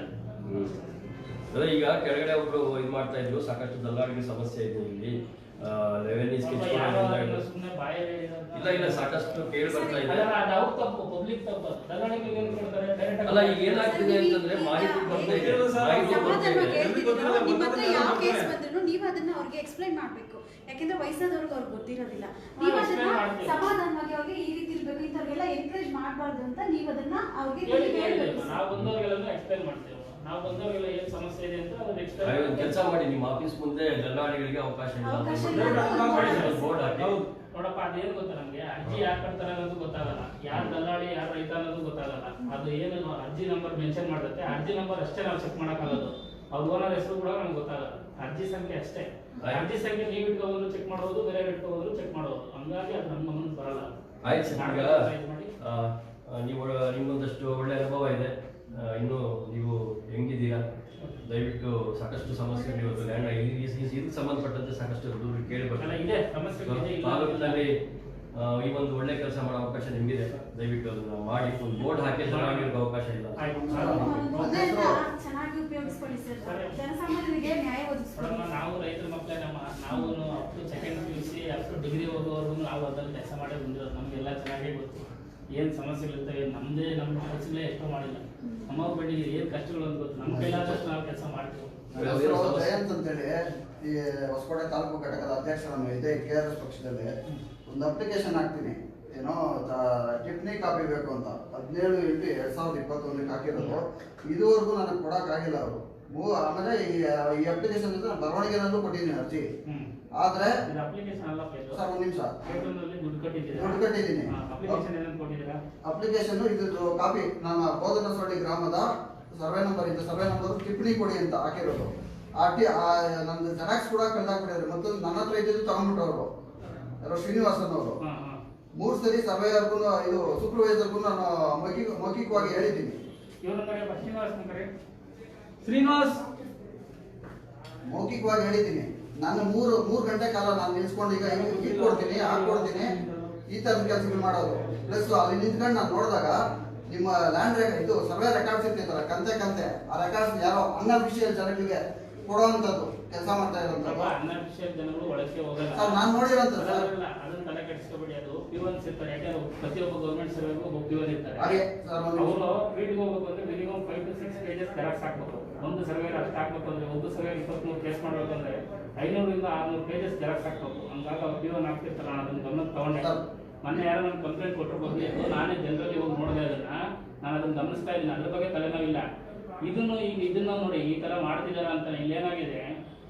ಅದೇ ಈಗ ಕೆಳಗಡೆ ಒಬ್ರು ಇದು ಮಾಡ್ತಾ ಇದ್ರು, ಸಾಕಷ್ಟು ದಲ್ಲಾಳಿಗೆ ಸಮಸ್ಯೆ ಇದೆ ಇಲ್ಲಿ. ರೆವೆನ್ಯೂ ಸ್ಕೆಚ್ ಸುಮ್ಮನೆ ಬಾಯಲ್ಲಿ ಇಲ್ಲ ಸಾಕಷ್ಟು ಕೇಳಿ ಬರ್ತಾ ಇದೆ. ತಪ್ಪು, ಪಬ್ಲಿಕ್ ತಪ್ಪು. ದಲ್ಲಾಳಿಗೆ ಏನು ಕೊಡ್ತಾರೆ? ಅಲ್ಲ, ಈಗ ಏನಾಗ್ತಿದೆ ಅಂತಂದ್ರೆ ಮಾಹಿತಿ ಬರ್ತಾ ಇದೆ, ನೀವು ಅದನ್ನ ಅವ್ರಿಗೆ ಎಕ್ಸ್ಪ್ಲೈನ್ ಮಾಡ್ಬೇಕು. ಯಾಕಂದ್ರೆ ವಯಸ್ಸಾದವ್ರಿಗೆ ಅವ್ರಿಗೆ ಗೊತ್ತಿರೋದಿಲ್ಲ. ನೀವು ಅದನ್ನ ಸಮಾಧಾನವಾಗಿ ಅವ್ರಿಗೆ ಈ ರೀತಿ ಇರ್ಬೇಕು, ಇಂಥವ್ರಿಗೆಲ್ಲ ಎನ್ಕರೇಜ್ ಮಾಡಬಾರ್ದು ಅಂತ ನೀವು ಅದನ್ನ ಅವ್ರಿಗೆ ಹೇಳ್ಬೇಕು. ನಾವು ಬಂದವರಿಗೆಲ್ಲ ಎಕ್ಸ್ಪ್ಲೈನ್ ಮಾಡ್ತೇವೆ. ನಾವು ಬಂದವರಿಗೆಲ್ಲ ಏನ್ ಸಮಸ್ಯೆ ಇದೆ ಅಂತ ಅದನ್ನ ಎಕ್ಸ್ಪ್ಲೈನ್ ಕೆಲಸ ಮಾಡಿ. ನಿಮ್ಮ ಆಫೀಸ್ ಮುಂದೆ ದಲ್ಲಾಳಿಗಳಿಗೆ ಅವಕಾಶ ಇಲ್ಲ ಬೋರ್ಡ್ ಹಾಕಿ. ನೋಡಪ್ಪ, ಅದೇನು ಗೊತ್ತಾ, ನಮ್ಗೆ ಅರ್ಜಿ ಯಾರು ಕಟ್ತಾರೆ ಅನ್ನೋದು ಗೊತ್ತಾಗಲ್ಲ, ಯಾರು ದಲ್ಲಾಳಿ ಯಾರು ರೈತ ಅನ್ನೋದು ಗೊತ್ತಾಗಲ್ಲ. ಅದು ಏನು ಅರ್ಜಿ ನಂಬರ್ ಮೆನ್ಷನ್ ಮಾಡುತ್ತೆ, ಅರ್ಜಿ ನಂಬರ್ ಅಷ್ಟೇ ನಾವು ಚೆಕ್ ಮಾಡಕ್ಕಾಗೋದು. ಅವ್ರ ಓನರ್ ಹೆಸರು ಕೂಡ ನಮ್ಗೆ ಗೊತ್ತಾಗಲ್ಲ, ಅರ್ಜಿ ಸಂಖ್ಯೆ ಅಷ್ಟೇ. ಅರ್ಜಿ ಸಂಖ್ಯೆ ನೀವು ಇಟ್ಕೋಬೋದು ಚೆಕ್ ಮಾಡೋದು, ಬೇರೆ ಇಟ್ಕೋಬೋದು ಚೆಕ್ ಮಾಡೋದು. ಹಂಗಾಗಿ ಅದು ನಮ್ಮ ಗಮನ ಬರಲ್ಲ. ಆಯ್ತು ಸರ್, ಈಗ ನೀವು ನಿಮ್ಗೊಂದಷ್ಟು ಒಳ್ಳೆ ಅನುಭವ ಇದೆ, ಇನ್ನು ನೀವು ಹೆಂಗಿದ್ದೀರಾ? ದಯವಿಟ್ಟು ಸಾಕಷ್ಟು ಸಮಸ್ಯೆಗಳು ಇವತ್ತು ಇದಕ್ಕೆ ಸಂಬಂಧಪಟ್ಟಂತೆ ಸಾಕಷ್ಟು ದೂರ ಕೇಳಿ ಇದೆ ಸಮಸ್ಯೆ. ತಾಲೂಕಿನಲ್ಲಿ ಈ ಒಂದು ಒಳ್ಳೆ ಕೆಲಸ ಮಾಡೋ ಅವಕಾಶ ನಿಮಗಿದೆ. ದಯವಿಟ್ಟು ಅದನ್ನ ಮಾಡಿ ಒಂದು ಬೋರ್ಡ್ ಹಾಕಿ ಚೆನ್ನಾಗಿರೋ ಅವಕಾಶ ಇಲ್ಲ. ಚೆನ್ನಾಗಿ ಉಪಯೋಗಿಸ್ಕೊಳ್ಳಿ ಸರ್, ಜನಸಾಮಾನ್ಯರಿಗೆ ನ್ಯಾಯ ಒದಗಿಸ್ಕೊಳ್ಳಿ. ನಾವು ರೈತರ ಮಕ್ಕಳೇ, ನಾವು up to second PUC up to degree ಹೋಗೋವರೆಗೂ ನಾವು ಅದ್ರಲ್ಲಿ ಕೆಲಸ ಮಾಡೇ ಬಂದಿರೋದು. ನಮಗೆಲ್ಲ ಚೆನ್ನಾಗೇ ಗೊತ್ತು ಏನು ಸಮಸ್ಯೆಗಳಿರ್ತವೆ. ನಮ್ಮ ಕೆಲಸಗಳೇ ಎಷ್ಟೋ ಮಾಡಿಲ್ಲ, ನಮ್ಮ ಬೆಳೆಗೆ ಏನು ಕಷ್ಟಗಳು ಅಂತ ಗೊತ್ತು. ನಮ್ಮ ಕೈಲಾದಷ್ಟು ನಾವು ಕೆಲಸ ಮಾಡ್ತೀವಿ. ಜಯಂತ್ ಅಂತೇಳಿ ಈ ಹೊಸಕೋಟೆ ತಾಲೂಕು ಘಟಕದ ಅಧ್ಯಕ್ಷ ಇದೆ. KRS ಪಕ್ಷದಲ್ಲಿ ಒಂದು ಅಪ್ಲಿಕೇಶನ್ ಹಾಕ್ತೀನಿ, ಏನೋ ಟಿಪ್ಪಣಿ ಕಾಪಿ ಬೇಕು ಅಂತ 17/8/2021 ಹಾಕಿರೋದು. ಇದುವರೆಗೂ ನನಗೆ ಕೊಡೋಕ್ಕಾಗಿಲ್ಲ ಅವರು. ಆಮೇಲೆ ಈ ಅಪ್ಲಿಕೇಶನ್ ಬರವಣಿಗೆ ಕೊಟ್ಟಿದ್ದೀನಿ ಅರ್ಜಿ. ಆದ್ರೆ ಸರ್ ಒಂದು ನಿಮಿಷ, ದುಡ್ಡು ಕಟ್ಟಿದ್ದೀನಿ. ಅಪ್ಲಿಕೇಶನ್ ಇದ್ದು ಕಾಪಿ ನಮ್ಮ ಬೋಧನಸೊಳ್ಳಿ ಗ್ರಾಮದ ಸರ್ವೆ ನಂಬರ್ ಇದ್ದು, ಸರ್ವೆ ನಂಬರ್ ಟಿಪ್ಪಣಿ ಕೊಡಿ ಅಂತ ಹಾಕಿರೋದು. ನಂದು ಜೆರಾಕ್ಸ್ ಕೂಡ ಕಳೆದಾಕ್ಬಿಟ್ಟಿದ್ರು. ಮತ್ತು ನನ್ನ ಹತ್ರ ಇದ್ದಿದ್ದು ತಗೊಂಡ್ಬಿಟ್ಟವರು ಯಾರೋ ಶ್ರೀನಿವಾಸನ್ ಅವರು. 3 ಸರಿ ಸರ್ವೇಯರ್ಗೂ ಇದು ಸೂಪರ್ವೈಸರ್ಗೂ ನಾನು ಮೌಖಿಕವಾಗಿ ಹೇಳಿದ್ದೀನಿ. ಶ್ರೀನಿವಾಸ್ ಮೌಖಿಕವಾಗಿ ಹೇಳಿದ್ದೀನಿ. ನಾನು ಮೂರು ಗಂಟೆ ಕಾಲ ನಾನು ನಿಲ್ಸ್ಕೊಂಡು ಈಗ ಕೊಡ್ತೀನಿ ಹಾಕೊಡ್ತೀನಿ ಈ ತರದ ಕೆಲಸಗಳು ಮಾಡೋದು. ಪ್ಲಸ್ ಅಲ್ಲಿ ನಿಂತ್ಕೊಂಡು ನಾನು ನೋಡಿದಾಗ ನಿಮ್ಮ ಲ್ಯಾಂಡ್ ಇದು ಸರ್ವೆ ರೆಕಾರ್ಡ್ಸ್ ಇರ್ತಿತ್ತಲ್ಲ ಕಂತೆ ಆ ರೆಕಾರ್ಡ್ಸ್ ಯಾರೋ ಅನ್ಅಫಿಷಿಯಲ್ ಜನಗಳಿಗೆ ಕೊಡುವಂಥದ್ದು ಕೆಲಸ ಮಾಡ್ತಾ ಇರೋಂಥದ್ದು. ಅನ್ಅಫಿಷಿಯಲ್ ಜನಗಳು ಒಳಕ್ಕೆ ಹೋಗಲ್ಲ ಸರ್ ನಾನು ನೋಡಿರೋಂಥ ಸರ್ ಅದನ್ನ ತಲೆ ಕೆಡಿಸ್ಕೋಬೇಡಿ. ಅದು ಪ್ಯೂವನ್ಸ್ ಇರ್ತಾರೆ. ಯಾಕಂದ್ರೆ ಪ್ರತಿಯೊಬ್ಬ ಗೌರ್ಮೆಂಟ್ ಸರ್ವೆಗೂ ಒಬ್ಬ ಪ್ಯೂವನ್ ಇರ್ತಾರೆ. ಹಾಗೆ ಸರ್ ಅವರು ಫೀಲ್ಡ್ಗೆ ಹೋಗ್ಬೇಕು ಅಂದ್ರೆ ಮಿನಿಮಮ್ 5 to 6 pages ಜೆರಾಕ್ಸ್ ಹಾಕ್ಬೇಕು. ಒಂದು ಸರ್ವೆ ಅಷ್ಟು ಹಾಕ್ಬೇಕು ಅಂದ್ರೆ ಒಂದು ಸರ್ವೆ 23 ಕೇಸ್ ಮಾಡ್ಬೇಕಂದ್ರೆ 500 ಇಂದ 600 pages ಜೆರಾಕ್ಸ್ ಹಾಕ್ಬೇಕು. ಹಂಗಾಗಿ ಅವ್ರು ಪ್ಯೂವನ್ ಆಗ್ತಿರ್ತಾರ. ಅದನ್ನ ಗಮನಕ್ಕೆ ತಗೊಂಡೆ. ಮೊನ್ನೆ ಯಾರೋ ನನ್ನ ಕಂಪ್ಲೇಂಟ್ ಕೊಟ್ಟರು ಬಂದಿದ್ದು. ನಾನೇ ಜನರಲ್ಲಿ ಹೋಗಿ ನೋಡಿದೆ ಅದನ್ನ. ನಾನು ಅದನ್ನ ಗಮನಿಸ್ತಾ ಇದ್ದೀನಿ. ಅದ್ರ ಬಗ್ಗೆ ತಲೆನೋವಿಲ್ಲ. ಇದನ್ನ ನೋಡಿ ಈ ತರ ಮಾಡ್ತಿದಾರ ಅಂತ. ಇಲ್ಲೇನಾಗಿದೆ,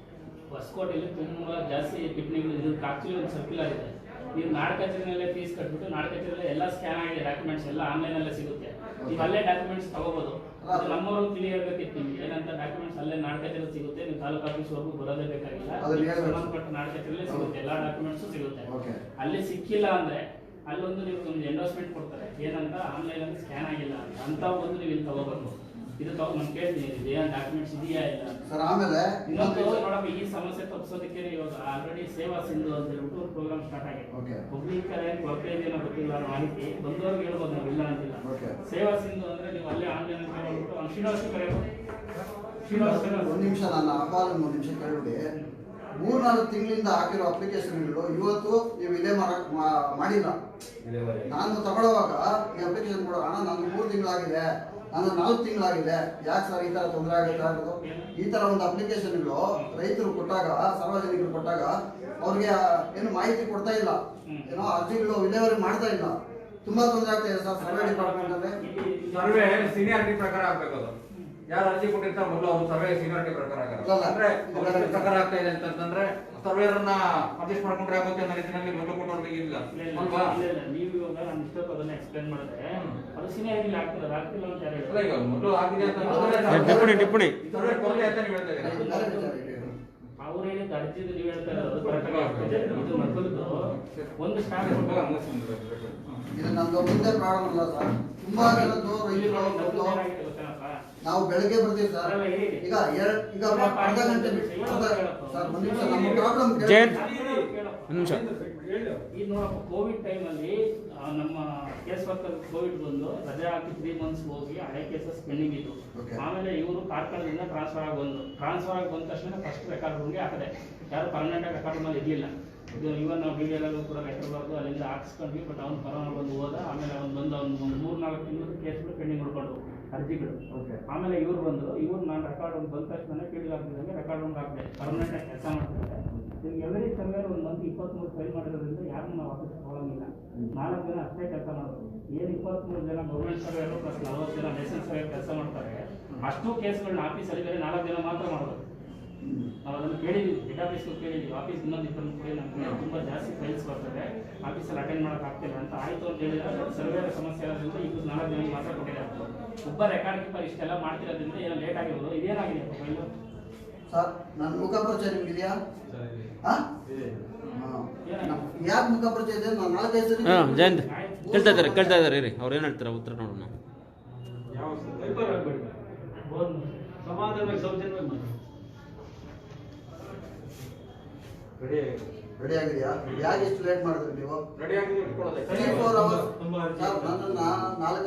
ಹೊಸಕೋಟೆಯಲ್ಲಿ ತುಂಬಾ ಜಾಸ್ತಿ ಟಿಪ್ಪಣಿಗಳು. ಇದು ಆಕ್ಚುಲಿ ಒಂದು ಸರ್ಕ್ಯುಲರ್ ಇದೆ. ನೀವು ನಾಡ ಕಚೇರಿನಲ್ಲೇ ಫೀಸ್ ಕಟ್ಬಿಟ್ಟು ನಾಡ ಕಚೇರಿಯಲ್ಲೇ ಎಲ್ಲ ಸ್ಕ್ಯಾನ್ ಆಗಿದೆ. ಡಾಕ್ಯುಮೆಂಟ್ಸ್ ಎಲ್ಲ ಆನ್ಲೈನ್ ಅಲ್ಲೇ ಸಿಗುತ್ತೆ. ನೀವು ಅಲ್ಲೇ ಡಾಕ್ಯುಮೆಂಟ್ಸ್ ತಗೋಬಹುದು. ನಮ್ಮವರು ತಿಳಿಯಬೇಕಿತ್ತು ನಿಮ್ಗೆ ಏನಂತ. ಡಾಕ್ಯುಮೆಂಟ್ಸ್ ಅಲ್ಲೇ ನಾಡ ಕಚೇರಿ ಸಿಗುತ್ತೆ. ನೀವು ತಾಲೂಕು ಆಫೀಸ್ ವರ್ಗು ಬರೋದೇ ಬೇಕಾಗಿಲ್ಲ. ಸಂಬಂಧಪಟ್ಟ ನಾಡ ಕಚೇರಿಯಲ್ಲೇ ಸಿಗುತ್ತೆ. ಎಲ್ಲ ಡಾಕ್ಯುಮೆಂಟ್ಸ್ ಸಿಗುತ್ತೆ. ಅಲ್ಲಿ ಸಿಕ್ಕಿಲ್ಲ ಅಂದ್ರೆ ಅಲ್ಲೊಂದು ನೀವು ಒಂದು ಎಂಡೋಸ್ಮೆಂಟ್ ಕೊಡ್ತಾರೆ. ಏನಂತ ಆನ್ಲೈನ್ ಅಲ್ಲಿ ಸ್ಕ್ಯಾನ್ ಆಗಿಲ್ಲ ಅಂತ ಒಂದು ನೀವು ಇಲ್ಲಿ ತಗೋಬೇಕು. ಇದು ನಾನು ಕೇಳ್ತೀನಿ ಇದೇನು ಡಾಕ್ಯುಮೆಂಟ್ಸ್ ಇದೆಯಾ ಇಲ್ಲ ಸರ್. ಆಮೇಲೆ ಇನ್ನೊಂದು ನೋಡಪ್ಪ, ಈ ಸಮಸ್ಯೆ ತಪ್ಪಿಸೋದಕ್ಕೆ ಇವಾಗ ಆಲ್ರೆಡಿ ಸೇವಾ ಸಿಂಧು ಅಂತ ಹೇಳ್ಬಿಟ್ಟು ಪ್ರೋಗ್ರಾಮ್ ಸ್ಟಾರ್ಟ್ ಆಗಿದೆ. ಪಬ್ಲಿಕ್ ಏನು ಕೊರತೆ ಇದೆಯೋ ಗೊತ್ತಿಲ್ಲ ಅನ್ನೋ ಮಾಹಿತಿ ಬಂದವ್ರಿಗೆ ಹೇಳ್ಬೋದು, ನಾವು ಇಲ್ಲ ಅಂತಿಲ್ಲ. ಸೇವಾ ಸಿಂಧು ಅಂದ್ರೆ ನೀವು ಅಲ್ಲೇ ಆನ್ಲೈನ್ ಅಂತ ಹೇಳ್ಬಿಟ್ಟು ಶ್ರೀನಿವಾಸ ಕರೆಯಬಹುದು. ಒಂದು ನಿಮಿಷ ನನ್ನ ಅಪಾಲ 1 ನಿಮಿಷ ಕೇಳ್ಬಿಡಿ. 3-4 ತಿಂಗಳಿಂದ ಹಾಕಿರೋ ಅಪ್ಲಿಕೇಶನ್ಗಳು ಇವತ್ತು ನೀವು ಇಲ್ಲೇ ಮಾಡಿಲ್ಲ. ನಾನು ತಗೊಳ್ಳುವಾಗ ಈ ಅಪ್ಲಿಕೇಶನ್ ಕೊಡೋ ಹಣ ನಂದು 3 ತಿಂಗಳಾಗಿದೆ, ನಾನು 4 ತಿಂಗಳಾಗಿದೆ. ಯಾಕೆ ಸರ್ ಈ ತರ ತೊಂದರೆ ಆಗುತ್ತೆ? ಈ ತರ ಒಂದು ಅಪ್ಲಿಕೇಶನ್ಗಳು ರೈತರು ಕೊಟ್ಟಾಗ, ಸಾರ್ವಜನಿಕರು ಕೊಟ್ಟಾಗ ಅವ್ರಿಗೆ ಏನು ಮಾಹಿತಿ ಕೊಡ್ತಾ ಇಲ್ಲ, ಏನೋ ಅರ್ಜಿಗಳು ವಿಲೇವಾರಿ ಮಾಡ್ತಾ ಇಲ್ಲ. ತುಂಬಾ ತೊಂದರೆ ಆಗ್ತಾ ಇದೆ ಸರ್. ಸರ್ವೆ ಡಿಪಾರ್ಟ್ಮೆಂಟ್ ಅಲ್ಲಿ ಸರ್ವೆ ಸೀನಿಯಾರಿಟಿ ಪ್ರಕಾರ ಆಗ್ಬೇಕು. ಅದು ಯಾರು ಅರ್ಜಿ ಕೊಟ್ಟಿರ್ತಾರೆ ಮೊದಲು ಅವರು ಸರ್ವೆ ಸೀನಿಯಾರಿಟಿ ಪ್ರಕಾರ ಆಗಲ್ಲ. ಅಂದ್ರೆ ಪ್ರಕಾರ ಆಗ್ತಾ ಇದೆ ಅಂತಂದ್ರೆ ಸರ್ವೇರನ್ನ ಪಬ್ಲಿಷ್ ಮಾಡ್ಕೊಂಡ್ರೆ ಆಗುತ್ತೆ ಅನ್ನೋ ರೀತಿಯಲ್ಲಿ ಮೊದಲು ಕೊಟ್ಟವ್ರಿಗೆ ಇಲ್ಲ ಅಲ್ವಾ? ನೀವು ಇವಾಗ ನಾನು ಇಷ್ಟೊತ್ತು ಅದನ್ನ ಎಕ್ಸ್ಪ್ಲೇನ್ ಮಾಡಿದ್ರೆ ಅದು ಸೀನಿಯಾರಿಟಿ ಆಗ್ತದೆ ಆಗ್ತಿಲ್ಲ ಅಂತ ಯಾರು ಅಲ್ಲ, ಈಗ ಮೊದಲು ಆಗಿದೆ ಅಂತ ಟಿಪ್ಪಣಿ ಸರ್ವೆ ಕೊರತೆ ಅಂತ ನೀವು ಹೇಳ್ತಾ ಇದ್ದೀರಾ. ಅವ್ರು ಹೇಳಿದ ಅರ್ಜಿದು ನೀವು ಹೇಳ್ತಾ ಇರೋದು ಕರೆಕ್ಟ್ ಆಗ್ತದೆ. ಇದು ಮೊದಲದು ಒಂದು ಸ್ಟಾರ್ಟ್ ಇದು ನಮ್ದು ಮುಂದೆ ಪ್ರಾಬ್ಲಮ್ ಅಲ್ಲ ಸರ್. ತುಂಬಾ ಜನದ್ದು ರೈತರು ನಾವು ಬೆಳಗ್ಗೆ ಬರ್ತೀವಿ ಸರ್. ಈಗ ಅರ್ಧ ಗಂಟೆ ಬಿಟ್ಟು ಸರ್ 1 ನಿಮಿಷ ನಮ್ಮ ಪ್ರಾಬ್ಲಮ್ ಈಗ ನೋಡಪ್ಪ, ಕೋವಿಡ್ ಟೈಮಲ್ಲಿ ನಮ್ಮ ಕೇಸ್ ವರ್ಕರ್ ಕೋವಿಡ್ ಬಂದು ರಜೆ ಹಾಕಿ 3 months ಹೋಗಿ ಹಳೆ ಕೇಸಸ್ ಪೆಂಡಿಂಗ್ ಇತ್ತು. ಆಮೇಲೆ ಇವರು ಕಾರ್ಕಳದಿಂದ ಟ್ರಾನ್ಸ್ಫರ್ ಆಗಿ ಬಂದ ತಕ್ಷಣ ಫಸ್ಟ್ ರೆಕಾರ್ಡ್ ರೂಮ್ಗೆ ಹಾಕಿದೆ. ಯಾರು ಪರ್ಮನೆಂಟ್ ಆಗಿ ರೆಕಾರ್ಡ್ ರೂಮಲ್ಲಿ ಇರಲಿಲ್ಲ. ಇದು ಇವನ್ ನಾವು ವಿಡಿಯೋದಲ್ಲೂ ಕೂಡ ಲೆಟರ್ ಬರೆದು ಅಲ್ಲಿಂದ ಹಾಕ್ಸ್ಕೊಂಡ್ವಿ. ಬಟ್ ಅವ್ನು ಕೊರೋನಾ ಬಂದು ಹೋದ. ಆಮೇಲೆ ಅವ್ನು ಬಂದು ಒಂದು 3-4 ತಿಂಗಳು ಕೇಸ್ಗಳು ಪೆಂಡಿಂಗ್ ಉಳ್ಕೊಂಡು ಅರ್ಜಿಗಳು. ಆಮೇಲೆ ಇವ್ರು ಬಂದರು. ಇವ್ರು ನಾನು ರೆಕಾರ್ಡ್ ರೂಮ್ ಬಂದ ತಕ್ಷಣ ಫೀಲ್ಡ್ ಹಾಕಿದಂಗೆ ರೆಕಾರ್ಡ್ ರೂಮ್ ಹಾಕಿದೆ. ಪರ್ಮನೆಂಟ್ ಆಗಿ ಕೆಲಸ ಮಾಡ್ತಾರೆ. ನಿಮ್ಗೆ ಎವರಿ ಸರ್ವೆ ಒಂದು ಮಂತ್ 23 ಫೈಲ್ ಮಾಡಿರೋದ್ರಿಂದ ಯಾರನ್ನೂ ನಾವು ಆಫೀಸ್ ಹೋಗಂಗಿಲ್ಲ. 4 ಜನ ಅಷ್ಟೇ ಕೆಲಸ ಮಾಡೋದು. ಏನು 23 ಜನ ಗೌರ್ಮೆಂಟ್ ಸರ್ವೇರು ಪ್ಲಸ್ 40 ಜನ ಲೈಸೆನ್ಸ್ ಸರ್ವೆ ಕೆಲಸ ಮಾಡ್ತಾರೆ. ಅಷ್ಟು ಕೇಸ್ಗಳನ್ನ ಆಫೀಸಲ್ಲಿ ಬೇರೆ 4 ಜನ ಮಾತ್ರ ಮಾಡೋದು. ನಾವು ಅದನ್ನು ಕೇಳಿದ್ವಿ, ಹೆಡ್ ಆಫೀಸ್ಗೆ ಕೇಳಿದ್ವಿ. ಆಫೀಸ್ ಇನ್ನೊಂದು ಇಬ್ಬರು ಕೂಡ ನಮಗೆ ತುಂಬ ಜಾಸ್ತಿ ಫೈಲ್ಸ್ ಬರ್ತದೆ, ಆಫೀಸಲ್ಲಿ ಅಟೆಂಡ್ ಮಾಡೋಕ್ಕಾಗ್ತಿಲ್ಲ ಅಂತ. ಆಯಿತು ಅಂತ ಹೇಳಿದ್ರೆ ಸರ್ವೇರ ಸಮಸ್ಯೆ ಇರೋದ್ರಿಂದ ಈಗ 4 ಜನ ಮಾತ್ರ ಕೊಟ್ಟಿದ್ದಾರೆ. ಒಬ್ಬ ರೆಕಾರ್ಡ್ ಕೀಪರ್ ಇಷ್ಟೆಲ್ಲ ಮಾಡ್ತಿರೋದ್ರಿಂದ ಏನೋ ಲೇಟ್ ಆಗಿರ್ಬೋದು. ಇದೇನಾಗಿದೆ ಫೈಲು ಸರ್? ನನ್ನ ಮುಖ ಪರಿಚಯ ನಿಮ್ಗಿದೆಯಾ? ಯಾಕೆ ಮುಖ ಪರಿಚಯ ಇದೆ? ನಾನು 4-5 ಸರಿ ಜಯಂತ್ ಕೇಳ್ತಾ ಇದ್ದಾರೆ ರೀ. ಅವ್ರು ಏನು ಹೇಳ್ತಾರೆ ಉತ್ತರ ನೋಡೋಣ. ಸಮಾಧಾನವಾಗಿ ಸೌಜನ್ಯವಾಗಿ ರೆಡಿ ಆಗಿದೆಯಾ? ಯಾಕೆ ಇಷ್ಟು ಲೇಟ್ ಮಾಡಿದ್ರಿ ನೀವು? ರೆಡಿ ಆಗಿದೆ ಇಟ್ಕೊಳ್ಳೋದು 3-4 hours ಸರ್. ನನ್ನನ್ನ 4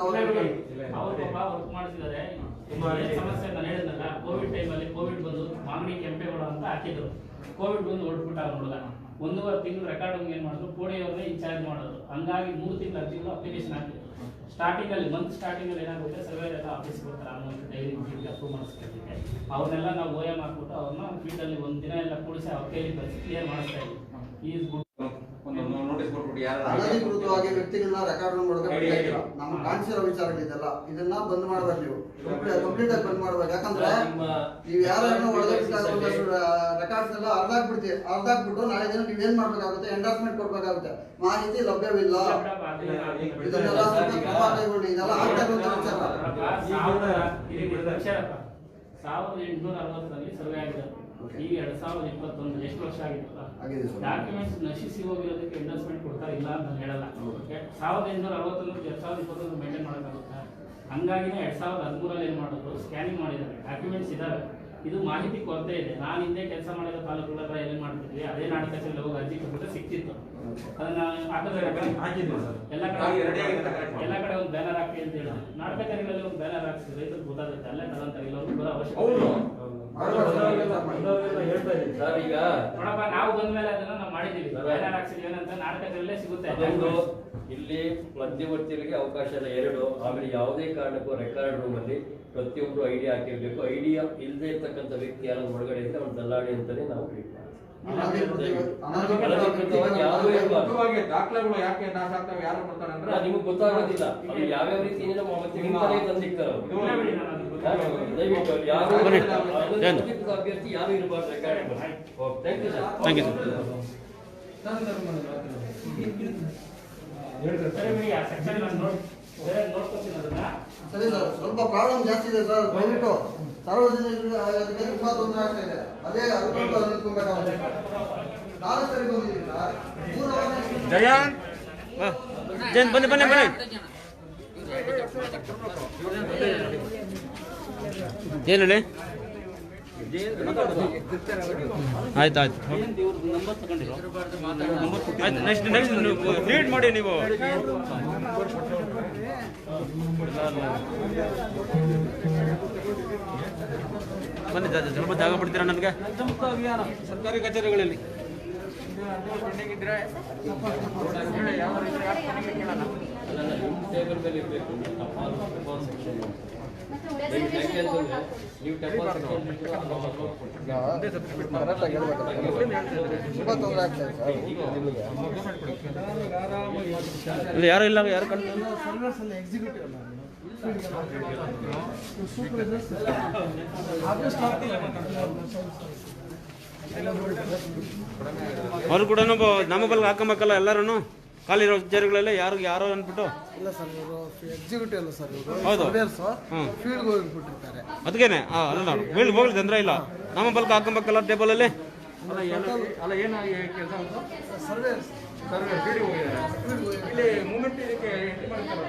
ಅವರ್ ವರ್ಕ್ ಮಾಡ್ತಿದ್ದಾರೆ. ಸಮಸ್ಯೆ ನಾನು ಹೇಳಿದ್ನಲ್ಲ, ಕೋವಿಡ್ ಟೈಮಲ್ಲಿ ಕೋವಿಡ್ ಬಂದು ಮಾಗಡಿ ಕೆಂಪೇಗೌಡ ಅಂತ ಹಾಕಿದ್ರು. ಕೋವಿಡ್ ಬಂದು ಹೊರಟ್ಬಿಟ್ಟ ಹುಡುಗ. 1.5 ತಿಂಗಳು ರೆಕಾರ್ಡ್ ಏನು ಮಾಡಿದ್ರು, ಪೋಡಿಯವ್ರನ್ನೇ ಇನ್ಚಾರ್ಜ್ ಮಾಡೋದು. ಹಂಗಾಗಿ 3 ತಿಂಗಳು ಅರ್ಜಿಗಳು ಅಪ್ಲಿಕೇಶನ್ ಹಾಕಿದ್ರು. ಸ್ಟಾರ್ಟಿಂಗಲ್ಲಿ ಸ್ಟಾರ್ಟಿಂಗಲ್ಲಿ ಏನಾಗುತ್ತೆ, ಸರ್ವೇರ್ ಎಲ್ಲ ಆಫೀಸ್ಗೆ ಬರ್ತಾರೆ. ಅಮೌಂಟ್ ಡೈರಿ ಅಪ್ರೂವ್ ಮಾಡಿಸ್ಕೊಳ್ಳಿಕ್ಕೆ ಅವ್ರನ್ನೆಲ್ಲ ನಾವು ಓಎಂ ಹಾಕ್ಬಿಟ್ಟು ಅವ್ರನ್ನ ಫೀಲ್ಡಲ್ಲಿ 1 ದಿನ ಎಲ್ಲ ಕೂಡಿಸಿ ಅವ್ರ ಕೈಲಿ ಕಳಿಸಿ ಕ್ಲಿಯರ್ ಮಾಡಿಸ್ತಾ ಇದ್ವಿ. ಈಸ್ ಗುಡ್ ಒಂದು ನೋಟಿಸ್ ಕೊಟ್ಬಿಟ್ಟು ಯಾರು ಅನಧಿಕೃತವಾಗಿ ವ್ಯಕ್ತಿಗಳನ್ನ ರೆಕಾರ್ಡ್ ಮಾಡೋದಕ್ಕೆ ನಮ್ಗೆ ಕಾಣಿಸಿರೋ ವಿಚಾರಗಳಿದೆಲ್ಲ ಇದನ್ನ ಬಂದ್ ಮಾಡ್ಬೇಕು. ನೀವು ಕಂಪ್ಲೀಟ್ ಆಗಿ ಬಂದ್ ಮಾಡ್ಬೇಕು. ಯಾಕಂದ್ರೆ ನೀವು ಯಾರನ್ನ ರೆಕಾರ್ಡ್ಸ್ ಎಲ್ಲ ಅರ್ಧಾಕ್ಬಿಟ್ಟು ನಾಳೆ ದಿನ ನೀವೇನ್ ಮಾಡ್ಬೇಕಾಗುತ್ತೆ, ಎಂಡಾರ್ಸ್ಮೆಂಟ್ ಕೊಡ್ಬೇಕಾಗುತ್ತೆ. ಮಾಹಿತಿ ಲಭ್ಯವಿಲ್ಲ. ಇದನ್ನೆಲ್ಲ ಸ್ವಲ್ಪ ಕ್ರಮ ಕೈಗೊಳ್ಳಿ. ಇದೆಲ್ಲ ಆಗ್ತಾ ಇರುವಂತ ವಿಚಾರ. 1860ರಲ್ಲಿ ಸರ್ವೆ ಆಗಿದೆ. ಈಗ 2021 ಎಷ್ಟು ವರ್ಷ ಆಗಿತ್ತಲ್ಲ, ಡಾಕ್ಯುಮೆಂಟ್ಸ್ ನಶಿಸಿ ಹೋಗಿರೋದಕ್ಕೆ ಎಂಡೋಸ್ಮೆಂಟ್ ಕೊಡ್ತಾರೆ, ಇಲ್ಲ ಅಂತ ಹೇಳಲ್ಲ. 1860 2021 ಮೇಂಟೈನ್ ಮಾಡೋಕ್ಕಾಗುತ್ತೆ. ಹಂಗಾಗಿನೇ 2013 ಏನು ಮಾಡಿದ್ರು, ಸ್ಕ್ಯಾನಿಂಗ್ ಮಾಡಿದ್ದಾರೆ, ಡಾಕ್ಯುಮೆಂಟ್ಸ್ ಇದಾವೆ. ಇದು ಮಾಹಿತಿ ಕೊರತೆ ಇದೆ. ನಾನು ಹಿಂದೆ ಕೆಲಸ ಮಾಡಿದ ತಾಲೂಕುಗಳ ಹತ್ರ ಎಲ್ಲಿ ಮಾಡ್ತಿದ್ವಿ, ಅದೇ ನಾಡಕಚೇರಿಯಲ್ಲಿ ಹೋಗಿ ಅರ್ಜಿ ಕೊಟ್ಟರೆ ಸಿಕ್ತಿತ್ತು. ಅದನ್ನ ಹಾಕಿದ್ರೆ ಎಲ್ಲ ಕಡೆ ಒಂದು ಬ್ಯಾನರ್ ಹಾಕಿ ಅಂತ ಹೇಳಿ ನಾಡಕಚೇರಿಗಳಲ್ಲಿ ಒಂದು ಬ್ಯಾನರ್ ಹಾಕ್ಸಿ ರೈತರು ಗೊತ್ತಾಗುತ್ತೆ, ಅಲ್ಲೇ ತಗೊಂತಾರೆ, ಇಲ್ಲವ್ರು ಬರೋ ಅವಶ್ಯಕತೆ ಸರ್ ಈಗ ನೋಡಪ್ಪ, ನಾವು ಬಂದ್ಮೇಲೆ ಅದನ್ನ ನಾವು ಮಾಡಿದೀವಿ, ಬ್ಯಾನರ್ ಹಾಕ್ಸಿದೀವಿ ಏನಂತ ನಾಡಕಚೇರಿಯಲ್ಲೇ ಸಿಗುತ್ತೆ. ಅದೊಂದು ಇಲ್ಲಿ ಮಧ್ಯವರ್ತಿಗಳಿಗೆ ಅವಕಾಶ ಇಲ್ಲ 2. ಆಮೇಲೆ ಯಾವುದೇ ಕಾರಣಕ್ಕೂ ರೆಕಾರ್ಡ್ ರೂಮ್ ಅಲ್ಲಿ ಪ್ರತಿಯೊಬ್ಬರು ಐಡಿ ಹಾಕಿರ್ಬೇಕು. ಐಡಿಯಾ ಇಲ್ಲದೆ ಇರ್ತಕ್ಕಂಥ ವ್ಯಕ್ತಿ ಯಾರು ಒಳಗಡೆ ಇದ್ರೆ ಅವ್ನು ದಲ್ಲಾಳಿ ಅಂತಾನೆ ನಾವು ಟ್ರೀಟ್ ದಾಖಲೆಗಳು ಯಾಕೆ ನಾಶ ಆಗ್ತವೆ, ಯಾರು ಬರ್ತಾರೆ ಅಂದ್ರೆ ನಿಮ್ಗೆ ಗೊತ್ತಾಗೋದಿಲ್ಲ ಅದು ಯಾವ್ಯಾವ ರೀತಿ ತಂದಿರ್ತಾರೆ. ದಯವಿಟ್ಟು ಯಾರು ಅಭ್ಯರ್ಥಿ ಯಾರು ಇರಬಾರ್ದು record. Thank you sir. Thank you sir. ಸರಿ ಸರ್, ಸ್ವಲ್ಪ ಪ್ರಾಬ್ಲಮ್ ಜಾಸ್ತಿ ಇದೆ ಸರ್. ದಯವಿಟ್ಟು ಸಾರ್ವಜನಿಕರಿಗೆ ಅದಕ್ಕೆ ತುಂಬಾ ತೊಂದರೆ ಆಗ್ತಾ ಇದೆ. ಅದೇ ಅದಕ್ಕೊಂದು ನಿಂತ್ಕೊಬೇಕಾಗುತ್ತೆ. 4 ಸರಿ ಬಂದಿದ್ದೀವಿ ಸರ್. 3 ಅವರ್ ಜಯಂತ್ ಜಯಂತ್ ಬನ್ನಿ ಬನ್ನಿ ಬನ್ನಿ. ಏನು ಹೇಳಿ? ಆಯ್ತು ಆಯ್ತು ಆಯ್ತು. ನೆಕ್ಸ್ಟ್ ರೀಡ್ ಮಾಡಿ ನೀವು. ಬನ್ನಿ, ಸ್ವಲ್ಪ ಜಾಗ ಬಿಡ್ತೀರಾ ನನಗೆ? ಸರ್ಕಾರಿ ಕಚೇರಿಗಳಲ್ಲಿ ಟೇಬಲ್ ಮೇಲೆ ಇರಬೇಕು. ನೀವು ತುಂಬಾ ತೊಂದರೆ ಆಗ್ತಾ ಇದೆ ಸರ್ ನಿಮಗೆ. ಇಲ್ಲಿ ಯಾರು ಇಲ್ಲ, ಯಾರು ಕಂಡು ಎಕ್ಸಿಕ್ಯೂಟಿವ್ ಅವರು ಕೂಡ ನಾಮಫಲಕ ಹಾಕೊಂಬೇಕಲ್ಲ ಎಲ್ಲರೂ. ಖಾಲಿ ಇರೋ ಕಚೇರಿಗಳೆಲ್ಲ ಯಾರೋ ಅಂದ್ಬಿಟ್ಟು. ಇಲ್ಲ ಸರ್, ಇವರು ಎಕ್ಸಿಕ್ಯೂಟಿವ್ ಅಲ್ಲ ಸರ್, ಇವರು ಹೌದು ಫೀಲ್ಡ್ ಹೋಗ್ಬಿಟ್ಟಿರ್ತಾರೆ. ಅದಕ್ಕೇನೆ ಅಲ್ಲ ಫೀಲ್ಡ್ ಹೋಗ್ಲಿ ತೊಂದರೆ ಇಲ್ಲ. ನಾಮಫಲಕ ಹಾಕೊಂಬೇಕಲ್ಲ ಟೇಬಲಲ್ಲಿ. ಅಲ್ಲ ಏನಾಗಿ ಕೆಲಸ ಸರ್ವೆ ಫೀಲ್ಡ್ ಹೋಗಿದ್ದಾರೆ. ಇಲ್ಲಿ ಮೂಮೆಂಟ್ ಇದಕ್ಕೆ ಎಂಟ್ರಿ ಮಾಡ್ತಾರಲ್ಲ,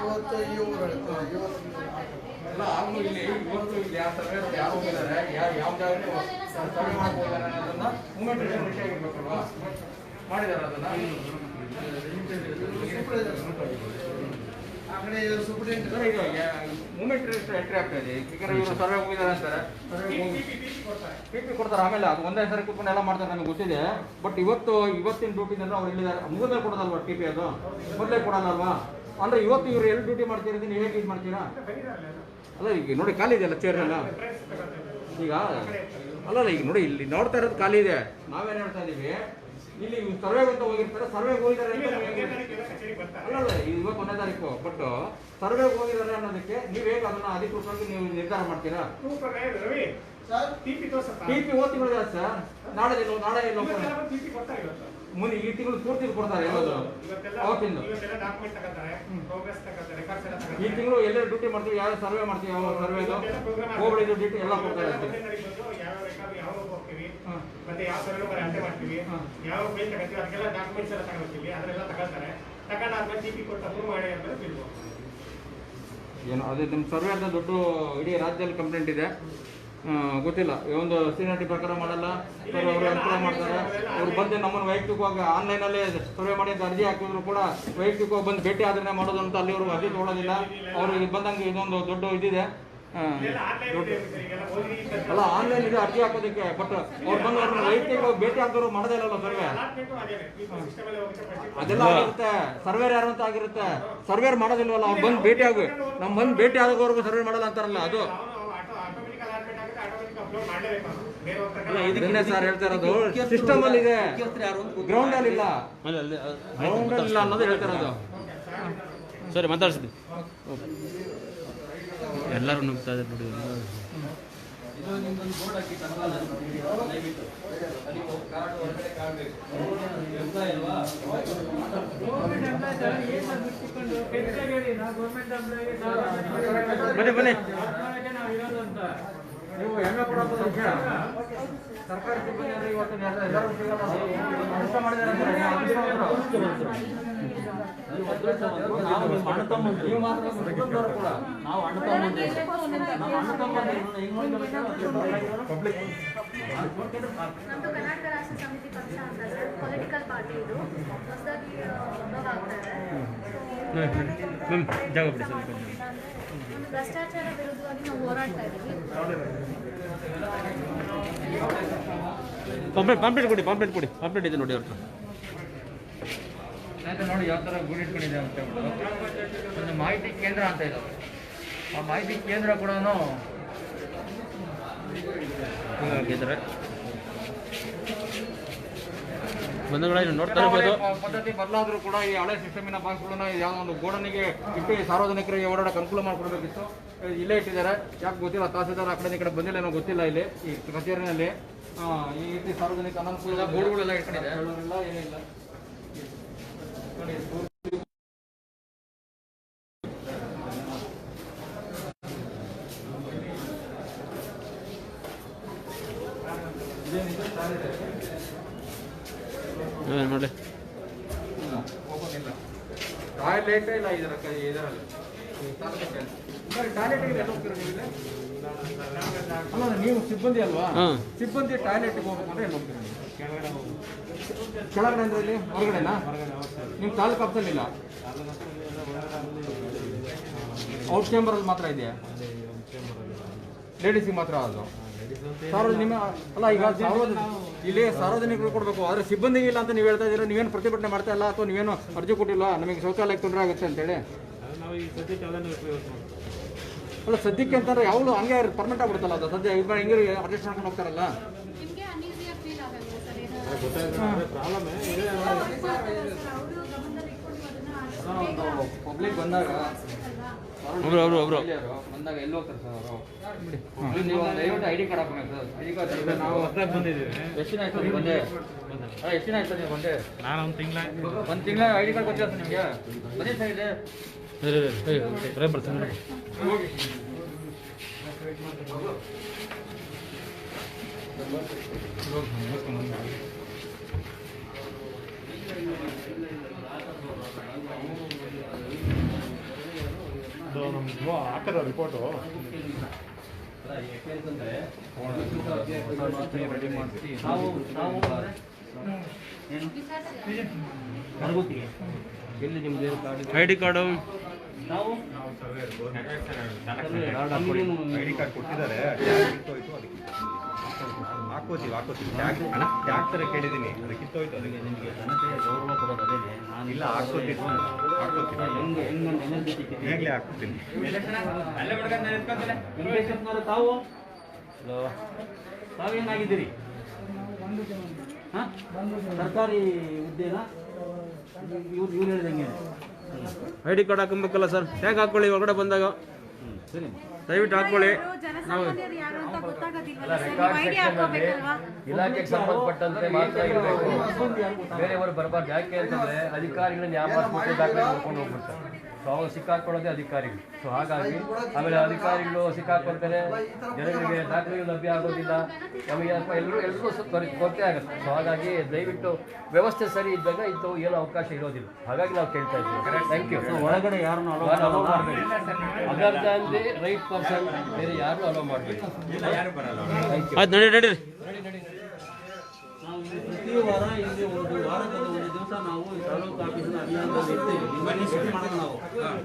ಇವತ್ತು ಈ ಊರಲ್ಲಿ ಅಲ್ಲ ಆಗಲೂ ಇಲ್ಲಿ ಇವತ್ತು ಇಲ್ಲಿ ಯಾವ ಸರ್ವೆ ಯಾರು ಹೋಗಿದ್ದಾರೆ, ಯಾವ ಜಾಗ ಸರ್ವೆ ಮಾಡ್ಬೋದಾರೆ ಅನ್ನೋದನ್ನ ಮೂಮೆಂಟ್ ಆಗಿರ್ಬೇಕಲ್ವಾ, ಮಾಡಿದ್ದಾರೆ ಅದನ್ನ. ಆ ಕಡೆ ಸೂಪರಿಂಟೆಂಡೆಂಟ್ ಮೂಮೆಂಟ್ ಎಂಟ್ರಿ ಆಗ್ತಾ ಇದೆ. ಯಾಕಂದ್ರೆ ಇವರು ಸರ್ವೆ ಹೋಗಿದ್ದಾರೆ ಅಂತಾರೆ, ಟಿಪಿ ಕೊಡ್ತಾರೆ. ಆಮೇಲೆ ಅದು ಒಂದೇ ಸರಿ ಕೂತ್ಕೊಂಡು ಎಲ್ಲ ಮಾಡ್ತಾರೆ, ನಮಗೆ ಗೊತ್ತಿದೆ. ಬಟ್ ಇವತ್ತಿನ ಡ್ಯೂಟಿನಲ್ಲಿ ಅವ್ರು ಎಲ್ಲಿದ್ದಾರೆ ಮುಗಿದ ಕೊಡೋದಲ್ವಾ ಟಿಪಿ, ಅದು ಮೊದಲೇ ಕೊಡೋದಲ್ವಾ? ಅಂದ್ರೆ ಇವತ್ತು ಇವ್ರು ಎಲ್ಲಿ ಡ್ಯೂಟಿ ಮಾಡ್ತೀರಿ, ನೀವು ಹೇಗೆ ಇದು ಮಾಡ್ತೀರಾ? ಅಲ್ಲ ಈಗ ನೋಡಿ ಖಾಲಿ ಇದೆಯಲ್ಲ ಚೇರ್ ಎಲ್ಲ. ಈಗ ಅಲ್ಲಲ್ಲ ಈಗ ನೋಡಿ ಇಲ್ಲಿ ನೋಡ್ತಾ ಇರೋದು ಖಾಲಿ ಇದೆ. ನಾವೇನು ಹೇಳ್ತಾ ಇದೀವಿ, ಇಲ್ಲಿ ಸರ್ವೆಗೆ ಅಂತ ಹೋಗಿರ್ತಾರೆ, ಸರ್ವೆಗೆ ಹೋಗಿದ್ದಾರೆ ಅಲ್ಲಲ್ಲ ಇವತ್ತು 1ನೇ ತಾರೀಕು. ಬಟ್ ಸರ್ವೆಗೆ ಹೋಗಿದ್ದಾರೆ ಅನ್ನೋದಕ್ಕೆ ನೀವು ಹೇಗೆ ಅದನ್ನ ಅಧಿಕೃತವಾಗಿ ನೀವು ನಿರ್ಧಾರ ಮಾಡ್ತೀರಾ? ಟಿಪಿ ಓದ್ತಿ ಬಿಡಿದಾರೆ ಸರ್. ನಾಳೆ ಮುಂದೆ ಈ ತಿಂಗಳು ಪೂರ್ತಿ ಕೊಡ್ತಾರೆ ಎಲ್ಲದು ಅವತ್ತಿಂದ. ಈ ತಿಂಗಳು ಎಲ್ಲರೂ ಡ್ಯೂಟಿ ಮಾಡ್ತೀವಿ, ಯಾವ ಸರ್ವೆ ಮಾಡ್ತೀವಿ, ಯಾವ ಸರ್ವೆದು ಹೋಬಳಿದು ಡ್ಯೂಟಿ ಎಲ್ಲ ಕೊಡ್ತಾ ಇರ್ತೀವಿ. ಮತ್ತೆ ಯಾವ ಸರ್ವೆ ಅಂಟೆ ಮಾಡ್ತೀವಿ, ಯಾವ ಬೇಲ್ ತಗೋತೀವಿ, ಅದಕ್ಕೆಲ್ಲ ಡಾಕ್ಯುಮೆಂಟ್ಸ್ ಎಲ್ಲ ತಗೋತೀವಿ, ಅದನ್ನೆಲ್ಲ ತಗೊಳ್ತಾರೆ. ತಗೊಂಡಾದ್ಮೇಲೆ ಟಿಪಿ ಕೊಟ್ಟು ಅಪ್ರೂವ್ ಮಾಡಿ ಆದ್ಮೇಲೆ ಬಿಡ್ಬೋದು. ಏನು ಅದೇ ನಿಮ್ಮ ಸರ್ವೆ ಅಂತ ದೊಡ್ಡ ಇಡೀ ರಾಜ್ಯದಲ್ಲಿ ಕಂಪ್ಲೇಂಟ್ ಇದೆ. ಗೊತ್ತಿಲ್ಲ, ಒಂದು ಸೀನಿಯಾರಿಟಿ ಪ್ರಕಾರ ಮಾಡಲ್ಲ, ಅವರು ಅನುಕೂಲ ಮಾಡ್ತಾರೆ. ಅವ್ರು ಬಂದು ನಮ್ಮನ್ನು ವೈಯಕ್ತಿಕವಾಗಿ ಆನ್ಲೈನಲ್ಲೇ ಸರ್ವೆ ಮಾಡಿ ಅಂತ ಅರ್ಜಿ ಹಾಕಿದ್ರು ಕೂಡ ವೈಯಕ್ತಿಕವಾಗಿ ಬಂದು ಭೇಟಿ ಆದ್ರೆ ಮಾಡೋದು ಅಂತ ಅಲ್ಲಿವರು ಅರ್ಜಿ ತೊಗೊಳೋದಿಲ್ಲ. ಅವ್ರಿಗೆ ಬಂದಂಗೆ ಇದೊಂದು ದೊಡ್ಡ ಇದಿದೆ. ಅಲ್ಲ ಆನ್ಲೈನ್ ಇದೆ ಅರ್ಜಿ ಹಾಕೋದಕ್ಕೆ. ಬಟ್ ಅವ್ರು ಬಂದು ಅವ್ರನ್ನ ವೈಯಕ್ತಿಕವಾಗಿ ಭೇಟಿ ಹಾಕಿದ್ರು ಮಾಡೋದೇ ಇಲ್ಲಲ್ಲ ಸರ್ವೆ. ಅದೆಲ್ಲ ಆಗಿರುತ್ತೆ. ಸರ್ವೇರ್ ಯಾರು ಅಂತ ಆಗಿರುತ್ತೆ, ಸರ್ವೇರ್ ಮಾಡೋದಿಲ್ವಲ್ಲ. ಅವ್ರು ಬಂದು ಭೇಟಿ ಆಗಿ ನಮ್ಮ ಬಂದು ಭೇಟಿ ಆಗೋವರೆಗೂ ಸರ್ವೆ ಮಾಡಲ್ಲ ಅಂತಾರಲ್ಲ, ಅದು ಇದನ್ನೇ ಸರ್ ಹೇಳ್ತಾ ಇರೋದು. ಸಿಸ್ಟಮ್ ಅಲ್ಲಿ ಇದೆ, ಗ್ರೌಂಡ್ ಅಲ್ಲಿ ಇಲ್ಲ. ಗ್ರೌಂಡ್ ಅಲ್ಲಿ ಇಲ್ಲ ಅನ್ನೋದು ಹೇಳ್ತಾ ಇರೋದು. ಸರಿ ಮಾತಾಡ್ಸಿದ್ವಿ, ಎಲ್ಲರೂ ನುಗ್ತಾ ಇದ್ದಾರೆ ನೋಡಿ. ಇದು ನಿಮ್ದೊಂದು ಬೋರ್ಡ್ ಹಾಕಿ ದಯವಿಟ್ಟು ನೀವು ಕಾರ್ಡ್ ಹೊರಗಡೆ ಕಾಣಬೇಕು. ಇಲ್ವಾ ಬನ್ನಿ ಬನ್ನಿ. ನೀವು ಹೆಮ್ಮೆ ಪಡೋದು ವಿಷಯ. ಸರ್ಕಾರಿ ಸಿಬ್ಬಂದಿ ಇವತ್ತು ಎಲ್ಲರೂ ಸಿಗಲ್ಲ. ಕೆಲಸ ಮಾಡಿದ್ದಾರೆ ಅಂತಾರೆ. ನಾವು ನಿಮ್ಮ ಅಣ್ಣ ತಮ್ಮಂದ್ರು. ನೀವು ಮಾತ್ರ ಸಿಬ್ಬಂದಿಯವರು ಕೂಡ ನಾವು ಅಣ್ಣ ತಮ್ಮಂದ್ರು. ನಮ್ಮ ಅಣ್ಣ ತಮ್ಮಂದ್ರು ಹೆಂಗ್ ಪಬ್ಲಿಕ್ ನಮ್ದು ಕರ್ನಾಟಕ ರಾಷ್ಟ್ರ ಸಮಿತಿ ಪಕ್ಷ ಅಂತ ಸರ್, ಪೊಲಿಟಿಕಲ್ ಪಾರ್ಟಿ ಇದು ಹೊಸದಾಗಿ ಉದ್ಭವ ಆಗ್ತಾ ಇದೆ. ಜಾಗ ಬಿಡಿ ಸ್ವಲ್ಪ. ಒಂದು ಭ್ರಷ್ಟಾಚಾರ ವಿರುದ್ಧವಾಗಿ ನಾವು ಹೋರಾಡ್ತಾ ಇದ್ದೀವಿ. ಪಾಂಪ್ಲೆಟ್ ಕೊಡಿ ಪಾಂಪ್ಲೆಟ್ ಇದೆ ನೋಡಿ ಅವ್ರ ಹತ್ರ. ಆಯ್ತು ನೋಡಿ ಯಾವ ಥರ ಗುಡಿ ಇಟ್ಕೊಂಡಿದೆ ಅಂತ ಹೇಳ್ಬಿಟ್ಟು ಒಂದು ಮಾಹಿತಿ ಕೇಂದ್ರ ಅಂತ ಇದ್ದಾವೆ. ಆ ಮಾಹಿತಿ ಕೇಂದ್ರ ಕೂಡ ಹಾಗಿದ್ದಾರೆ ಬಂಧುಗಳೇ ನೋಡ್ತಾ ಇರ್ಬೋದು. ಪದ್ಧತಿ ಬದಲಾದರೂ ಕೂಡ ಈ ಹಳೆ ಸಿಸ್ಟಮಿನ ಬಾಕ್ಸ್ಗಳನ್ನ ಯಾವುದೋ ಒಂದು ಗೋಡನಿಗೆ ಇಟ್ಟು ಸಾರ್ವಜನಿಕರಿಗೆ ಓಡಾಡಕ್ಕೆ ಅನುಕೂಲ ಮಾಡಿಕೊಡ್ಬೇಕಿತ್ತು. ಇಲ್ಲೇ ಇಟ್ಟಿದ್ದಾರೆ. ಯಾಕೆ ಗೊತ್ತಿಲ್ಲ, ತಹಸೀಲ್ದಾರ್ ಆ ಕಡೆ ಈ ಕಡೆ ಬಂದಿಲ್ಲ ಏನೋ ಗೊತ್ತಿಲ್ಲ. ಇಲ್ಲಿ ಈ ಕಚೇರಿನಲ್ಲಿ ಈ ರೀತಿ ಸಾರ್ವಜನಿಕ ಅನಾನುಕೂಲ ಬೋರ್ಡ್ಗಳೆಲ್ಲ ಇಟ್ಕೊಂಡಿದೆ. ಏನಿಲ್ಲ ನೋಡಿ. ನೋಡಿ ಟಾಯ್ಲೆಟ್ ಇಲ್ಲ ಇದರಲ್ಲಿ ಟಾಯ್ಲೆಟ್ ಇದೆ. ಅಲ್ಲ ನೀವು ಸಿಬ್ಬಂದಿ ಅಲ್ವಾ? ಸಿಬ್ಬಂದಿ ಟಾಯ್ಲೆಟ್ಗೆ ಹೋಗ್ಬೇಕು ಅಂದ್ರೆ ಎಲ್ಲಿ ಹೋಗ್ತೀರಿ? ಕೆಳಗಡೆ ಅಂದ್ರೆ ಇಲ್ಲಿ ಹೊರಗಡೆನಾ? ನಿಮ್ಮ ತಾಲೂಕು ಆಫೀಸಲ್ಲಿ ಇಲ್ಲ? ಔಟ್ ಚೇಂಬರಲ್ಲಿ ಮಾತ್ರ ಇದೆಯಾ? ಲೇಡೀಸಿಗೆ ಮಾತ್ರ ಅದು ಸಾರ್ವಜನಿಕ ಅಲ್ಲ. ಈಗ ಇಲ್ಲಿ ಸಾರ್ವಜನಿಕರು ಕೊಡಬೇಕು, ಆದರೆ ಸಿಬ್ಬಂದಿಗೆ ಇಲ್ಲ ಅಂತ ನೀವು ಹೇಳ್ತಾ ಇದ್ದೀರಾ. ನೀವೇನು ಪ್ರತಿಭಟನೆ ಮಾಡ್ತಾ ಇಲ್ಲ ಅಥವಾ ನೀವೇನು ಅರ್ಜಿ ಕೊಟ್ಟಿಲ್ಲ ನಮಗೆ ಶೌಚಾಲಯಕ್ಕೆ ತೊಂದರೆ ಆಗುತ್ತೆ ಅಂತೇಳಿ? ಅಲ್ಲ ಸದ್ಯಕ್ಕೆ ಅಂತಂದ್ರೆ ಯಾವಾಗಲೂ ಹಂಗೆ ಪರ್ಮನೆಂಟ್ ಆಗ್ಬಿಡುತ್ತಲ್ಲ ಅದು. ಸದ್ಯ ಈಗ ಹಿಂಗೆ ಅಡ್ಜಸ್ಟ್ ಮಾಡ್ಕೊಂಡು ಹೋಗ್ತಾರಲ್ಲ. ನಿಮಗೆ ಅನ್ಈಸಿಯಾಗಿ ಫೀಲ್ ಆಗಲ್ಲ ಸರ್? ಪಬ್ಲಿಕ್ ಬಂದಾಗ ಅವರು ಬಂದಾಗ ಎಲ್ಲಿ ಹೋಗ್ತಾರೆ ಸರ್ ಅವರು? ನೀವು ಒಂದು ದಯವಿಟ್ಟು ಐ ಡಿ ಕಾರ್ಡ್ ಹಾಕೋಣ ಸರ್. ಐ ಡಿ ಕಾರ್ಡ್ ನಾವು ಹೊಸದಾಗಿ ಬಂದಿದ್ದೀವಿ. ಎಷ್ಟು ದಿನ ಆಯ್ತು ನೀವು ಬಂದೆ? ಎಷ್ಟು ದಿನ ಆಯ್ತು ನೀವು ಬಂದೆ? ನಾನು ಒಂದು ತಿಂಗಳ ಐ ಡಿ ಕಾರ್ಡ್ ಕೊಡ್ತೀರಾ ಸರ್ ನಿಮಗೆ? ಬನ್ನಿ ಸರ್ ಇದೆ. ಬರ್ತೀನಿ ಹೋಗಿ ಹಾಕದ ರಿಪೋರ್ಟು ಎಲ್ಲಿ ನಿಮ್ದು ಐ ಡಿ ಕಾರ್ಡು ನಾವು ಐ ಡಿ ಕಾರ್ಡ್ ಕೊಟ್ಟಿದ್ದಾರೆ. ಹಾಕೋತೀವಿ ಟ್ಯಾಗ್ ಥರ ಕೇಳಿದ್ದೀನಿ. ಅದು ಕಿತ್ತೋಯ್ತು. ಅದಕ್ಕೆ ನಿಮಗೆ ಘನತೆ ಗೌರವ ಕೊಡೋದು ಅದೇ. ನಾನು ಇಲ್ಲ ಹಾಕ್ಕೋತೀನಿ ಈಗಲೇ ಹಾಕ್ತೀನಿ. ತಾವು ತಾವೇನಾಗಿದ್ದೀರಿ? ಸರ್ಕಾರಿ ಹುದ್ದೆನಾ? ಇವ್ರು ಹೇಳಿದಂಗೆ ಐ ಡಿ ಕಾರ್ಡ್ ಹಾಕೊಬೇಕಲ್ಲ ಸರ್. ಟ್ಯಾಗ್ ಹಾಕೊಳ್ಳಿ ಒಳಗಡೆ ಬಂದಾಗ. ಸರಿ ದಯವಿಟ್ಟು ಹಾಕೊಳ್ಳಿ. ನಾವು ಇಲಾಖೆಗೆ ಸಂಬಂಧಪಟ್ಟಂತೆ ಮಾತ್ರ ಇರಬೇಕು, ಬೇರೆಯವರು ಬರಬಾರ್ದು. ಯಾಕೆ ಅಂತಂದ್ರೆ ಅಧಿಕಾರಿಗಳನ್ನ ಯಾವ ದಾಖಲೆ ಮಾಡ್ಕೊಂಡು ಹೋಗ್ಬಿಡ್ತಾರೆ. ಸೊ ಅವಾಗ ಸಿಕ್ಕಾಕೊಳ್ಳೋದೇ ಅಧಿಕಾರಿಗಳು. ಸೊ ಹಾಗಾಗಿ ಆಮೇಲೆ ಅಧಿಕಾರಿಗಳು ಸಿಕ್ಕಾಕೊಳ್ತಾರೆ, ಜನಗಳಿಗೆ ದಾಖಲೆಗಳು ಲಭ್ಯ ಆಗೋದಿಲ್ಲ, ನಮಗೆ ಎಲ್ಲರೂ ಕೊರತೆ ಆಗುತ್ತೆ. ಸೊ ಹಾಗಾಗಿ ದಯವಿಟ್ಟು ವ್ಯವಸ್ಥೆ ಸರಿ ಇದ್ದಾಗ ಇಂಥವು ಏನೋ ಅವಕಾಶ ಇರೋದಿಲ್ಲ. ಹಾಗಾಗಿ ನಾವು ಕೇಳ್ತಾ ಇದ್ದೀವಿ. Thank you. ಒಳಗಡೆ ಯಾರನ್ನು ಅಲೋ ಮಾಡಬೇಡಿ. Other than the right person, ಬೇರೆ ಯಾರು ಅಲೋ ಮಾಡಬೇಡಿ. ಆಯ್ತು ನಡೀರಿ. ನಾವು ಪ್ರತಿ ವಾರ ಇಲ್ಲಿ ಒಂದು ವಾರದಲ್ಲಿ ಒಂದು ದಿವಸ ನಾವು ತಾಲೂಕು ಆಫೀಸಿನ ಅಭಿಯಾನದಲ್ಲಿ ಇರ್ತೀವಿ. ಇನ್ವೆಸ್ಟಿಗೇಟ್ ಮಾಡೋದು ನಾವು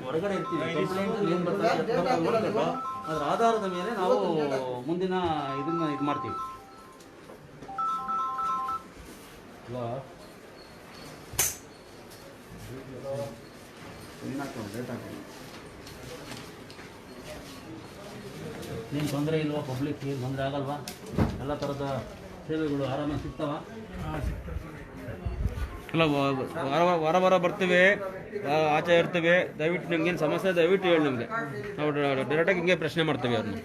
ಹೊರಗಡೆ ಇರ್ತೀವಿ. ಕಂಪ್ಲೇಂಟ್ ಏನು ಬರ್ತಾರೆ ನೋಡಬೇಕು. ಅದರ ಆಧಾರದ ಮೇಲೆ ನಾವು ಮುಂದಿನ ಇದನ್ನ ಇದು ಮಾಡ್ತೀವಿ. ಏನು ತೊಂದರೆ ಇಲ್ವಾ? ಪಬ್ಲಿಕ್ ಏನು ತೊಂದರೆ ಆಗಲ್ವಾ? ಎಲ್ಲ ಥರದ ಸೇವೆಗಳು ಆರಾಮಾಗಿ ಸಿಗ್ತಾವ? ಇಲ್ಲ ವಾರ ಬರ್ತೀವಿ, ಆಚೆ ಇರ್ತೀವಿ. ದಯವಿಟ್ಟು ನಿಮ್ಗೇನು ಸಮಸ್ಯೆ ದಯವಿಟ್ಟು ಹೇಳಿ ನಮಗೆ. ನಾವು ಡೈರೆಕ್ಟಾಗಿ ಹಿಂಗೆ ಪ್ರಶ್ನೆ ಮಾಡ್ತೀವಿ ಅವ್ರನ್ನ.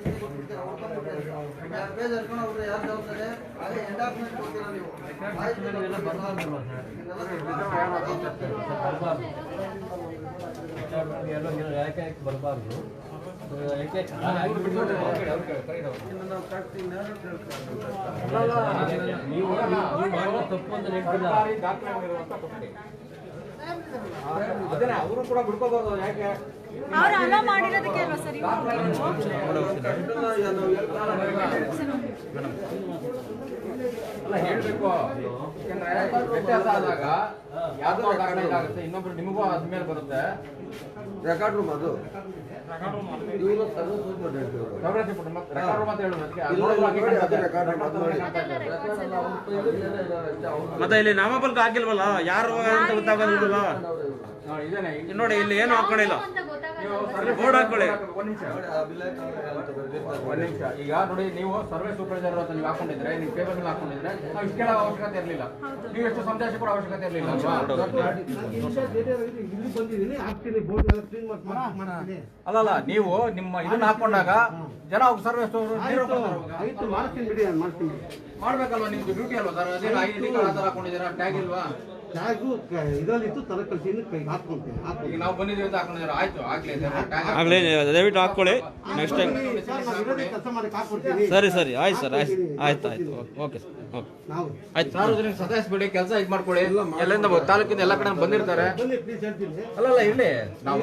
ಬರಬಾರ್ದು ಯಾಕೆ ಬರಬಾರ್ದು ನೀವು ತಪ್ಪು ಅಂತ ಹೇಳ್ತಿಲ್ಲ. ಅದನ್ನೇ ಅವರು ಕೂಡ ಬಿಡ್ಕೋಬಾರ್ದು. ಯಾಕೆ ಅವ್ರು ಅಲೋ ಮಾಡಿರೋದಕ್ಕೆ ಅಲ್ವಾ ಸರ್ ಅಲ್ಲ ಹೇಳ್ಬೇಕು. ಯಾಕಂದ್ರೆ ವ್ಯತ್ಯಾಸ ಆದಾಗ ಯಾವ್ದೋ ಆಗುತ್ತೆ, ಇನ್ನೊಬ್ರು ನಿಮಗೂ ಅದ್ಮೇಲೆ ಬರುತ್ತೆ. ರೆಕಾರ್ಡ್ ರೂಮ್ ಅದು ಇವರು ಮತ್ತೆ ಇಲ್ಲಿ ನಾಮಫಲಕ ಹಾಕಿಲ್ವಲ್ಲ, ಯಾರು ಅಂತ ಗೊತ್ತಾಗೋದಿಲ್ಲ. ನೋಡಿ ಇಲ್ಲಿ ಏನು ಹಾಕೊಂಡಿಲ್ಲ, ಬೋರ್ಡ್ ಹಾಕೊಳ್ಳಿ. ಒಂದ್ ನಿಮಿಷ. ಈಗ ನೋಡಿ, ನೀವು ಸರ್ವೆ ಸೂಪರ್ವೈಸರ್ ಅಂತ ನೀವು ಹಾಕೊಂಡಿದ್ರೆ, ನೀವು ಪೇಪರ್ ಮೇಲೆ ಹಾಕೊಂಡಿದ್ರೆ ನಾವು ಇಷ್ಟು ಕೇಳೋ ಅವಶ್ಯಕತೆ ಇರಲಿಲ್ಲ, ನೀವು ಎಷ್ಟು ಸಂದೇಶ ಕೂಡ ಅವಶ್ಯಕತೆ ಇರಲಿಲ್ಲ. ಅಲ್ಲಲ್ಲ, ನೀವು ನಿಮ್ಮ ಇದನ್ನ ಹಾಕೊಂಡಾಗ ಜನ ಸರ್ವೆ ಮಾಡ್ಬೇಕಲ್ವಾ, ನಿಮ್ದು ಡ್ಯೂಟಿ ಅಲ್ವಾ ಸರ್? ಅದೇನು ಐಡಿ ಕಾರ್ಡ್ ಆ ಥರ ಹಾಕೊಂಡಿದ್ದೀರಾ, ಟ್ಯಾಗ್ ಇಲ್ವಾ? ಇದರಲ್ಲಿತ್ತು ತರ ಕಳ್ಸಿ ಕೈಗೆ ಹಾಕ್ಕೊಂತೀನಿ. ಈಗ ನಾವು ಬಂದಿದ್ದೀವಿ ಅಂತ ಹಾಕೊಂಡಿದ್ದೀರಾ, ಆಯ್ತು ಆಗ್ಲಿ, ದಯವಿಟ್ಟು ಹಾಕೊಳ್ಳಿ. ನೆಕ್ಸ್ಟ್ ಟೈಮ್ ಸರಿ ಸರಿ, ಆಯ್ತು ಸರ್, ಆಯ್ತು ಓಕೆ ಸರ್, ಆಯ್ತು. ಸಾರ್ವಜನಿಕ ಸತಾಯಿಸ್ಬೇಡಿ, ಕೆಲಸ ಇದು ಮಾಡ್ಕೊಳ್ಳಿ. ಎಲ್ಲಿಂದ ತಾಲೂಕಿಂದ ಎಲ್ಲ ಕಡೆ ಬಂದಿರ್ತಾರೆ. ಅಲ್ಲಲ್ಲ, ಇರ್ಲಿ. ನಾವು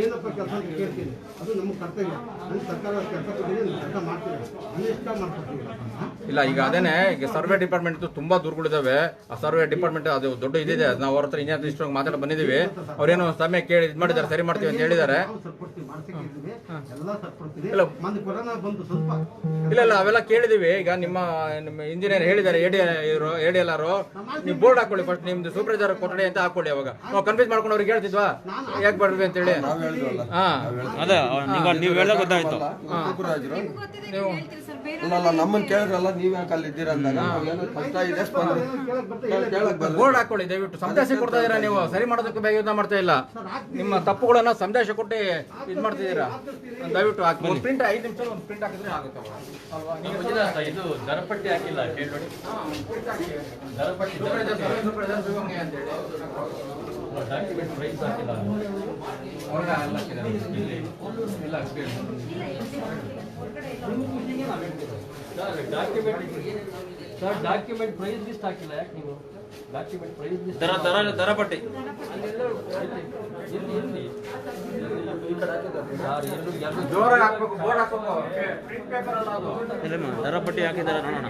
ಏನಪ್ಪ ಕೆಲಸ ಅಂತ ಕೇಳ್ತೀನಿ, ಅದು ನಮ್ಮ ಕರ್ತವ್ಯ. ನನ್ನ ಸರ್ಕಾರ ಕೆಲಸ ಕೊಟ್ಟಿದ್ದೀನಿ, ಕೆಲಸ ಮಾಡ್ತೀನಿ, ಇಷ್ಟ ಮಾಡ್ಕೊಡ್ತೀವಿ. ಇಲ್ಲ, ಈಗ ಅದೇನೆ, ಈಗ ಸರ್ವೆ ಡಿಪಾರ್ಟ್ಮೆಂಟ್ ತುಂಬಾ ದೂರುಗಳಿದಾವೆ. ಆ ಸರ್ವೆ ಡಿಪಾರ್ಟ್ಮೆಂಟ್ ಅದು ದೊಡ್ಡ ಇದಿದೆ. ನಾವು ಅವ್ರ ಹತ್ರ ಇಂಜಿನಿಯರ್ ಇಷ್ಟೊಂದು ಮಾತಾಡಿ ಬಂದಿದ್ದೀವಿ. ಅವ್ರೇನೋ ಸಮಯ ಕೇಳಿ ಇದು ಮಾಡಿದ್ದಾರೆ, ಸರಿ ಮಾಡ್ತೀವಿ ಅಂತ ಹೇಳಿದ್ದಾರೆ. ಇಲ್ಲ ಇಲ್ಲ, ಅವೆಲ್ಲ ಕೇಳಿದೀವಿ. ಈಗ ನಿಮ್ಮ ಇಂಜಿನಿಯರ್ ಹೇಳಿದ್ದಾರೆ, ಎಡಿ ಎಲ್ಲಾರು ನೀವು ಬೋರ್ಡ್ ಹಾಕೊಳ್ಳಿ, ಫಸ್ಟ್ ನಿಮ್ದು ಸೂಪರ್ವೈಸರ್ ಕೊಠಡಿ ಅಂತ ಹಾಕೊಳ್ಳಿ. ಅವಾಗ ನಾವು ಕನ್ಫ್ಯೂಸ್ ಮಾಡ್ಕೊಂಡು ಅವ್ರಿಗೆ ಹೇಳ್ತಿದ್ವಾ ಯಾಕೆ ಬರ್ವಿ ಅಂತ ಹೇಳಿ. ಅದೇ ನೀವು ಹೇಳೋದು ಗೊತ್ತಾಯ್ತು. ಅಲ್ಲ, ನಮ್ಮನ್ನ ಕೇಳಿದ್ರಲ್ಲ, ನೀವ್ ಯಾಕೆ ಅಲ್ಲಿ ಇದ್ದೀರಾ ಅಂದಾಗ ಬೋರ್ಡ್ ಹಾಕೊಳ್ಳಿ ದಯವಿಟ್ಟು. ಸಂದೇಶ ಕೊಡ್ತಾ ಇದೀರಾ ನೀವು, ಸರಿ ಮಾಡೋದಕ್ಕೆ ಬೇಗ ಯುದ್ಧ ಮಾಡ್ತಾ ಇಲ್ಲ. ನಿಮ್ಮ ತಪ್ಪುಗಳನ್ನ ಸಂದೇಶ ಕೊಟ್ಟು ಇದು ಮಾಡ್ತಿದ್ದೀರಾ. ದಯವಿಟ್ಟು ಹಾಕಿ ಒಂದು ಪ್ರಿಂಟ್, 5 ನಿಮಿಷ ಒಂದು ಪ್ರಿಂಟ್ ಹಾಕಿದ್ರೆ ಆಗುತ್ತೆ ಅಲ್ವಾ? ಇದು ದರಪಟ್ಟಿ ಹಾಕಿಲ್ಲ ಕೇಳಿ, ದರಪಟ್ಟಿ ಅಂತೇಳಿ ಡಾಕ್ಯುಮೆಂಟ್ ಪ್ರೈಸ್ ಹಾಕಿಲ್ಲ. ಡಾಕ್ಯುಮೆಂಟ್ ಪ್ರೈಸ್ ಲಿಸ್ಟ್ ಹಾಕಿಲ್ಲ. ಯಾಕೆ ನೀವು ಡಾಕ್ಯುಮೆಂಟ್ ಪ್ರೈಸ್ ಲಿಸ್ಟ್ ದರಪಟ್ಟಿ ಜೋರಾಗಿ ಹಾಕ್ಬೇಕು, ಬೋರ್ಡ್ ಹಾಕ್ಬೇಕು. ಪ್ರಿಂಟ್ ಪೇಪರ್ ಅಲ್ಲ ಅದು. ದರಪಟ್ಟಿ ಹಾಕಿದ್ದಾರೆ, ನೋಡೋಣ.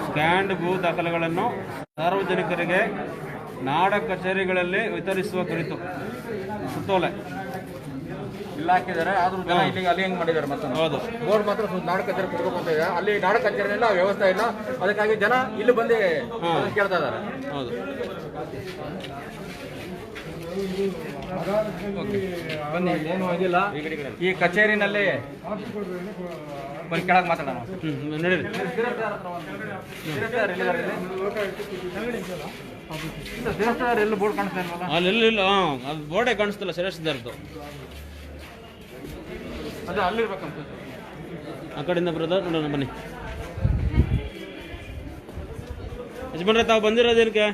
ಸ್ಕ್ಯಾನ್ಡ್ ಭೂ ದಾಖಲೆಗಳನ್ನು ಸಾರ್ವಜನಿಕರಿಗೆ ನಾಡ ಕಚೇರಿಗಳಲ್ಲಿ ವಿತರಿಸುವ ಕುರಿತು ಸುತ್ತೋಲೆ ಇಲ್ಲ ಹಾಕಿದ್ದಾರೆ. ಆದ್ರೂ ಜನ ಇಲ್ಲಿಗೆ ಅಲ್ಲಿ ಹೆಂಗ್ ಮಾಡಿದ್ದಾರೆ ಮತ್ತೆ. ಹೌದು, ಬೋರ್ಡ್ ಮಾತ್ರ ನಾಡ ಕಚೇರಿ ಕೊಡ್ಬೇಕು ಅಂತ ಇದೆ. ಅಲ್ಲಿ ನಾಡ ಕಚೇರಿಯಲ್ಲ ವ್ಯವಸ್ಥೆ ಇಲ್ಲ, ಅದಕ್ಕಾಗಿ ಜನ ಇಲ್ಲಿ ಬಂದು ಕೇಳ್ತಾ ಇದ್ದಾರೆ. ಹೌದು. ಬನ್ನಿ, ಏನು ಇದಿಲ್ಲ. ಈ ಕಚೇರಿನಲ್ಲಿ ಬನ್ನಿ, ಕೆಳಗೆ ಮಾತಾಡೋಣ. ನಡೀರಿ. ಎಲ್ಲ ಬೋರ್ಡ್ ಕಾಣಿಸ್ತಾ ಇಲ್ವಲ್ಲ? ಅಲ್ಲಿ ಅದು ಬೋರ್ಡೇ ಕಾಣಿಸ್ತಲ್ಲ, ಶ್ರೇಷ್ಠದಾರದ್ದು. ಅದು ಅಲ್ಲಿರ್ಬೇಕಂತ. ಆ ಕಡೆಯಿಂದ ಬ್ರದರ್, ನೋಡೋಣ ಬನ್ನಿ. ಯಜಮಾನ್ರೆ, ತಾವು ಬಂದಿರೋದೇನಕ್ಕೆ,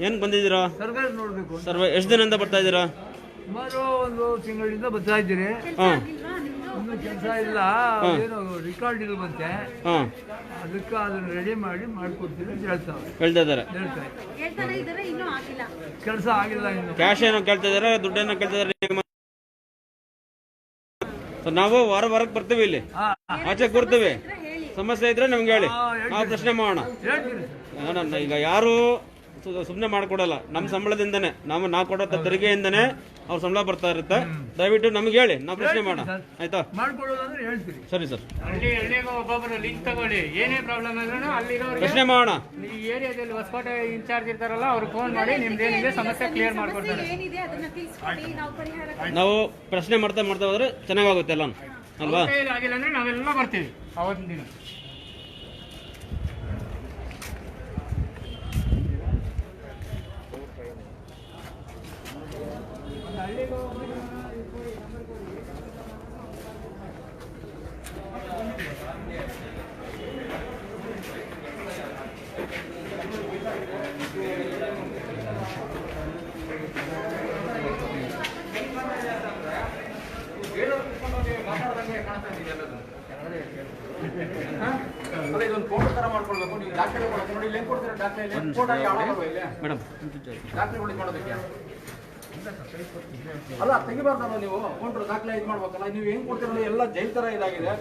ಏನಕ್ಕೆ ಬಂದಿದ್ದೀರಾ? ಸರ್ಕಾರ ನೋಡ್ಬೇಕು. ಸರ್ವೆ ಎಷ್ಟು ದಿನದಿಂದ ಬರ್ತಾ ಇದ್ದೀರಾ? ಸುಮಾರು 1 ತಿಂಗಳಿಂದ ಬರ್ತಾ ಇದ್ದೀರಿ. ಇನ್ನೂ ಕೆಲಸ ಇಲ್ಲ, ಏನು ರೆಕಾರ್ಡ್ ಇಲ್ವಂತೆ, ಅದಕ್ಕೆ ಅದನ್ನ ರೆಡಿ ಮಾಡ್ಕೊಡ್ತೀನಿ ಅಂತ ಹೇಳ್ತಾ ಇದ್ದಾರೆ. ಕೆಲಸ ಆಗಿಲ್ಲ ಇನ್ನು. ಕ್ಯಾಶ್ ಏನೋ ಕೇಳ್ತಾ ಇದಾರೆ, ದುಡ್ಡೇನೋ ಕೇಳ್ತಾ ಇದಾರೆ. ನಾವು ವಾರಕ್ಕೆ ಬರ್ತೀವಿ, ಇಲ್ಲಿ ಆಚೆ ಕೂರ್ತೀವಿ. ಸಮಸ್ಯೆ ಇದ್ರೆ ನಮ್ಗೆ ಹೇಳಿ, ನಾವು ಪ್ರಶ್ನೆ ಮಾಡೋಣ. ಈಗ ಯಾರು ಸುಮ್ಮನೆ ಮಾಡ್ಕೊಡಲ್ಲ. ನಮ್ಮ ಸಂಬಳದಿಂದನೇ, ನಾವು ಕೊಡೋ ತೆರಿಗೆಯಿಂದನೇ ಅವ್ರ ಸಂಬಳ ಬರ್ತಾ ಇರುತ್ತೆ. ದಯವಿಟ್ಟು ನಮ್ಗೆ ಹೇಳಿ, ನಾವು ಪ್ರಶ್ನೆ ಮಾಡೋಣ, ಆಯ್ತಾ? ಸರಿ ಸರ್, ಹಳ್ಳಿಗೆ ಒಬ್ಬೊಬ್ಬರು ಲಿಂಕ್ ತಗೊಳ್ಳಿ. ಏನೇ ಪ್ರಾಬ್ಲಮ್ ಅಂದ್ರೂ ಅಲ್ಲಿರೋರಿಗೆ ಪ್ರಶ್ನೆ ಮಾಡೋಣ. ಈ ಏರಿಯಾದಲ್ಲಿ ಹೊಸಕೋಟೆ ಇನ್ಚಾರ್ಜ್ ಇರ್ತಾರಲ್ಲ, ಅವ್ರಿಗೆ ಫೋನ್ ಮಾಡಿ ನಿಮ್ದೇನಿದೆ ಸಮಸ್ಯೆ ಕ್ಲಿಯರ್ ಮಾಡ್ಕೊಡ್ತಾರೆ. ನಾವು ಪ್ರಶ್ನೆ ಮಾಡ್ತಾ ಹೋದ್ರೆ ಚೆನ್ನಾಗಾಗುತ್ತೆ ಎಲ್ಲ, ಅಲ್ವಾ? ಆಗಿಲ್ಲ ಅಂದ್ರೆ ನಾವೆಲ್ಲ ಬರ್ತೀವಿ ಅವತ್ತಿನ ದಿನ. ಹಳ್ಳಿಗೆ ನೋಡಿ ಎಲ್ಲದನ್ನು. ಅಲ್ಲ ಇದೊಂದು ಫೋಟೋ ತರ ಮಾಡ್ಕೊಳ್ಬೇಕು. ನೀವು ದಾಖಲೆ ಕೊಡಬೇಕು ನೋಡಿ. ಇಲ್ಲಿ ಹೆಂಗ್ ಕೊಡ್ತೀರಾ ದಾಖಲೆ? ಇಲ್ಲಿ ಫೋಟೋ ಹಾಕಿ ಆಡೋದು ಇಲ್ಲಿ ಮೇಡಮ್ ದಾಖಲೆಗಳು ಇದು ಮಾಡೋದಕ್ಕೆ ಅಲ್ಲ ತೆಗಿಬಾರ್ದಲ್ಲ ನೀವು. ಅಕೌಂಟ್ ದಾಖಲೆ ಇದು ಮಾಡ್ಬೇಕಲ್ಲ. ನೀವು ಹೆಂಗ್ ಕೊಡ್ತೀರಲ್ಲ ಎಲ್ಲ ಜೈಲ್ ತರ ಇದಾಗಿದೆ.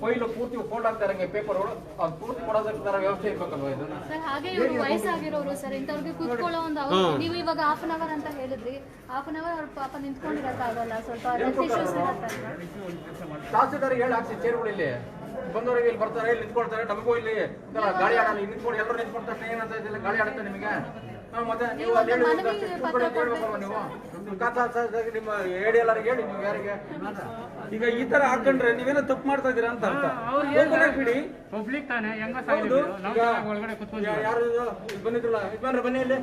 ಫೈಲ್ ಪೂರ್ತಿ ಫೋಲ್ಡ್ ಆಗ್ತಾ ಇರಂಗೆ ಪೇಪರ್ಗಳು ಅದು ಪೂರ್ತಿ ಕೊಡೋದಕ್ಕೆ ತರ ವ್ಯವಸ್ಥೆ ಇರ್ಬೇಕಲ್ವಾ ಇದು? ಸರ್ ಹಾಗೆ ಇವರು ವಯಸ್ಸಾಗಿರೋರು ಸರ್, ಇಂಥವ್ರಿಗೆ ಕೂತ್ಕೊಳ್ಳೋ ಒಂದು ನೀವು ಇವಾಗ ಹಾಫ್ ಅನ್ ಅವರ್ ಅಂತ ಹೇಳಿದ್ರಿ. ಹಾಫ್ ಅನ್ ಅವರ್ ಅವ್ರ ಪಾಪ ನಿಂತ್ಕೊಂಡಿರಕ್ಕಾಗಲ್ಲ, ಸ್ವಲ್ಪ ಇಶ್ಯೂಸ್ ಇರತ್ತಲ್ವಾ? ತಹಸೀಲ್ದಾರಿಗೆ ಹೇಳಿ ಹಾಕ್ಸಿ ಚೇರ್ಗಳು ಇಲ್ಲಿ ಬಂದವರಿಗೆ ಇಲ್ಲಿ ಬರ್ತಾರೆ, ಇಲ್ಲಿ ನಿಂತ್ಕೊಳ್ತಾರೆ. ನಮಗೂ ಇಲ್ಲಿ ಗಾಳಿ ಆಡಲ್ಲ. ಇಲ್ಲಿ ನಿಂತ್ಕೊಂಡು ಎಲ್ಲರೂ ನಿಂತ್ಕೊಂಡ ತಕ್ಷಣ ಏನಂತ ಇದಿಲ್ಲ, ಗಾಳಿ ಆಡುತ್ತೆ ನಿಮಗೆ. ಮತ್ತೆ ನೀವು ಅಲ್ಲಿ ಹೇಳ್ಬೇಕಲ್ವ ನೀವು ನಿಮ್ಮ ADLRಗೆ ಹೇಳಿ ನೀವು ಯಾರಿಗೆ. ಈಗ ಈ ತರ ಹಾಕೊಂಡ್ರೆ ನೀವೇನೋ ತಪ್ಪು ಮಾಡ್ತಾ ಇದೀರಾ ಅಂತ ಅರ್ಥ. ಬಿಡಿ ಪಬ್ಲಿಕ್ ತಾನೆ ಹೆಂಗ ಒಳಗಡೆ ಕೂತ್ಕೊಂಡು ಯಾರು ಬಂದಿದ್ರಲ್ಲ ಯಜಮಾನ್ರೆ ಬನ್ನಿ ಇಲ್ಲಿ.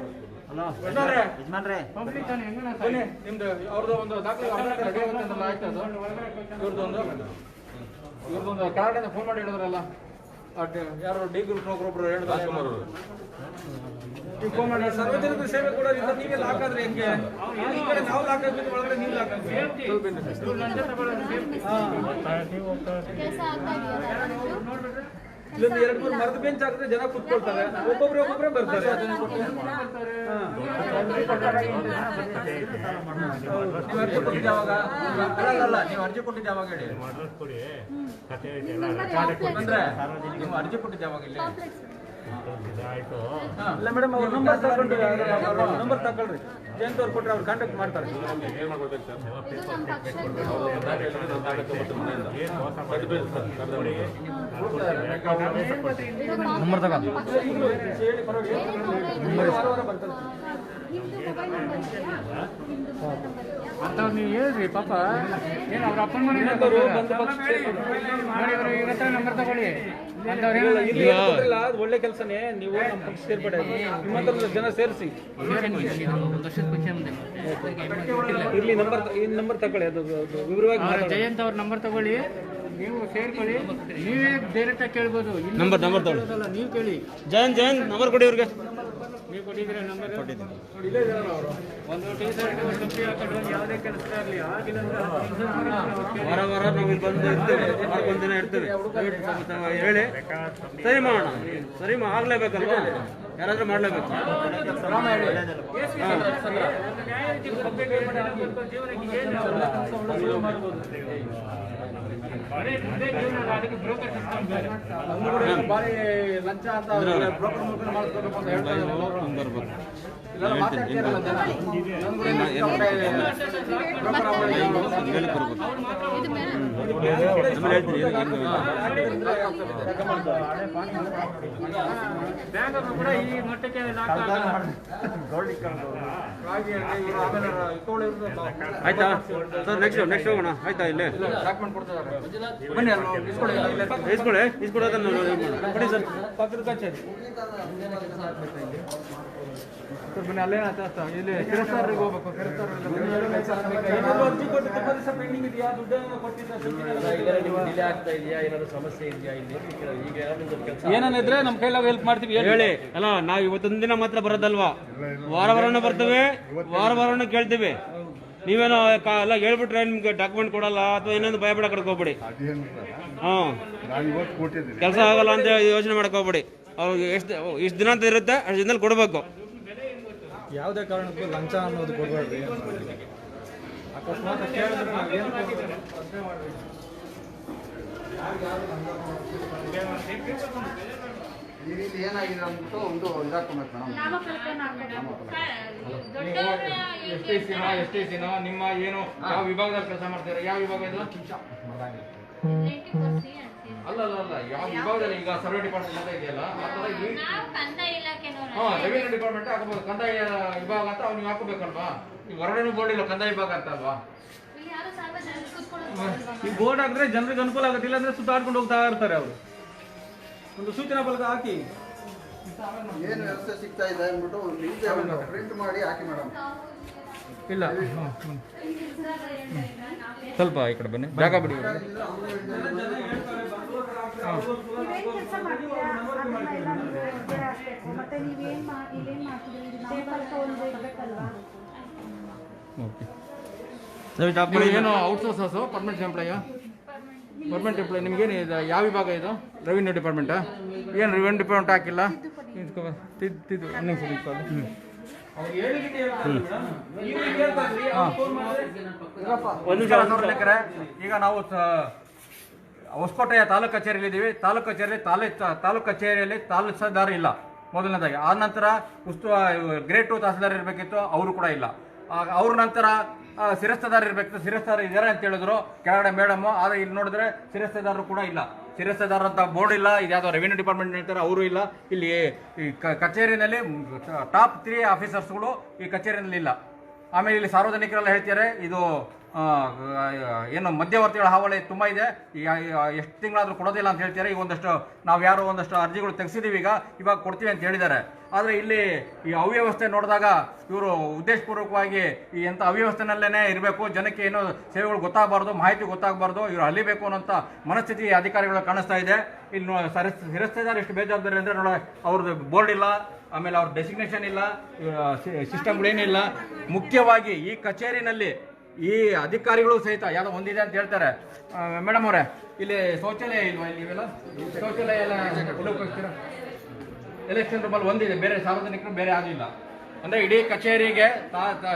ಪಬ್ಲಿಕ್ ತಾನೆ ಹೆಂಗ ಬನ್ನಿ. ನಿಮ್ದು ಅವ್ರದ್ದು ಒಂದು ದಾಖಲೆ ರೆಡಿ ಆಗುತ್ತೆ ಅಂತಲ್ಲ, ಆಯ್ತು ಅದು. ಇವ್ರದ್ದೊಂದು ಕರ್ನಾಟಕದಿಂದ ಫೋನ್ ಮಾಡಿ ಹೇಳಿದ್ರಲ್ಲ, ಯಾರು ಡಿ ಗ್ರೂಪ್ ಒಬ್ರು ಹೇಳಿದ್ರೆ ಫೋನ್ ಮಾಡಿ ಸಾರ್ವಜನಿಕ ಸೇವೆ ಕೊಡೋದ್ರಿಂದ ನೀವೆಲ್ಲ ಹಾಕಾದ್ರೆ ಹೆಂಗೆ? ಈ ಕಡೆ ನಾವು ಹಾಕೋದ್ರಿಂದ ಒಳಗಡೆ ನೀವು ಹಾಕೋದು ಕೆಲಸ ಆಗ್ತಾ ಇದೆಯಲ್ಲ ಇಲ್ಲೊಂದು 2-3 ಮರದ ಬೆಂಚ್ ಹಾಕಿದ್ರೆ ಜನ ಕುತ್ಕೊಳ್ತಾರೆ. ಒಬ್ಬೊಬ್ರೆ ಬರ್ತಾರೆ. ನೀವು ಅರ್ಜಿ ಕೊಟ್ಟಿದ್ದು ಯಾವಾಗ? ಅಲ್ಲ ನೀವು ಅರ್ಜಿ ಕೊಟ್ಟಿದ್ದು ಯಾವಾಗ ಹೇಳಿ? ಅಂದ್ರೆ ನೀವು ಅರ್ಜಿ ಕೊಟ್ಟಿದ್ದು ಯಾವಾಗ ಇಲ್ಲಿ? ಇಲ್ಲ ಮೇಡಮ್ ಅವ್ರ ನಂಬರ್ ತಗೊಳ್ರಿ. ಜಯಂತ್ ಅವ್ರು ಕೊಟ್ಟರೆ ಅವ್ರು ಕಾಂಟ್ಯಾಕ್ಟ್ ಮಾಡ್ತಾರೆ. ನಂಬರ್ ತಗೊಂಡು ಅಂತ ನೀವು ಹೇಳ್ರಿ ಪಾಪ. ಏನು ಅವ್ರ ಅಪ್ಪನ ಮನೆ ನಂಬರ್ ತಗೊಳ್ಳಿ. ಒಳ್ಳೆ ಕೆಲಸನೇ. ನೀವು ನಮ್ಮ ಪಕ್ಷ ಸೇರ್ಪಡೆ ನಿಮ್ಮಂತ ಜನ ಸೇರಿಸಿ ಇರ್ಲಿ. ನಂಬರ್ ತಗೊಳ್ಳಿ, ಅದು ವಿವರವಾಗಿ ಜಯಂತ್ ಅವ್ರ ನಂಬರ್ ತಗೊಳ್ಳಿ, ನೀವು ಸೇರ್ಕೊಳ್ಳಿ. ನೀವೇ ಡೈರೆಕ್ಟ್ ಆಗಿ ಕೇಳ್ಬೋದು. ನಂಬರ್ ತಗೊಳ್ಳಿ. ನೀವು ಕೇಳಿ. ಜಯಂತ್ ನಂಬರ್ ಕೊಡಿ ಇವ್ರಿಗೆ. ನೀವು ಕೊಟ್ಟಿದ್ರೆ ನಂಬರ್ ಒಂದು ಟೀ ಶರ್ಟ್ ಟೊಪ್ಪಿ ಹಾಕೊಂಡು ಯಾವುದೇ ಕೆಲಸ ಆಗಲಿ ಆಗಿಲ್ಲ ವಾರ ನಾವು ಇಲ್ಲಿ ಬಂದು ಇರ್ತೇವೆ. ಒಂದು ದಿನ ಇರ್ತೇವೆ. ಹೇಳಿ ಸರಿ ಮಾಡೋಣ. ಸರಿ ಆಗ್ಲೇಬೇಕಲ್ವಾ? ಯಾರಾದ್ರೂ ಮಾಡ್ಲೇಬೇಕು. ಬಾರಿ ಲಂಚ ಅಂತ ಬ್ರೋಕರ್ ಮೂಲಕ ಮಾಡಿಸ್ಬೇಕು ಅಂತ ಹೇಳ್ತಾರೆ. ಬ್ಯಾಂಕ್ ಕೂಡ ಈ ಮಟ್ಟಕ್ಕೆ ಆಯ್ತಾ ಸರ್? ನೆಕ್ಸ್ಟ್ ಹೋಗೋಣ. ಆಯ್ತಾ? ಇಲ್ಲೇ ಡಾಕ್ಯುಮೆಂಟ್ ಕೊಡ್ತಿದ್ದಾರೆ. ಬನ್ನಿ ಇಸ್ಕೊಡೋದನ್ನ ಕೊಡಿ ಸರ್. ಪಕ್ಕದ ಕಚೇರಿ ಬನ್ನಿ. ಅಲ್ಲೇನಾಗ್ತಾ ಇಲ್ಲಿ ಕಿರಸ್ತಾರಿಗೆ ಹೋಗ್ಬೇಕು. ಡಿಲೇ ಆಗ್ತಾ ಇದೆಯಾ? ಏನಾದ್ರು ಸಮಸ್ಯೆ ಇದೆಯಾ ಇಲ್ಲಿ? ಈಗ ಏನೇನಿದ್ರೆ ನಮ್ಮ ಕೈಲಾಗ ಹೆಲ್ಪ್ ಮಾಡ್ತೀವಿ ಹೇಳಿ. ಅಲ್ಲ ನಾವು ಇವತ್ತೊಂದು ದಿನ ಮಾತ್ರ ಬರೋದಲ್ವಾ? ವಾರವಾರನೂ ಬರ್ತೇವೆ, ವಾರವಾರನೂ ಕೇಳ್ತೀವಿ. ನೀವೇನೋ ಎಲ್ಲ ಹೇಳ್ಬಿಟ್ರೆ ನಿಮ್ಗೆ ಡಾಕ್ಯುಮೆಂಟ್ ಕೊಡಲ್ಲ ಅಥವಾ ಇನ್ನೊಂದು ಭಯ ಬಿಡಕ್ಕೆ ಹೋಗ್ಬೇಡಿ. ಕೆಲಸ ಆಗಲ್ಲ ಅಂತ ಯೋಚನೆ ಮಾಡಕ್ ಹೋಗ್ಬೇಡಿ. ಅವ್ರಿಗೆ ಇಷ್ಟು ದಿನ ಅಂತ ಇರುತ್ತೆ, ಅಷ್ಟು ದಿನದಲ್ಲಿ ಕೊಡಬೇಕು. ಯಾವುದೇ ಕಾರಣಕ್ಕೂ ಲಂಚ ಅನ್ನೋದು ಕೊಡಬೇಡ್ರಿ. ಅಕಸ್ಮಾತ್ ಕೇಳಿದ್ರೆ ಈ ರೀತಿ ಏನಾಗಿದೆ ಅಂತ ಒಂದು ಇದಾಕೊಬೇಕು ಎಷ್ಟೇಸಿನೋ ನಿಮ್ಮ ಏನು ಯಾವ ವಿಭಾಗದಲ್ಲಿ ಕೆಲಸ ಮಾಡ್ತೀರಾ? ಯಾವ ವಿಭಾಗ ಇದು? ಅಲ್ಲ ಯಾವ ವಿಭಾಗದಲ್ಲಿ? ಈಗ ಸರ್ವೆ ಡಿಪಾರ್ಟ್ಮೆಂಟ್ ಅಂತ ಇದೆಯಲ್ಲ, ಆ ಥರ ರೆವಿನ್ಯೂ ಡಿಪಾರ್ಟ್ಮೆಂಟ್ ಹಾಕಬಹುದು. ಕಂದಾಯ ವಿಭಾಗ ಅಂತ ಅವ್ನಿಗೆ ಹಾಕಬೇಕಲ್ವಾ? ಈಗ ಹೊರಗಡೆ ಬೋರ್ಡ್ ಇಲ್ಲ ಕಂದಾಯ ವಿಭಾಗ ಅಂತ ಅಲ್ವಾ? ಈ ಬೋರ್ಡ್ ಹಾಕಿದ್ರೆ ಜನರಿಗೆ ಅನುಕೂಲ ಆಗುತ್ತೆ. ಇಲ್ಲಾಂದ್ರೆ ಸುತ್ತಾಡ್ಕೊಂಡು ಹೋಗ್ತಾ ಇರ್ತಾರೆ ಅವರು. ಒಂದು ಸೂಚನಾ ಫಲಕ ಹಾಕಿ ಏನು ವ್ಯವಸ್ಥೆ ಸಿಗ್ತಾ ಇದೆ ಅಂದ್ಬಿಟ್ಟು ಒಂದು ಪ್ರಿಂಟ್ ಮಾಡಿ ಹಾಕಿ ಮೇಡಮ್. ಇಲ್ಲ ಸ್ವಲ್ಪ ಈ ಕಡೆ ಬನ್ನಿ, ಜಾಗ ಬಿಡಿ. ಏನು ಔಟ್ಸೋರ್ಸ್ ಪರ್ಮನೆಂಟ್ ಎಂಪ್ಲಾಯ? ಗೌರ್ಮೆಂಟ್ ಎಂಪ್ಲಾಯ್ ನಿಮ್ಗೇನು ಇದು ಯಾವ ವಿಭಾಗ ಇದು ರೆವಿನ್ಯೂ ಡಿಪಾರ್ಟ್ಮೆಂಟಾ ಏನು ರೆವಿನ್ಯೂ ಡಿಪಾರ್ಟ್ಮೆಂಟ್ ಹಾಕಿಲ್ಲ ತಿದ್ದು ಈಗ ನಾವು ಹೊಸಕೋಟೆಯ ತಾಲೂಕು ಕಚೇರಿಯಲ್ಲಿದ್ದೀವಿ. ತಾಲೂಕು ಕಚೇರಿಯಲ್ಲಿ ತಹಸೀಲ್ದಾರ್ ಇಲ್ಲ ಮೊದಲನೇದಾಗಿ. ಆ ನಂತರ ಗ್ರೇಡ್ 2 ತಹಸೀಲ್ದಾರ್ ಇರಬೇಕಿತ್ತು, ಅವರು ಕೂಡ ಇಲ್ಲ. ಅವ್ರ ನಂತರ ಶಿರಸ್ತೇದಾರ್ ಇರಬೇಕಿತ್ತು, ಶಿರಸ್ತೇದಾರ್ ಇದ್ದಾರೆ ಅಂತ ಹೇಳಿದ್ರು ಕೆಳಗಡೆ ಮೇಡಮ್. ಆದರೆ ಇಲ್ಲಿ ನೋಡಿದ್ರೆ ಶಿರಸ್ತೇದಾರರು ಕೂಡ ಇಲ್ಲ. ಶಿರಸ್ತೇದಾರ್ ಅಂತ ಬೋರ್ಡ್ ಇಲ್ಲ. ಇದು ಯಾವುದೋ ರೆವಿನ್ಯೂ ಡಿಪಾರ್ಟ್ಮೆಂಟ್ ಹೇಳ್ತಾರೆ, ಅವರು ಇಲ್ಲ. ಇಲ್ಲಿ ಈ ಕಚೇರಿನಲ್ಲಿ ಟಾಪ್ 3 ಆಫೀಸರ್ಸ್ಗಳು ಈ ಕಚೇರಿನಲ್ಲಿ ಇಲ್ಲ. ಆಮೇಲೆ ಇಲ್ಲಿ ಸಾರ್ವಜನಿಕರೆಲ್ಲ ಹೇಳ್ತಾರೆ ಇದು ಏನು ಮಧ್ಯವರ್ತಿಗಳ ಹಾವಳಿ ತುಂಬ ಇದೆ, ಎಷ್ಟು ತಿಂಗಳಾದರೂ ಕೊಡೋದಿಲ್ಲ ಅಂತ ಹೇಳ್ತಾರೆ. ಈಗ ಒಂದಷ್ಟು ಅರ್ಜಿಗಳು ತೆಗೆಸಿದ್ದೀವಿ, ಇವಾಗ ಕೊಡ್ತೀವಿ ಅಂತ ಹೇಳಿದ್ದಾರೆ. ಆದರೆ ಇಲ್ಲಿ ಈ ಅವ್ಯವಸ್ಥೆ ನೋಡಿದಾಗ ಇವರು ಉದ್ದೇಶಪೂರ್ವಕವಾಗಿ ಈ ಎಂಥ ಅವ್ಯವಸ್ಥೆನಲ್ಲೇ ಇರಬೇಕು, ಜನಕ್ಕೆ ಏನೋ ಸೇವೆಗಳು ಗೊತ್ತಾಗಬಾರ್ದು, ಮಾಹಿತಿ ಗೊತ್ತಾಗಬಾರ್ದು, ಇವರು ಅಲಿಬೇಕು ಅನ್ನೋಂಥ ಮನಸ್ಥಿತಿ ಅಧಿಕಾರಿಗಳು ಕಾಣಿಸ್ತಾ ಇದೆ. ಇಲ್ಲಿ ಶಿರಸ್ತೇದಾರ್ ಎಷ್ಟು ಬೇಜವಾಬ್ದಾರಿ ಅಂದರೆ ನೋಡ, ಅವ್ರದ್ದು ಬೋರ್ಡ್ ಇಲ್ಲ, ಆಮೇಲೆ ಅವ್ರ ಡೆಸಿಗ್ನೇಷನ್ ಇಲ್ಲ, ಸಿಸ್ಟಮ್ಗಳೇನಿಲ್ಲ. ಮುಖ್ಯವಾಗಿ ಈ ಕಚೇರಿನಲ್ಲಿ ಈ ಅಧಿಕಾರಿಗಳು ಸಹಿತ ಯಾವುದೋ ಒಂದಿದೆ ಅಂತ ಹೇಳ್ತಾರೆ. ಮೇಡಮ್ ಅವರೇ, ಇಲ್ಲಿ ಶೌಚಾಲಯ ಇಲ್ವಾ? ಇಲ್ಲಿ ಇವೆಲ್ಲ ಶೌಚಾಲಯ ಎಲ್ಲ ಹೋಗ್ತೀರಾ? ಎಲೆಕ್ಷನ್ ರೂಮಲ್ಲಿ ಒಂದಿದೆ, ಬೇರೆ ಸಾರ್ವಜನಿಕರು ಬೇರೆ ಆಗಿಲ್ಲ. ಅಂದ್ರೆ ಇಡೀ ಕಚೇರಿಗೆ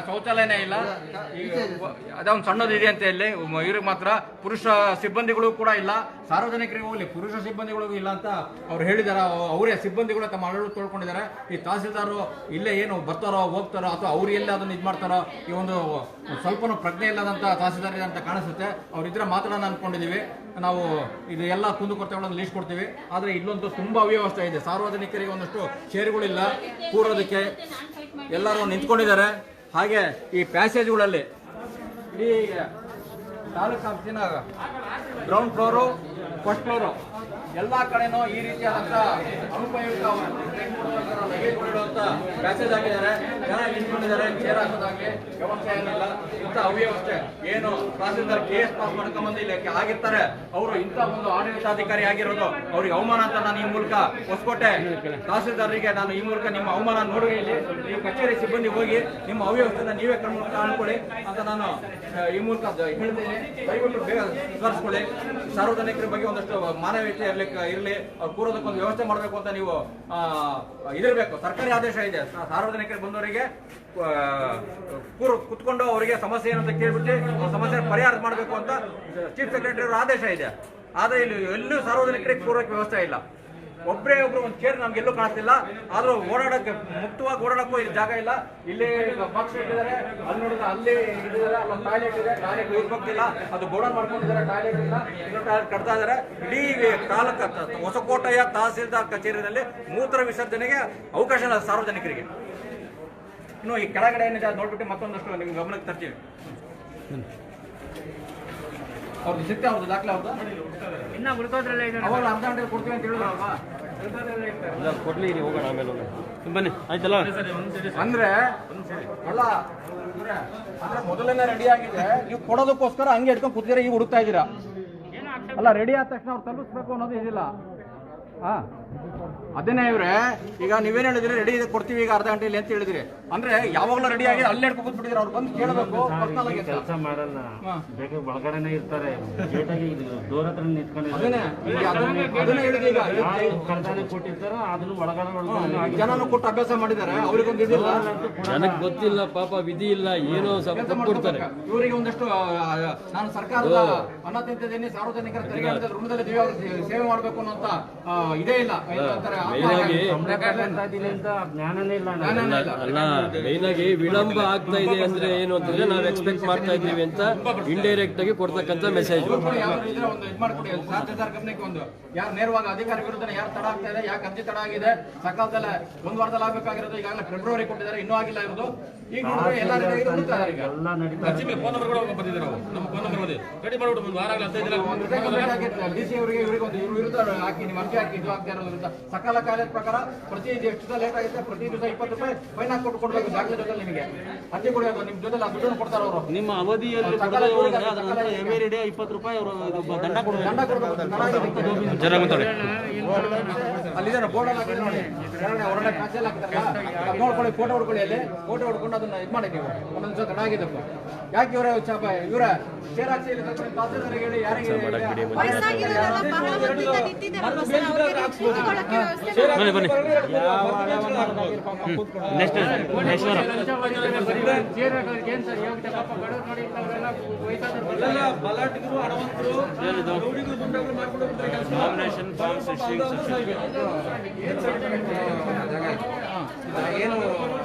ಶೌಚಾಲಯನೇ ಇಲ್ಲ. ಈಗ ಅದೊಂದು ಸಣ್ಣದಿದೆ ಅಂತ ಇಲ್ಲಿ ಇವ್ರಿಗೆ ಮಾತ್ರ. ಪುರುಷ ಸಿಬ್ಬಂದಿಗಳು ಕೂಡ ಇಲ್ಲ. ಸಾರ್ವಜನಿಕರಿಗೆ ಹೋಗ್ಲಿ, ಪುರುಷ ಸಿಬ್ಬಂದಿಗಳಿಗೂ ಇಲ್ಲ ಅಂತ ಅವ್ರು ಹೇಳಿದಾರೆ. ಅವರೇ ಸಿಬ್ಬಂದಿಗಳು ತಮ್ಮ ಅಳಲು ತೊಳ್ಕೊಂಡಿದ್ದಾರೆ. ಈ ತಹಸೀಲ್ದಾರು ಇಲ್ಲೇ ಏನು ಬರ್ತಾರೋ ಹೋಗ್ತಾರೋ ಅಥವಾ ಅವ್ರು ಎಲ್ಲಿ ಅದನ್ನು ಇದು ಮಾಡ್ತಾರೋ, ಈ ಒಂದು ಸ್ವಲ್ಪನೂ ಪ್ರಜ್ಞೆ ಇಲ್ಲದಂತ ತಹಸೀಲ್ದಾರ್ ಅಂತ ಕಾಣಿಸುತ್ತೆ. ಅವ್ರಿದ್ರೆ ಮಾತಾಡೋಣ ಅಂದ್ಕೊಂಡಿದ್ದೀವಿ ನಾವು. ಇದು ಎಲ್ಲ ಕುಂದುಕೊರತೆಗಳನ್ನು ಲೀಸ್ಟ್ ಕೊಡ್ತೀವಿ. ಆದರೆ ಇಲ್ಲೊಂದು ತುಂಬ ಅವ್ಯವಸ್ಥೆ ಇದೆ. ಸಾರ್ವಜನಿಕರಿಗೆ ಒಂದಷ್ಟು ಚೇರುಗಳಿಲ್ಲ ಕೂರೋದಕ್ಕೆ, ಎಲ್ಲರೂ ನಿಂತ್ಕೊಂಡಿದ್ದಾರೆ. ಹಾಗೆ ಈ ಪ್ಯಾಸೇಜ್ಗಳಲ್ಲಿ ಇಡೀ ತಾಲೂಕು ಆಫೀಸಿನ ಗ್ರೌಂಡ್ ಫ್ಲೋರು, ಫಸ್ಟ್ ಫ್ಲೋರು ಎಲ್ಲ ಕಡೆನೂ ಈ ರೀತಿಯಾದಂಥ ಅನುಪಯುಕ್ತ ಲಗೇಜ್ ಕೊಡುವಂಥ ಪ್ಯಾಸೇಜ್ ಆಗಿದ್ದಾರೆ. ಜನ ನಿಂತ್ಕೊಂಡಿದ್ದಾರೆ, ಚೇರ್ ಹಾಕೋದಾಗಲಿ ವ್ಯವಸ್ಥೆ ಏನಿಲ್ಲ. ಇಂಥ ಅವ್ಯವಸ್ಥೆ ಏನು ತಹಸೀಲ್ದಾರ್ KS ಪಾಸ್ ಮಾಡ್ಕೊಂಬಂದು ಇಲ್ಲಿ ಆಗಿರ್ತಾರೆ, ಅವರು ಇಂಥ ಒಂದು ಆಡಳಿತಾಧಿಕಾರಿ ಆಗಿರೋದು ಅವ್ರಿಗೆ ಅವಮಾನ ಅಂತ ನಾನು ಈ ಮೂಲಕ ಹೊಸಕೋಟೆ ತಹಸೀಲ್ದಾರರಿಗೆ ನಾನು ಈ ಮೂಲಕ ನಿಮ್ಮ ಅವಮಾನ ನೋಡಿ ಇಲ್ಲಿ ಈ ಕಚೇರಿ ಸಿಬ್ಬಂದಿ ಹೋಗಿ ನಿಮ್ಮ ಅವ್ಯವಸ್ಥೆನ ನೀವೇ ಕ್ರಮ ಕಾಣ್ಕೊಳ್ಳಿ ಅಂತ ನಾನು ಈ ಮೂಲಕ ಹೇಳ್ತೀನಿ. ದಯವಿಟ್ಟು ಬೇಗ ಸುಧಾರಿಸ್ಕೊಳ್ಳಿ. ಸಾರ್ವಜನಿಕರ ಬಗ್ಗೆ ಒಂದಷ್ಟು ಮಾನವೀಯತೆ ಇರಲಿ, ಅವ್ರು ಕೂರೋದಕ್ಕೊಂದು ವ್ಯವಸ್ಥೆ ಮಾಡಬೇಕು ಅಂತ ನೀವು ಇದಿರಬೇಕು. ಸರ್ಕಾರಿ ಆದೇಶ ಇದೆ, ಸಾರ್ವಜನಿಕರು ಬಂದವರಿಗೆ ಕುತ್ಕೊಂಡು ಅವರಿಗೆ ಸಮಸ್ಯೆ ಏನಂತ ಕೇಳ್ಬಿಟ್ಟು ಸಮಸ್ಯೆ ಪರಿಹಾರ ಮಾಡಬೇಕು ಅಂತ ಚೀಫ್ ಸೆಕ್ರೆಟರಿ ಅವರ ಆದೇಶ ಇದೆ. ಆದರೆ ಇಲ್ಲಿ ಎಲ್ಲೂ ಸಾರ್ವಜನಿಕರಿಗೆ ಕೂರೋಕ್ಕೆ ವ್ಯವಸ್ಥೆ ಇಲ್ಲ. ಒಬ್ಬರೇ ಒಬ್ರು ಒಂದು ಚೇರ್ ನಮ್ಗೆ ಎಲ್ಲೂ ಕಾಣಿಸ್ತಿಲ್ಲ. ಆದ್ರೂ ಓಡಾಡಕ್ಕೆ ಮುಕ್ತವಾಗಿ ಓಡಾಡಕ್ಕೂ ಇಲ್ಲಿ ಜಾಗ ಇಲ್ಲ. ಇಲ್ಲಿ ಬಾಕ್ಸ್ ಇಟ್ಟಿದ್ದಾರೆ, ಅಲ್ಲಿ ನೋಡಿದ್ರೆ ಅಲ್ಲಿ ಇಟ್ಟಿದ್ದಾರೆ, ಅಲ್ಲೊಂದು ಟಾಯ್ಲೆಟ್ ಇದೆ, ಟಾಯ್ಲೆಟ್ ಯೂಸ್ ಹೋಗ್ತಿಲ್ಲ, ಅದು ಗೋಡನ್ ಮಾಡ್ಕೊಂಡಿದ್ದಾರೆ, ಟಾಯ್ಲೆಟ್ ಇಲ್ಲ, ಇನ್ನೊಂದು ಟಾಯ್ಲೆಟ್ ಕಟ್ತಾ ಇದ್ದಾರೆ. ಇಡೀ ತಾಲೂಕು ಹೊಸಕೋಟೆಯ ತಹಸೀಲ್ದಾರ್ ಕಚೇರಿಯಲ್ಲಿ ಮೂತ್ರ ವಿಸರ್ಜನೆಗೆ ಅವಕಾಶ ಇಲ್ಲ ಸಾರ್ವಜನಿಕರಿಗೆ. ಇನ್ನು ಈ ಕೆಳಗಡೆ ಏನಿದೆ ಅದು ನೋಡ್ಬಿಟ್ಟು ಮತ್ತೊಂದಷ್ಟು ನಿಮ್ಗೆ ಗಮನಕ್ಕೆ ತರ್ತೀವಿ. ಅವ್ರದ್ದು ಸಿಗ್ತಾ ಅವ್ರದ್ದು ದಾಖಲೆ ಅವ್ರದ್ದು ಇನ್ನ ಉಳ್ಕೋದ್ರಲ್ಲೇ ಇದೆ. ಅವಾಗ ಅರ್ಧ ಗಂಟೆ ಕೊಡ್ತೀವಿ ಅಂತ ಹೇಳಿದ್ರಲ್ವಾ? ಕೊಡ್ಲಿ, ಹೋಗೋಣ ಆಮೇಲೆ ಬನ್ನಿ, ಆಯ್ತಲ್ಲ? ಅಂದ್ರೆ ಅಲ್ಲ, ಅಂದ್ರೆ ಮೊದಲನೇ ರೆಡಿ ಆಗಿದೆ, ನೀವು ಕೊಡೋದಕ್ಕೋಸ್ಕರ ಹಂಗೆ ಇಟ್ಕೊಂಡು ಕೂತಿದ್ರೆ ಈಗ ಹುಡುಕ್ತಾ ಇದ್ದೀರಾ. ಅಲ್ಲ, ರೆಡಿ ಆದ ತಕ್ಷಣ ಅವ್ರು ತಲುಪಿಸ್ಬೇಕು ಅನ್ನೋದು ಇದಿಲ್ಲ. ಹಾ, ಅದನ್ನೇ ಇವ್ರೆ ಈಗ ನೀವೇನು ಹೇಳಿದ್ರಿ, ರೆಡಿ ಇದೆ ಕೊಡ್ತೀವಿ ಈಗ ಅರ್ಧ ಗಂಟೆಯಲ್ಲಿ ಅಂತ ಹೇಳಿದ್ರಿ. ಅಂದ್ರೆ ಯಾವಾಗಲೂ ರೆಡಿ ಆಗಿ ಅಲ್ಲೇ ಹಿಡ್ಕೊಂಡು ಕೂತ್ಬಿಟ್ಟಿದ್ರೆ ಅವ್ರು ಬಂದು ಕೇಳಬೇಕು. ಕೆಲಸ ಮಾಡಲ್ಲ, ಬೇಕಾದ್ರೆ ಒಳಗಡೆನೆ ಇರ್ತಾರೆ, ಡೋರ್ ಹತ್ರ ಅದನ್ನೇ ಹೇಳಿದೆ. ಈಗ ಕಳ್ತಾನೆ ಕೊಟ್ಟಿರ್ತಾರ, ಅದನ್ನು ಒಳಗಡೆ ಜನನು ಕೊಟ್ಟು ಅಭ್ಯಾಸ ಮಾಡಿದ್ದಾರೆ, ಅವ್ರಿಗೊಂದು ಇದಿಲ್ಲ, ಜನಕ್ಕೆ ಗೊತ್ತಿಲ್ಲ ಪಾಪ, ವಿಧಿ ಇಲ್ಲ, ಏನೋ ಕೊಡ್ತಾರೆ ಇವರಿಗೆ. ಒಂದಷ್ಟು ನಾನು ಸರ್ಕಾರದ ಅನ್ನ ತಿಂತಿದ್ದೀನಿ, ಸಾರ್ವಜನಿಕರ ತೆರಿಗೆ ಋಣದಲ್ಲಿ ಸೇವೆ ಮಾಡಬೇಕು ಅನ್ನೋಂತ ಇದೇ ಇಲ್ಲ. ಜ್ಞಾನನೇ ಇಲ್ಲ. ಅಲ್ಲ, ಮೇನ್ ಆಗಿ ವಿಳಂಬ ಆಗ್ತಾ ಇದೆ ಅಂದ್ರೆ ಏನು ಅಂತಂದ್ರೆ ನಾವು ಎಕ್ಸ್ಪೆಕ್ಟ್ ಮಾಡ್ತಾ ಇದ್ದೀವಿ ಅಂತ ಇಂಡೈರೆಕ್ಟ್ ಆಗಿ ಕೊಡ್ತಕ್ಕಂಥ ಮೆಸೇಜ್. ಒಂದು ಯಾರು ನೇರವಾಗಿ ಅಧಿಕಾರಿ ವಿರುದ್ಧ ಯಾರು ತಡ ಆಗ್ತಾ ಇದೆ, ಯಾಕೆ ಅರ್ಜಿ ತಡ ಆಗಿದೆ, ಸಕಾಲದಲ್ಲ ಒಂದು ವಾರದಲ್ಲಿ ಆಗ್ಬೇಕಾಗಿರೋದು ಈಗಾಗಲೇ ಫೆಬ್ರವರಿ ಕೊಟ್ಟಿದ್ದಾರೆ, ಇನ್ನೂ ಆಗಿಲ್ಲ ಇರೋದು. ಈಗ ಎಲ್ಲ ಫೋನ್ ನಂಬರ್ ಕೂಡ ಬಂದಿದ್ದಾರೆ. ನಮ್ಮ ಫೋನ್ ನಂಬರ್ ರೆಡಿ ಮಾಡ್ಬಿಟ್ಟು ಒಂದು ವಾರ 15 ದಿನ DC ಅವರಿಗೆ ಇವರಿಗೆ ಒಂದು ಇವ್ರ ವಿರುದ್ಧ ಹಾಕಿ ನಿಮ್ಮ ಅರ್ಜಿ ಹಾಕಿ ಇದು ಆಗ್ತಾ ಇರೋದು ಆಗಿರೋದ್ರಿಂದ ಸಕಾಲ ಕಾಲದ ಪ್ರಕಾರ ಪ್ರತಿ ಎಷ್ಟು ದಿವಸ ಲೇಟ್ ಆಗುತ್ತೆ ಪ್ರತಿ ದಿವಸ 20 ರೂಪಾಯಿ ಫೈನ್ ಹಾಕಿ ಕೊಡಬೇಕು ದಾಖಲೆ ಜೊತೆ ನಿಮಗೆ ಅರ್ಜಿ ಕೊಡೋದು ನಿಮ್ಮ ಜೊತೆ ದುಡ್ಡನ್ನು ಕೊಡ್ತಾರೆ ಅವರು. ನಿಮ್ಮ ಅವಧಿಯಲ್ಲಿ ಕೊಡದೇ ಹೋದ್ರೆ ಅದರ ನಂತರ ಎವ್ರಿ ಡೇ 20 ರೂಪಾಯಿ ಅವರು ದಂಡ ಕೊಡಬೇಕು. ಜರ ಮಾತಾಡಿ. ಅಲ್ಲಿದೆ ಬೋರ್ಡ್ ಹಾಕಿ ನೋಡಿ, ಹೊರಗಡೆ ಕಾಸೆಲ್ಲ ಹಾಕ್ತಾರಲ್ಲ, ನೋಡ್ಕೊಳ್ಳಿ, ಫೋಟೋ ಹೊಡ್ಕೊಳ್ಳಿ, ಅಲ್ಲಿ ಫೋಟೋ ಹೊಡ್ಕೊಂಡು ಅದನ್ನ ಇದು ಮಾಡಿ ನೀವು ಒಂದೊಂದು ದಿವಸ ದಣ ಆಗಿದೆ. ಯಾಕೆ ಇವರ ಶೇರ್ ಹಾಕ್ಸಿ ಇಲ್ಲಿ ತಹಸೀಲ್ದಾರ್ಗೆ ಹೇಳಿ, ಯಾರಿಗೆ ಬನ್ನಿ ನೆಕ್ಸ್ಟ್ ನಾಮಿನೇಷನ್ ಫಾರ್ಮ್ ಏನು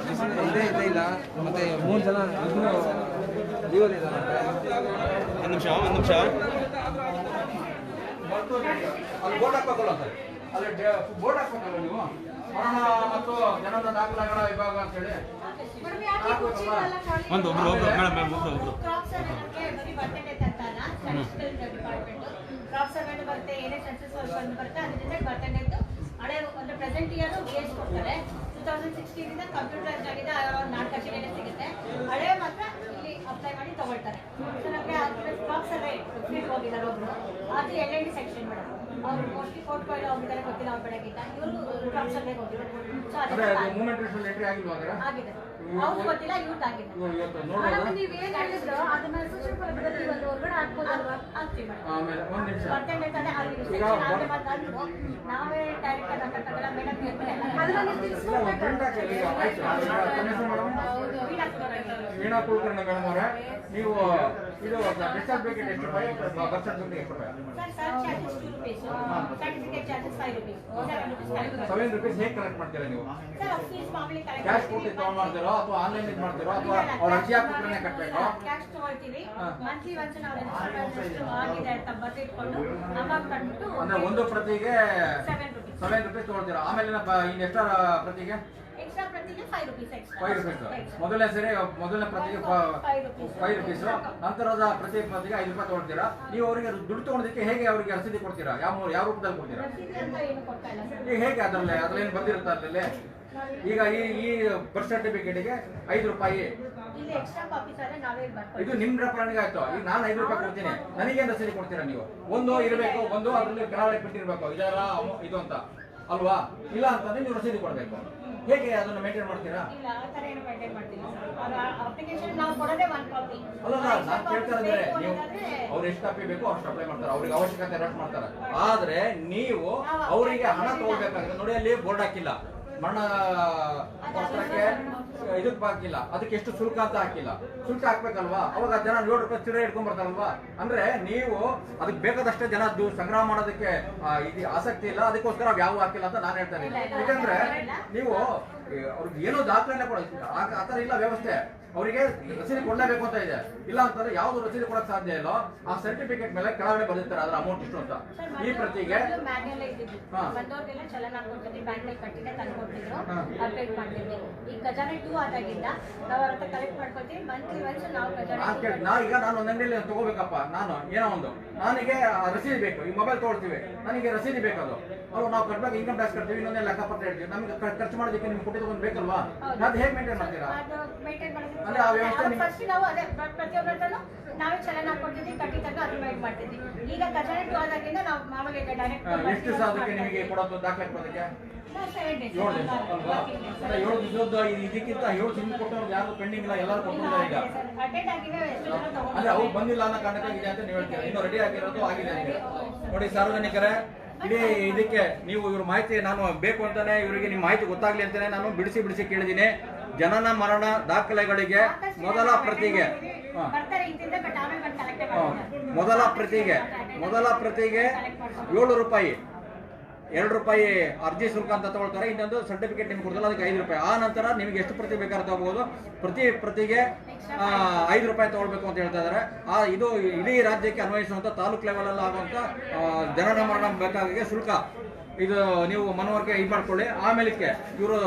ಇದೇ ಇಲ್ಲ. ಮತ್ತೆ 3 ಜನ ಒಂದು ನಿಮಿಷ ಅಲ್ಲಿ ಬೋರ್ಡ್ ಹಾಕ್ಬೇಕಲ್ಲ ಸರ್, ಅಲ್ಲಿ ಬೋರ್ಡ್ ಹಾಕ್ಬೇಕಲ್ಲ ನೀವು, ಮರಣ ಮತ್ತು ಜನನ ದಾಖಲೆಗಳ ವಿಭಾಗ ಅಂತ ಹೇಳಿ ಒಬ್ರು ಕ್ರಾಪ್ ಸರ್ವೆಂಟ್ ಬರುತ್ತೆ, ಏನೇ ಸೆನ್ಸಸ್ ಬರುತ್ತೆ, ಅದರಿಂದ ಬರ್ತಡೇದು ಹಳೆ ಒಂದು ಪ್ರೆಸೆಂಟ್ ಇಯರ್ VS ಕೊಡ್ತಾರೆ. 2016 ಇಂದ ಕಂಪ್ಯೂಟರೈಸ್ ಆಗಿದೆ, 4 ಕಚೇರಿಯಲ್ಲಿ ಸಿಗುತ್ತೆ. ಹಳೆ ಮಾತ್ರ ಇಲ್ಲಿ ಅಪ್ಲೈ ಮಾಡಿ ತಗೊಳ್ತಾರೆ. ಸೊ ನಮಗೆ ಕ್ರಾಪ್ ಸರ್ವೆ ಹೋಗಿದ್ದಾರೆ ಒಬ್ರು, ಅದು LND ಸೆಕ್ಷನ್ ಮೇಡಮ್, ಅವ್ರು ಮೋಸ್ಟ್ಲಿ ಕೋರ್ಟ್ ಕೊಯ್ಲು ಹೋಗಿದ್ದಾರೆ, ಗೊತ್ತಿಲ್ಲ ಅವ್ರ ಬೆಳಗಿಂದ. ಇವರು ಕ್ರಾಪ್ ಸರ್ವೆ ಹೋಗಿದ್ದಾರೆ. ಸೊ ಆಗಿದೆ, ಅವ್ರು ಗೊತ್ತಿಲ್ಲ, ಇವ್ರದ್ದು ಆಗಿದೆ. ನೀವು ಏನ್ ಹೇಳಿದ್ರು ಅದನ್ನ ಸುಚಿಪುರದಲ್ಲಿ ಒಂದು ಹೊರಗಡೆ ಹಾಕ್ಬೋದಲ್ವಾ? ಆಗ್ತೀವಿ ಮೇಡಮ್, ಬರ್ತಡೇ ತಾನೆ ಅಲ್ಲಿ ಸೆಕ್ಷನ್ ಆದ್ರೆ ಮಾತಾಡ್ರು ನಾವೇ ಡೈರೆಕ್ಟ್ ಆಗಿ ಹಾಕಕ್ಕಾಗಲ್ಲ ಮೇಡಮ್. ವೀಣಾ ಕುಲಕರ್ಣಿ ಮೇಡಮ್ ಅವರೇ, ನೀವು ಇದು ಡೆತ್ ಸರ್ಟಿಫಿಕೇಟ್ ಎಷ್ಟು ರೂಪಾಯಿ, ಬರ್ತ್ ಸರ್ಟಿಫಿಕೇಟ್ ಎಷ್ಟು ರೂಪಾಯಿ? ಸರ್ಟಿಫಿಕೇಟ್ ಚಾರ್ಜಸ್ 5 ರೂಪೀಸ್, 7 ರೂಪೀಸ್ ಹೇಗೆ ಕಲೆಕ್ಟ್ ಮಾಡ್ತೀರಾ ನೀವು? ಕ್ಯಾಶ್ ಕೊಟ್ಟು ತಗೊಂಡ್ ಮಾಡ್ತೀರೋ ಅಥವಾ ಆನ್ಲೈನ್ ಇದು ಮಾಡ್ತೀರೋ ಅಥವಾ ಅವ್ರ ಅರ್ಜಿ ಹಾಕಿದ್ರೆ ಕಟ್ಟಬೇಕು? ಕ್ಯಾಶ್ ತಗೊಳ್ತೀವಿ, ಮಂತ್ಲಿ ಒನ್ಸ್ ನಾವು ರಿಜಿಸ್ಟರ್ ಆಗಿದೆ ಅಂತ ಬರ್ದಿಟ್ಕೊಂಡು ಅಮೌಂಟ್ ಕಟ್ಬಿಟ್ಟು ಅಂದ್ರೆ ಒಂದು ಪ್ರತಿಗೆ 7 ರೂಪೀಸ್ ತಗೊಳ್ತೀರಾ. ಆಮೇಲೆ ಇನ್ನು ಎಕ್ಸ್ಟ್ರಾ ಪ್ರತಿಗೆ ಎಕ್ಸ್ಟ್ರಾ ಪ್ರತಿಗೆ 5 ರೂಪೀಸ್ ಎಕ್ಸ್ಟ್ರಾ. 5 ರೂಪೀಸ್ ಮೊದಲನೇ ಪ್ರತಿಗೆ 5 ರೂಪೀಸ್, ನಂತರದ ಪ್ರತಿ ಪ್ರತಿಗೆ 5 ರೂಪಾಯಿ ತಗೊಳ್ತೀರಾ. ನೀವು ಅವರಿಗೆ ದುಡ್ಡು ತಗೊಳೋದಕ್ಕೆ ಹೇಗೆ ಅವರಿಗೆ ರಸೀದಿ ಕೊಡ್ತೀರಾ? ಯಾವ ರೂಪದಲ್ಲಿ ಕೊಡ್ತೀರಾ? ಈಗ ಹೇಗೆ ಅದ್ರಲ್ಲೇನು ಬಂದಿರುತ್ತೆ ಅದ್ರಲ್ಲಿ? ಈಗ ಈ ಬರ್ತ್ ಸರ್ಟಿಫಿಕೇಟ್ಗೆ 5 ರೂಪಾಯಿ, ಇಲ್ಲಿ ಎಕ್ಸ್ಟ್ರಾ ಕಾಪೀಸ್ ಆದ್ರೆ ನಾವೇ ಬರ್ತೀವಿ. ಇದು ನಿಮ್ ರೆಫರೆನ್ಸ್ ಆಯ್ತು. ಈಗ ನಾನು 5 ರೂಪಾಯಿ ಕೊಡ್ತೀನಿ, ನನಗೇನು ರಸೀದಿ ಕೊಡ್ತೀರಾ ನೀವು? ಒಂದು ಇರಬೇಕು, ಒಂದು ಅದ್ರಲ್ಲಿ ಕೆಳಗಡೆ ಬಿಟ್ಟಿರ್ಬೇಕು ಇದರ ಇದು ಅಂತ ಅಲ್ವಾ? ಇಲ್ಲ ಅಂತಂದ್ರೆ ನೀವು ರಸೀದಿ ಕೊಡ್ಬೇಕು. ಹೇಗೆ ಅದನ್ನ ಮೇಂಟೈನ್ ಮಾಡ್ತೀರಾ? ಇಲ್ಲ, ಆ ತರ ಏನು ಮೇಂಟೈನ್ ಮಾಡ್ತೀವಿ. ಅಪ್ಲಿಕೇಶನ್ ನಾವು ಕೊಡೋದೇ 1 ಕಾಪಿ. ಅಲ್ಲ, ನಾನು ಕೇಳ್ತಾ ಇದ್ದಾರೆ, ನೀವು ಅವ್ರು ಎಷ್ಟು ಕಾಪಿ ಬೇಕು ಅಷ್ಟು ಅಪ್ಲೈ ಮಾಡ್ತಾರೆ, ಅವ್ರಿಗೆ ಅವಶ್ಯಕತೆ ಇರೋಷ್ಟು ಮಾಡ್ತಾರೆ. ಆದ್ರೆ ನೀವು ಅವರಿಗೆ ಹಣ ತಗೊಳ್ಬೇಕಾದ್ರೆ ನೋಡಿ, ಅಲ್ಲಿ ಬೋರ್ಡ್ ಹಾಕಿಲ್ಲ, ಮರಣ ವಸ್ತ್ರಕ್ಕೆ ಇದಕ್ಕೆ ಹಾಕಿಲ್ಲ, ಅದಕ್ಕೆ ಎಷ್ಟು ಶುಲ್ಕ ಅಂತ ಹಾಕಿಲ್ಲ. ಶುಲ್ಕ ಹಾಕ್ಬೇಕಲ್ವಾ? ಅವಾಗ ಜನ 7 ರೂಪಾಯಿ ಚಿಲ್ಲರೆ ಇಟ್ಕೊಂಡ್ ಬರ್ತಾರಲ್ವಾ? ಅಂದ್ರೆ ನೀವು ಅದಕ್ಕೆ ಬೇಕಾದಷ್ಟೇ ಜನ ಸಂಗ್ರಹ ಮಾಡೋದಕ್ಕೆ ಇದು ಆಸಕ್ತಿ ಇಲ್ಲ, ಅದಕ್ಕೋಸ್ಕರ ಯಾವ ಹಾಕಿಲ್ಲ ಅಂತ ನಾನು ಹೇಳ್ತಾ ಇದ್ದೀನಿ. ಯಾಕಂದ್ರೆ ನೀವು ಅವ್ರಿಗೆ ಏನೋ ದಾಖಲೆ ಕೊಡ ಆ ತರ ಇಲ್ಲ ವ್ಯವಸ್ಥೆ. ಅವರಿಗೆ ರಸೀದಿ ಕೊಡಲೇಬೇಕು ಅಂತ ಇದೆ. ಇಲ್ಲ ಅಂತಂದ್ರೆ ಯಾವ್ದು ರಸೀದಿ ಕೊಡಕ್ ಸಾಧ್ಯ ಇಲ್ಲೋ ಆ ಸರ್ಟಿಫಿಕೇಟ್ ಮೇಲೆ ಕೆಳಗಡೆ ಬಂದಿರ್ತಾರೆ ಅದ್ರ ಅಮೌಂಟ್ ಇಷ್ಟು ಅಂತ. ಈ ಪ್ರತಿಗೆ ಬಂದವ್ರಿಗೆಲ್ಲ ಚಲನ ಹಾಕೊಡ್ತೀವಿ, ಬ್ಯಾಂಕ್ ಕಟ್ಟಿದೆ ತಂದ್ಕೊಟ್ಟಿದ್ರು, ಅಪ್ಡೇಟ್ ಮಾಡ್ತೀವಿ. ಈಗ ಖಜಾನೆ 2 ಆದಾಗಿಂದ ನಾವು ಅವ್ರ ಹತ್ರ ಕಲೆಕ್ಟ್ ಮಾಡ್ಕೊತೀವಿ. ಮಂತ್ಲಿ ಒನ್ಸ್ ನಾವು ಖಜಾನೆ ಈಗ ನಾನು ಒಂದು ಅಂಗಡಿಯಲ್ಲಿ ತಗೋಬೇಕಪ್ಪ, ನಾನು ಏನೋ ಒಂದು ನನಗೆ ರಸೀದಿ ಬೇಕು. ಈ ಮೊಬೈಲ್ ತಗೊಳ್ತೀವಿ, ನನಗೆ ರಸೀದಿ ಬೇಕದು. ನಾವು ಕಟ್ಟಬೇಕು, ಇನ್ಕಮ್ ಟ್ಯಾಕ್ಸ್ ಕಟ್ತೀವಿ, ಇನ್ನೊಂದೇ ಲೆಕ್ಕಪತ್ರ ಹೇಳ್ತೀವಿ. ನಮಗೆ ಖರ್ಚು ಮಾಡೋದಕ್ಕೆ ನಿಮ್ಗೆ ಕೊಟ್ಟಿದ್ದು ಒಂದು ಬೇಕಲ್ವಾ? ಅದು ಹೇಗೆ ಮೇಂಟೈನ್ ಮಾಡ್ತೀರಾ? ಅಂದ್ರೆ ಆ ವ್ಯವಸ್ಥೆ ಫಸ್ಟ್ ನಾವು ಅದೇ ಪ್ರತಿಯೊಬ್ಬರಲ್ಲೂ ನಾವೇ ಚಲನ ಹಾಕೊಡ್ತಿದ್ವಿ, ಕಟ್ಟಿ ತನಕ ಅದ್ರ ಮೇಲೆ ಮಾಡ್ತಿದ್ವಿ. ಈಗ ಖಜಾನೆ 2 ಆದಾಗಿಂದ ನಾವು ಮಾಮೂಲಿ ಡೈರೆಕ್ಟ್ ಎಷ್ಟು ದಿವಸ ಅದಕ್ಕೆ ನಿಮಗೆ ಕೊಡೋದು ದಾಖಲೆ ಕೊಡೋದಕ್ಕೆ? 7 days 7 ದಿವಸ ಅಲ್ವಾ? 7 ದಿವಸದ್ದು ಇದಕ್ಕಿಂತ 7 ದಿನ ಕೊಟ್ಟವ್ರು ಯಾರು ಪೆಂಡಿಂಗ್ ಇಲ್ಲ, ಎಲ್ಲರೂ ಕೊಟ್ಟಿದ್ದಾರೆ ಈಗ. ಅಟೆಂಡ್ ಆಗಿವೆ, ಎಷ್ಟು ಜನ ತಗೊಂಡು ಅಂದ್ರೆ ಅವ್ರು ಬಂದಿಲ್ಲ ಅನ್ನೋ ಕಾರಣಕ್ಕಾಗಿದೆ ಅಂತ ನೀವು ಹೇಳ್ತೀರಾ. ಇನ್ನು ರೆಡಿ ಆಗಿರೋದು ಆಗಿದೆ ಅಂತ ನೋಡಿ. ಸಾರ್ವಜನಿಕರೇ, ಇಡೀ ಇದಕ್ಕೆ ನೀವು ಇವ್ರ ಮಾಹಿತಿ ನಾನು ಬೇಕು ಅಂತಾನೆ, ಇವರಿಗೆ ನಿಮ್ಮ ಮಾಹಿತಿ ಗೊತ್ತಾಗ್ಲಿ ಅಂತಾನೆ ನಾನು ಬಿಡಿಸಿ ಕೇಳಿದ್ದೀನಿ. ಜನನ ಮರಣ ದಾಖಲೆಗಳಿಗೆ ಮೊದಲ ಪ್ರತಿಗೆ ಮೊದಲ ಪ್ರತಿಗೆ 7 ರೂಪಾಯಿ, 2 ರೂಪಾಯಿ ಅರ್ಜಿ ಶುಲ್ಕ ಅಂತ ತಗೊಳ್ತಾರೆ. ಇನ್ನೊಂದು ಸರ್ಟಿಫಿಕೇಟ್ ನಿಮ್ಗೆ ಕೊಡ್ತಲ್ಲ, ಅದಕ್ಕೆ 5 ರೂಪಾಯಿ. ಆ ನಂತರ ನಿಮ್ಗೆ ಎಷ್ಟು ಪ್ರತಿ ಬೇಕಾದ್ರೆ ತಗೋಬಹುದು. ಪ್ರತಿಗೆ 5 ರೂಪಾಯಿ ತಗೊಳ್ಬೇಕು ಅಂತ ಹೇಳ್ತಾ ಇದ್ದಾರೆ. ಇದು ಇಡೀ ರಾಜ್ಯಕ್ಕೆ ಅನ್ವಯಿಸುವಂತ ತಾಲೂಕ್ ಲೆವೆಲ್ ಅಲ್ಲಿ ಆಗುವಂತ ಜನನ ಮರಣ ಬೇಕಾಗಿ ಶುಲ್ಕ ಇದು ನೀವು ಮನವರಿಕೆ ಇದು ಮಾಡ್ಕೊಳ್ಳಿ. ಆಮೇಲೆ ಇವರು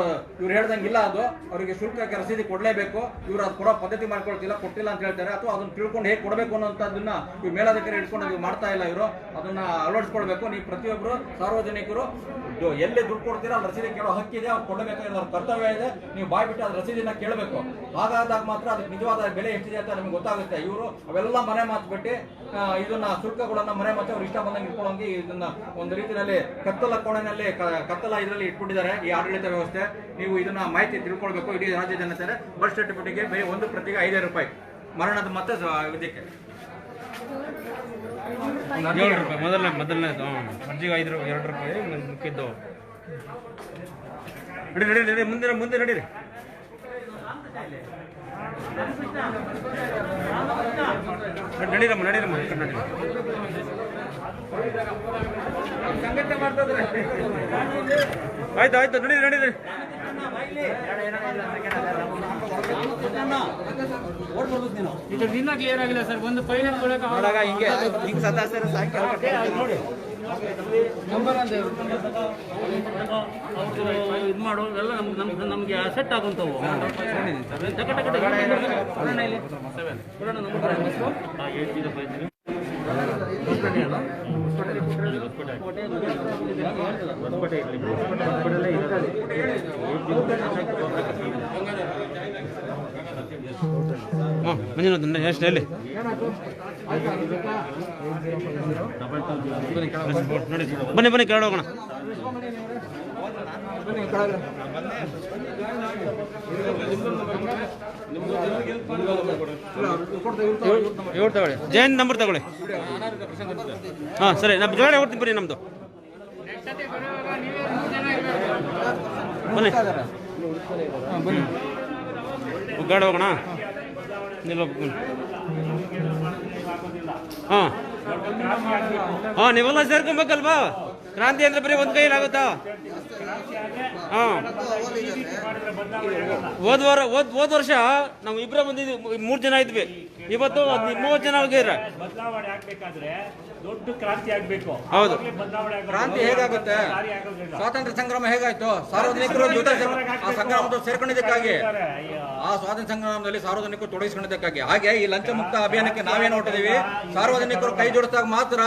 ಹೇಳ್ದಂಗೆ ಇಲ್ಲ, ಅದು ಅವರಿಗೆ ಶುಲ್ಕಕ್ಕೆ ರಸೀದಿ ಕೊಡಲೇಬೇಕು. ಇವರು ಅದು ಕೊಡೋ ಪದ್ಧತಿ ಮಾಡ್ಕೊಳ್ತಿಲ್ಲ, ಕೊಟ್ಟಿಲ್ಲ ಅಂತ ಹೇಳ್ತಾರೆ. ಅಥವಾ ಅದನ್ನ ತಿಳ್ಕೊಂಡು ಹೇಗೆ ಕೊಡಬೇಕು ಅನ್ನೋಂಥದ್ದನ್ನ ಇವ್ರು ಮೇಲಾಧಿಕಾರಿ ಇಟ್ಕೊಂಡು ಇವ್ರು ಮಾಡ್ತಾ ಇಲ್ಲ. ಇವರು ಅದನ್ನ ಅಳವಡಿಸ್ಕೊಳ್ಬೇಕು. ನೀವು ಪ್ರತಿಯೊಬ್ಬರು ಸಾರ್ವಜನಿಕರು ಎಲ್ಲಿ ದುಡ್ಡು ಕೊಡ್ತೀರಾ ಅಲ್ಲಿ ರಸೀದಿ ಕೇಳೋ ಹಕ್ಕಿದೆ, ಅವ್ರು ಕೊಡಬೇಕಾಗಿರೋ ಅವ್ರ ಕರ್ತವ್ಯ ಇದೆ. ನೀವು ಬಾಯ್ ಬಿಟ್ಟು ಅದ್ರ ರಸೀದಿನ ಕೇಳಬೇಕು. ಹಾಗಾದಾಗ ಮಾತ್ರ ಅದಕ್ಕೆ ನಿಜವಾದ ಬೆಲೆ ಎಷ್ಟಿದೆ ಅಂತ ನಿಮ್ಗೆ ಗೊತ್ತಾಗುತ್ತೆ. ಇವರು ಅವೆಲ್ಲ ಮನೆ ಮಾತು ಬಿಟ್ಟು ಇದನ್ನ ಶುಲ್ಕಗಳನ್ನ ಮನೆ ಮಾತು ಅವ್ರು ಇಷ್ಟ ಬಂದಂಗೆ ಇಟ್ಕೊಳ್ಳೋಂಗೆ ಇದನ್ನ ಒಂದು ರೀತಿಯಲ್ಲಿ ಕತ್ತಲ ಕೋಣೆನಲ್ಲಿ ಕತ್ತಲ ಇದರಲ್ಲಿ ಇಟ್ಕೊಂಡಿದ್ದಾರೆ ಈ ಆಡಳಿತ ವ್ಯವಸ್ಥೆ. ನೀವು ಇದನ್ನ ಮಾಹಿತಿ ತಿಳ್ಕೊಳ್ಬೇಕು. ಇಡೀ ರಾಜ್ಯ ಜನತೆ ಬರ್ತ್ ಸರ್ಟಿಫಿಕೇಟ್ಗೆ ಬರೀ ಒಂದು ಪ್ರತಿಗೆ 5 ರೂಪಾಯಿ, ಮರಣದ ಮತ್ತೆ ಇದಕ್ಕೆ 7 ರೂಪಾಯಿ ಮೊದಲನೇ ಅರ್ಜಿಗೆ 2 ರೂಪಾಯಿ ಮುಕ್ಕಿದ್ದು. ನಡೀರಿ ಮುಂದೆ ನಡೀರಿ. ನಡೀರಮ್ಮ ಸಂಘಟನೆ ಮಾಡ್ತಾ ಇದ್ದಾರೆ. ಆಯ್ತು ನಡೀರಿ. ಇನ್ನ ಕ್ಲಿಯರ್ ಆಗಿಲ್ಲ ಸರ್. ಒಂದು ಫೈಲ್ ಹಿಂಗೆ ಸದಸ್ಯರು ನೋಡಿ ಇದು ಮಾಡೋ ಎಲ್ಲ ನಮ್ಗೆ ಅಸೆಟ್ ಆಗುವಂಥವು ಮಂಜುನಾಥ್ ಎಷ್ಟು ಹೇಳಿ ಬನ್ನಿ ಕೆಳಗೆ ಹೋಗೋಣ. ಜೈನ್ ನಂಬರ್ ತಗೊಳ್ಳಿ. ಹಾಂ ಸರಿ, ನಮ್ಮ ಕೆಳಗಡೆ ಹೋಗ್ತೀನಿ ಬನ್ನಿ. ನಮ್ಮದು ಬನ್ನಿ ಗಾಡಿ ಹೋಗೋಣ. ಹಾಂ ನೀವೆಲ್ಲ ಸೇರ್ಕೊಬೇಕಲ್ವಾ? ಕ್ರಾಂತಿ ಅಂದ್ರೆ ಬರೀ ಒಂದು ಕೈಲಾಗುತ್ತಾ? ಹಾಂ, ಹೋದ ವರ್ಷ ನಾವು ಇಬ್ಬರ ಬಂದಿದ್ವಿ, 3 ಜನ ಇದ್ವಿ. ಇವತ್ತು 30 ಜನ ಹೋಗಿರ. ಬದಲಾವಣೆ ಆಗ್ಬೇಕಾದ್ರೆ ದೊಡ್ಡ ಕ್ರಾಂತಿ ಆಗ್ಬೇಕು. ಹೌದು, ಕ್ರಾಂತಿ ಹೇಗಾಗುತ್ತೆ? ಸ್ವಾತಂತ್ರ್ಯ ಸಂಗ್ರಾಮ ಹೇಗಾಯ್ತು? ಸಾರ್ವಜನಿಕರು ಜೊತೆ ಆ ಸಂಗ್ರಾಮದ ಸೇರ್ಕೊಂಡಿದ್ದಕ್ಕಾಗಿ, ಆ ಸ್ವಾತಂತ್ರ್ಯ ಸಂಗ್ರಾಮದಲ್ಲಿ ಸಾರ್ವಜನಿಕರು ತೊಡಗಿಸ್ಕೊಂಡಿದ್ದಕ್ಕಾಗಿ. ಹಾಗೆ ಈ ಲಂಚ ಮುಕ್ತ ಅಭಿಯಾನಕ್ಕೆ ನಾವೇನು ಹೊರಟಿದೀವಿ, ಸಾರ್ವಜನಿಕರು ಕೈ ಜೋಡಿಸಿದಾಗ ಮಾತ್ರ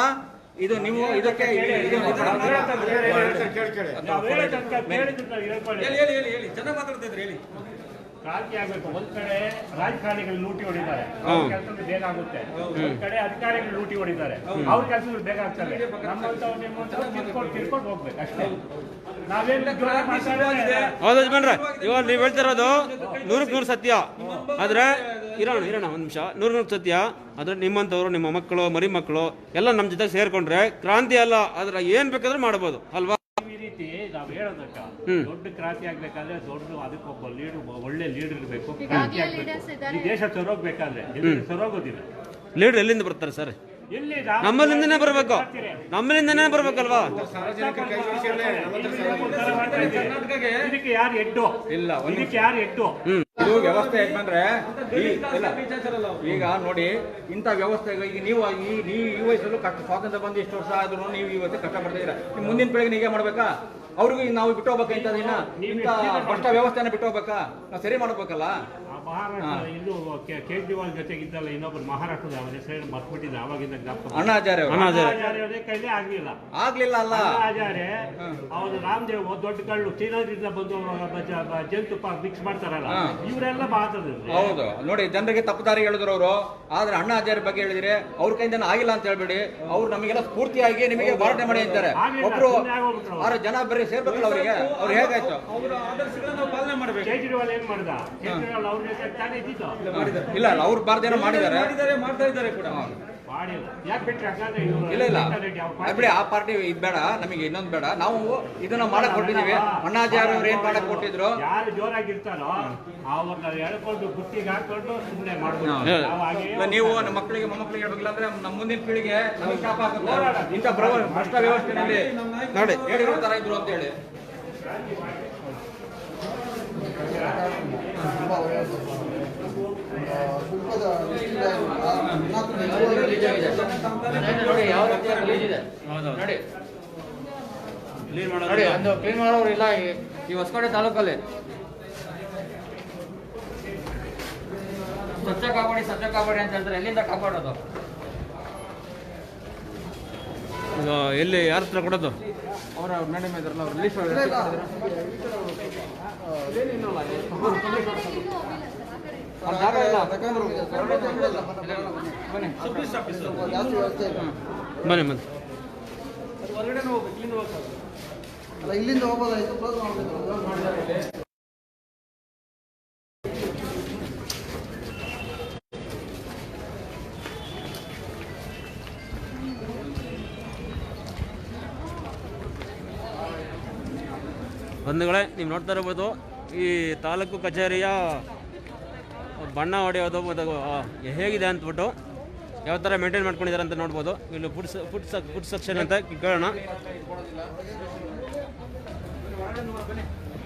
ಇದು ನೀವು ಇದಕ್ಕೆ ಚೆನ್ನಾಗಿ ಮಾತಾಡ್ತಿದ್ರಿ. ಹೇಳಿ. ಕ್ರಾಂತಿ ಆಗ್ಬೇಕು. ಒಂದ್ ಕಡೆ ರಾಜಕಾರಣಿಗಳು ಲೂಟಿ ಹೊಡಿದ್ದಾರೆ, ಕೆಲಸ ಬೇಗ ಆಗುತ್ತೆ. ಒಂದ್ ಕಡೆ ಅಧಿಕಾರಿಗಳು ಲೂಟಿ ಹೊಡಿದ್ದಾರೆ, ಅವ್ರ ಕೆಲಸಗಳು ಬೇಗ ಆಗ್ತವೆ. ನಮ್ಮಂತವ್ರು ನಿಮ್ಮಂತವ್ರು ತಿಳ್ಕೊಂಡು ಹೋಗ್ಬೇಕು ಅಷ್ಟೇ. ಹೌದು ಯಜಮಾನ್ರೆ, ಇವಾಗ ನೀವು ಹೇಳ್ತಿರೋದು 100% ಸತ್ಯ. ಆದ್ರೆ ಇರೋಣ ಒಂದು ನಿಮಿಷ. 100% ಸತ್ಯ. ಆದ್ರೆ ನಿಮ್ಮಂಥವ್ರು, ನಿಮ್ಮ ಮಕ್ಕಳು, ಮರಿ ಮಕ್ಕಳು ಎಲ್ಲ ನಮ್ಮ ಜೊತೆ ಸೇರ್ಕೊಂಡ್ರೆ ಕ್ರಾಂತಿ ಅಲ್ಲ, ಆದ್ರೆ ಏನ್ ಬೇಕಾದ್ರೂ ಮಾಡಬಹುದು ಅಲ್ವಾ? ಈ ರೀತಿ ನಾವು ಹೇಳೋದಕ್ಕ ದೊಡ್ಡ ಕ್ರಾಂತಿ ಆಗ್ಬೇಕಾದ್ರೆ ದೊಡ್ಡ ಅದಕ್ಕೊಬ್ಬ ಲೀಡರ್, ಒಳ್ಳೆ ಲೀಡರ್ ಇರಬೇಕು. ಕ್ರಾಂತಿ ಆಗ್ಬೇಕು. ಈ ದೇಶ ಸರೋಗ್ಬೇಕಾದ್ರೆ ಸರೋಗೋದಿಲ್ಲ. ಲೀಡರ್ ಎಲ್ಲಿಂದ ಬರ್ತಾರೆ ಸರ್? ನಮ್ಮಲ್ಲಿಂದನೇ ಬರ್ಬೇಕು, ನಮ್ಮಲ್ಲಿಂದನೇ ಬರ್ಬೇಕಲ್ವಾ? ಇದಕ್ಕೆ ಯಾರು ಹೆಡ್ಡು ಇಲ್ಲ, ಇದಕ್ಕೆ ಯಾರು ಹೆಡ್ಡು? ಇದು ವ್ಯವಸ್ಥೆ ಯಾಕಂದ್ರೆ ಈಗ ನೋಡಿ, ಇಂಥ ವ್ಯವಸ್ಥೆ ಈಗ ನೀವು ಈ ವಯಸ್ಸಲ್ಲೂ ಕಷ್ಟ, ಸ್ವಾತಂತ್ರ್ಯ ಬಂದು ಎಷ್ಟು ವರ್ಷ ಆದ್ರೂ ನೀವು ಈ ವಯಸ್ಸು ಕಷ್ಟ ಪಡ್ತಿದ್ದೀರಾ. ನಿಮ್ಮ ಮುಂದಿನ ಪೀಳಿಗೆ ಹೀಗೆ ಮಾಡ್ಬೇಕಾ? ಅವ್ರಿಗೂ ನಾವು ಬಿಟ್ಟು ಹೋಗ್ಬೇಕಂತದಿನ ಇಂಥ ಭ್ರಷ್ಟ ವ್ಯವಸ್ಥೆನ ಬಿಟ್ಟು ಹೋಗ್ಬೇಕಾ? ನಾವು ಸರಿ ಮಾಡ್ಬೇಕಲ್ಲ. ಮಹಾರಾಷ್ಟ್ರ ಇದು ಕೇಜ್ರಿವಾಲ್ ಜೊತೆಗಿದ್ದಲ್ಲ ಇನ್ನೊಬ್ಬರು ಮಹಾರಾಷ್ಟ್ರದ ಅವರ ಹೆಸರು ಮರ್ತ್ಬಿಟ್ಟಿದ್ದ ಅವಾಗಿಂದ ಜ್ಞಾಪಕ. ಅಣ್ಣಾಚಾರ್ಯ ಕೈಲೇ ಆಗ್ಲಿಲ್ಲ ಅಲ್ಲ. ಆಚಾರ್ಯ ಅವರು ರಾಮದೇವ್ ದೊಡ್ಡ ಕಳ್ಳು ಚೀನಾದಿಂದ ಬಂದು ಜೇನುತುಪ್ಪ ಮಿಕ್ಸ್ ಮಾಡ್ತಾರಲ್ಲ, ಇವರೆಲ್ಲ ಮಾತಾಡಿದ್ರು. ಹೌದು ನೋಡಿ, ಜನರಿಗೆ ತಪ್ಪುದಾರಿ ಹೇಳಿದ್ರು ಅವರು. ಆದ್ರೆ ಅಣ್ಣಾಚಾರ್ಯ ಬಗ್ಗೆ ಹೇಳಿದ್ರೆ ಅವ್ರ ಕೈಯಿಂದ ಆಗಿಲ್ಲ ಅಂತ ಹೇಳ್ಬೇಡಿ. ಅವ್ರು ನಮಗೆಲ್ಲ ಸ್ಫೂರ್ತಿಯಾಗಿ ನಿಮಗೆ ಹೋರಾಟ ಮಾಡಿ ಅಂತಾರೆ. ಒಬ್ರು 6 ಜನ ಬರೀ ಸೇರ್ಬೇಕಲ್ಲ ಅವರಿಗೆ. ಅವ್ರು ಹೇಗಾಯ್ತು? ಪಾಲನೆ ಮಾಡ್ಬೇಕು. ಕೇಜ್ರಿವಾಲ್ ಏನ್ ಮಾಡ್ದ? ಕೇಜ್ರಿವಾಲ್ ಅವ್ರ ತಾನೇ ಇದ್ದಿದ್ದು ಇಲ್ಲ, ಅವ್ರು ಬಾರ್ದೇನೋ ಮಾಡಿದ್ದಾರೆ, ಮಾಡ್ತಾ ಇದ್ದಾರೆ ಕೂಡ. ಯಾಕೆ ಬಿಟ್ರೆ ಇಲ್ಲ ಬಿಡಿ, ಆ ಪಾರ್ಟಿ ಇದ್ ಬೇಡ, ನಮಗೆ ಇನ್ನೊಂದು ಬೇಡ. ನಾವು ಇದನ್ನ ಮಾಡಕ್ ಕೊಟ್ಟಿದೀವಿ. ಅಣ್ಣಾಚಾರ್ಯ ಅವ್ರು ಏನ್ ಮಾಡಕ್ ಕೊಟ್ಟಿದ್ರು, ಯಾರು ಜೋರಾಗಿರ್ತಾರೋ ಅವ್ರನ್ನ ಎಳ್ಕೊಂಡು ಬುತ್ತಿಗೆ ಹಾಕೊಂಡು ಸುಮ್ಮನೆ ಮಾಡ್ಬೋದು. ನೀವು ನಮ್ಮ ಮಕ್ಕಳಿಗೆ ಮೊಮ್ಮಕ್ಕಳಿಗೆ ಹೇಳ್ಬೇಕಿಲ್ಲ ಅಂದ್ರೆ ನಮ್ಮ ಮುಂದಿನ ಪೀಳಿಗೆ ನಮಗೆ ಶಾಪ ಹಾಕುತ್ತೆ. ಇಂಥ ಭ್ರಷ್ಟ ವ್ಯವಸ್ಥೆಯಲ್ಲಿ ನೋಡಿ ಹೇಳಿರೋ ತರ ಇದ್ರು ಅಂತ ಹೇಳಿ. ನೋಡಿ ಯಾವ ರೀತಿ ಗಲೀಜಿದೆ ನೋಡಿ. ಕ್ಲೀನ್ ನೋಡಿ ಮಾಡೋದು ಒಂದು ಕ್ಲೀನ್ ಮಾಡೋರು ಇಲ್ಲ ಈ ಹೊಸಕೋಟೆ ತಾಲೂಕಲ್ಲಿ. ಸ್ವಚ್ಛ ಕಾಪಾಡಿ ಅಂತ ಹೇಳ್ತಾರೆ, ಎಲ್ಲಿಂದ ಕಾಪಾಡೋದು? ಈಗ ಎಲ್ಲಿ ಯಾರ ಹತ್ರ ಕೊಡೋದು? ಅವ್ರ ಮೇಡಮ್ ಇದ್ರಲ್ಲ, ಅವ್ರು ರಿಲೀಸ್ ಜಾಗ ಇಲ್ಲ. ಬನ್ನಿ ಬನ್ನಿ ಬನ್ನಿ. ಅಲ್ಲ, ಇಲ್ಲಿಂದ ಹೋಗ್ಬೋದಾಯ್ತು, ಕ್ಲೋಸ್ ಮಾಡಬೇಕು. ಬಂಧುಗಳೇ, ನೀವು ನೋಡ್ತಾ ಇರ್ಬೋದು ಈ ತಾಲೂಕು ಕಚೇರಿಯ ಬಣ್ಣ ಹೊಡೆಯೋದು ಮತ್ತು ಹೇಗಿದೆ ಅಂದ್ಬಿಟ್ಟು ಯಾವ ಥರ ಮೇಂಟೈನ್ ಮಾಡ್ಕೊಂಡಿದ್ದಾರೆ ಅಂತ ನೋಡ್ಬೋದು. ಇಲ್ಲಿ ಫುಡ್ ಸೆಕ್ಷನ್ ಅಂತ ಕೇಳೋಣ.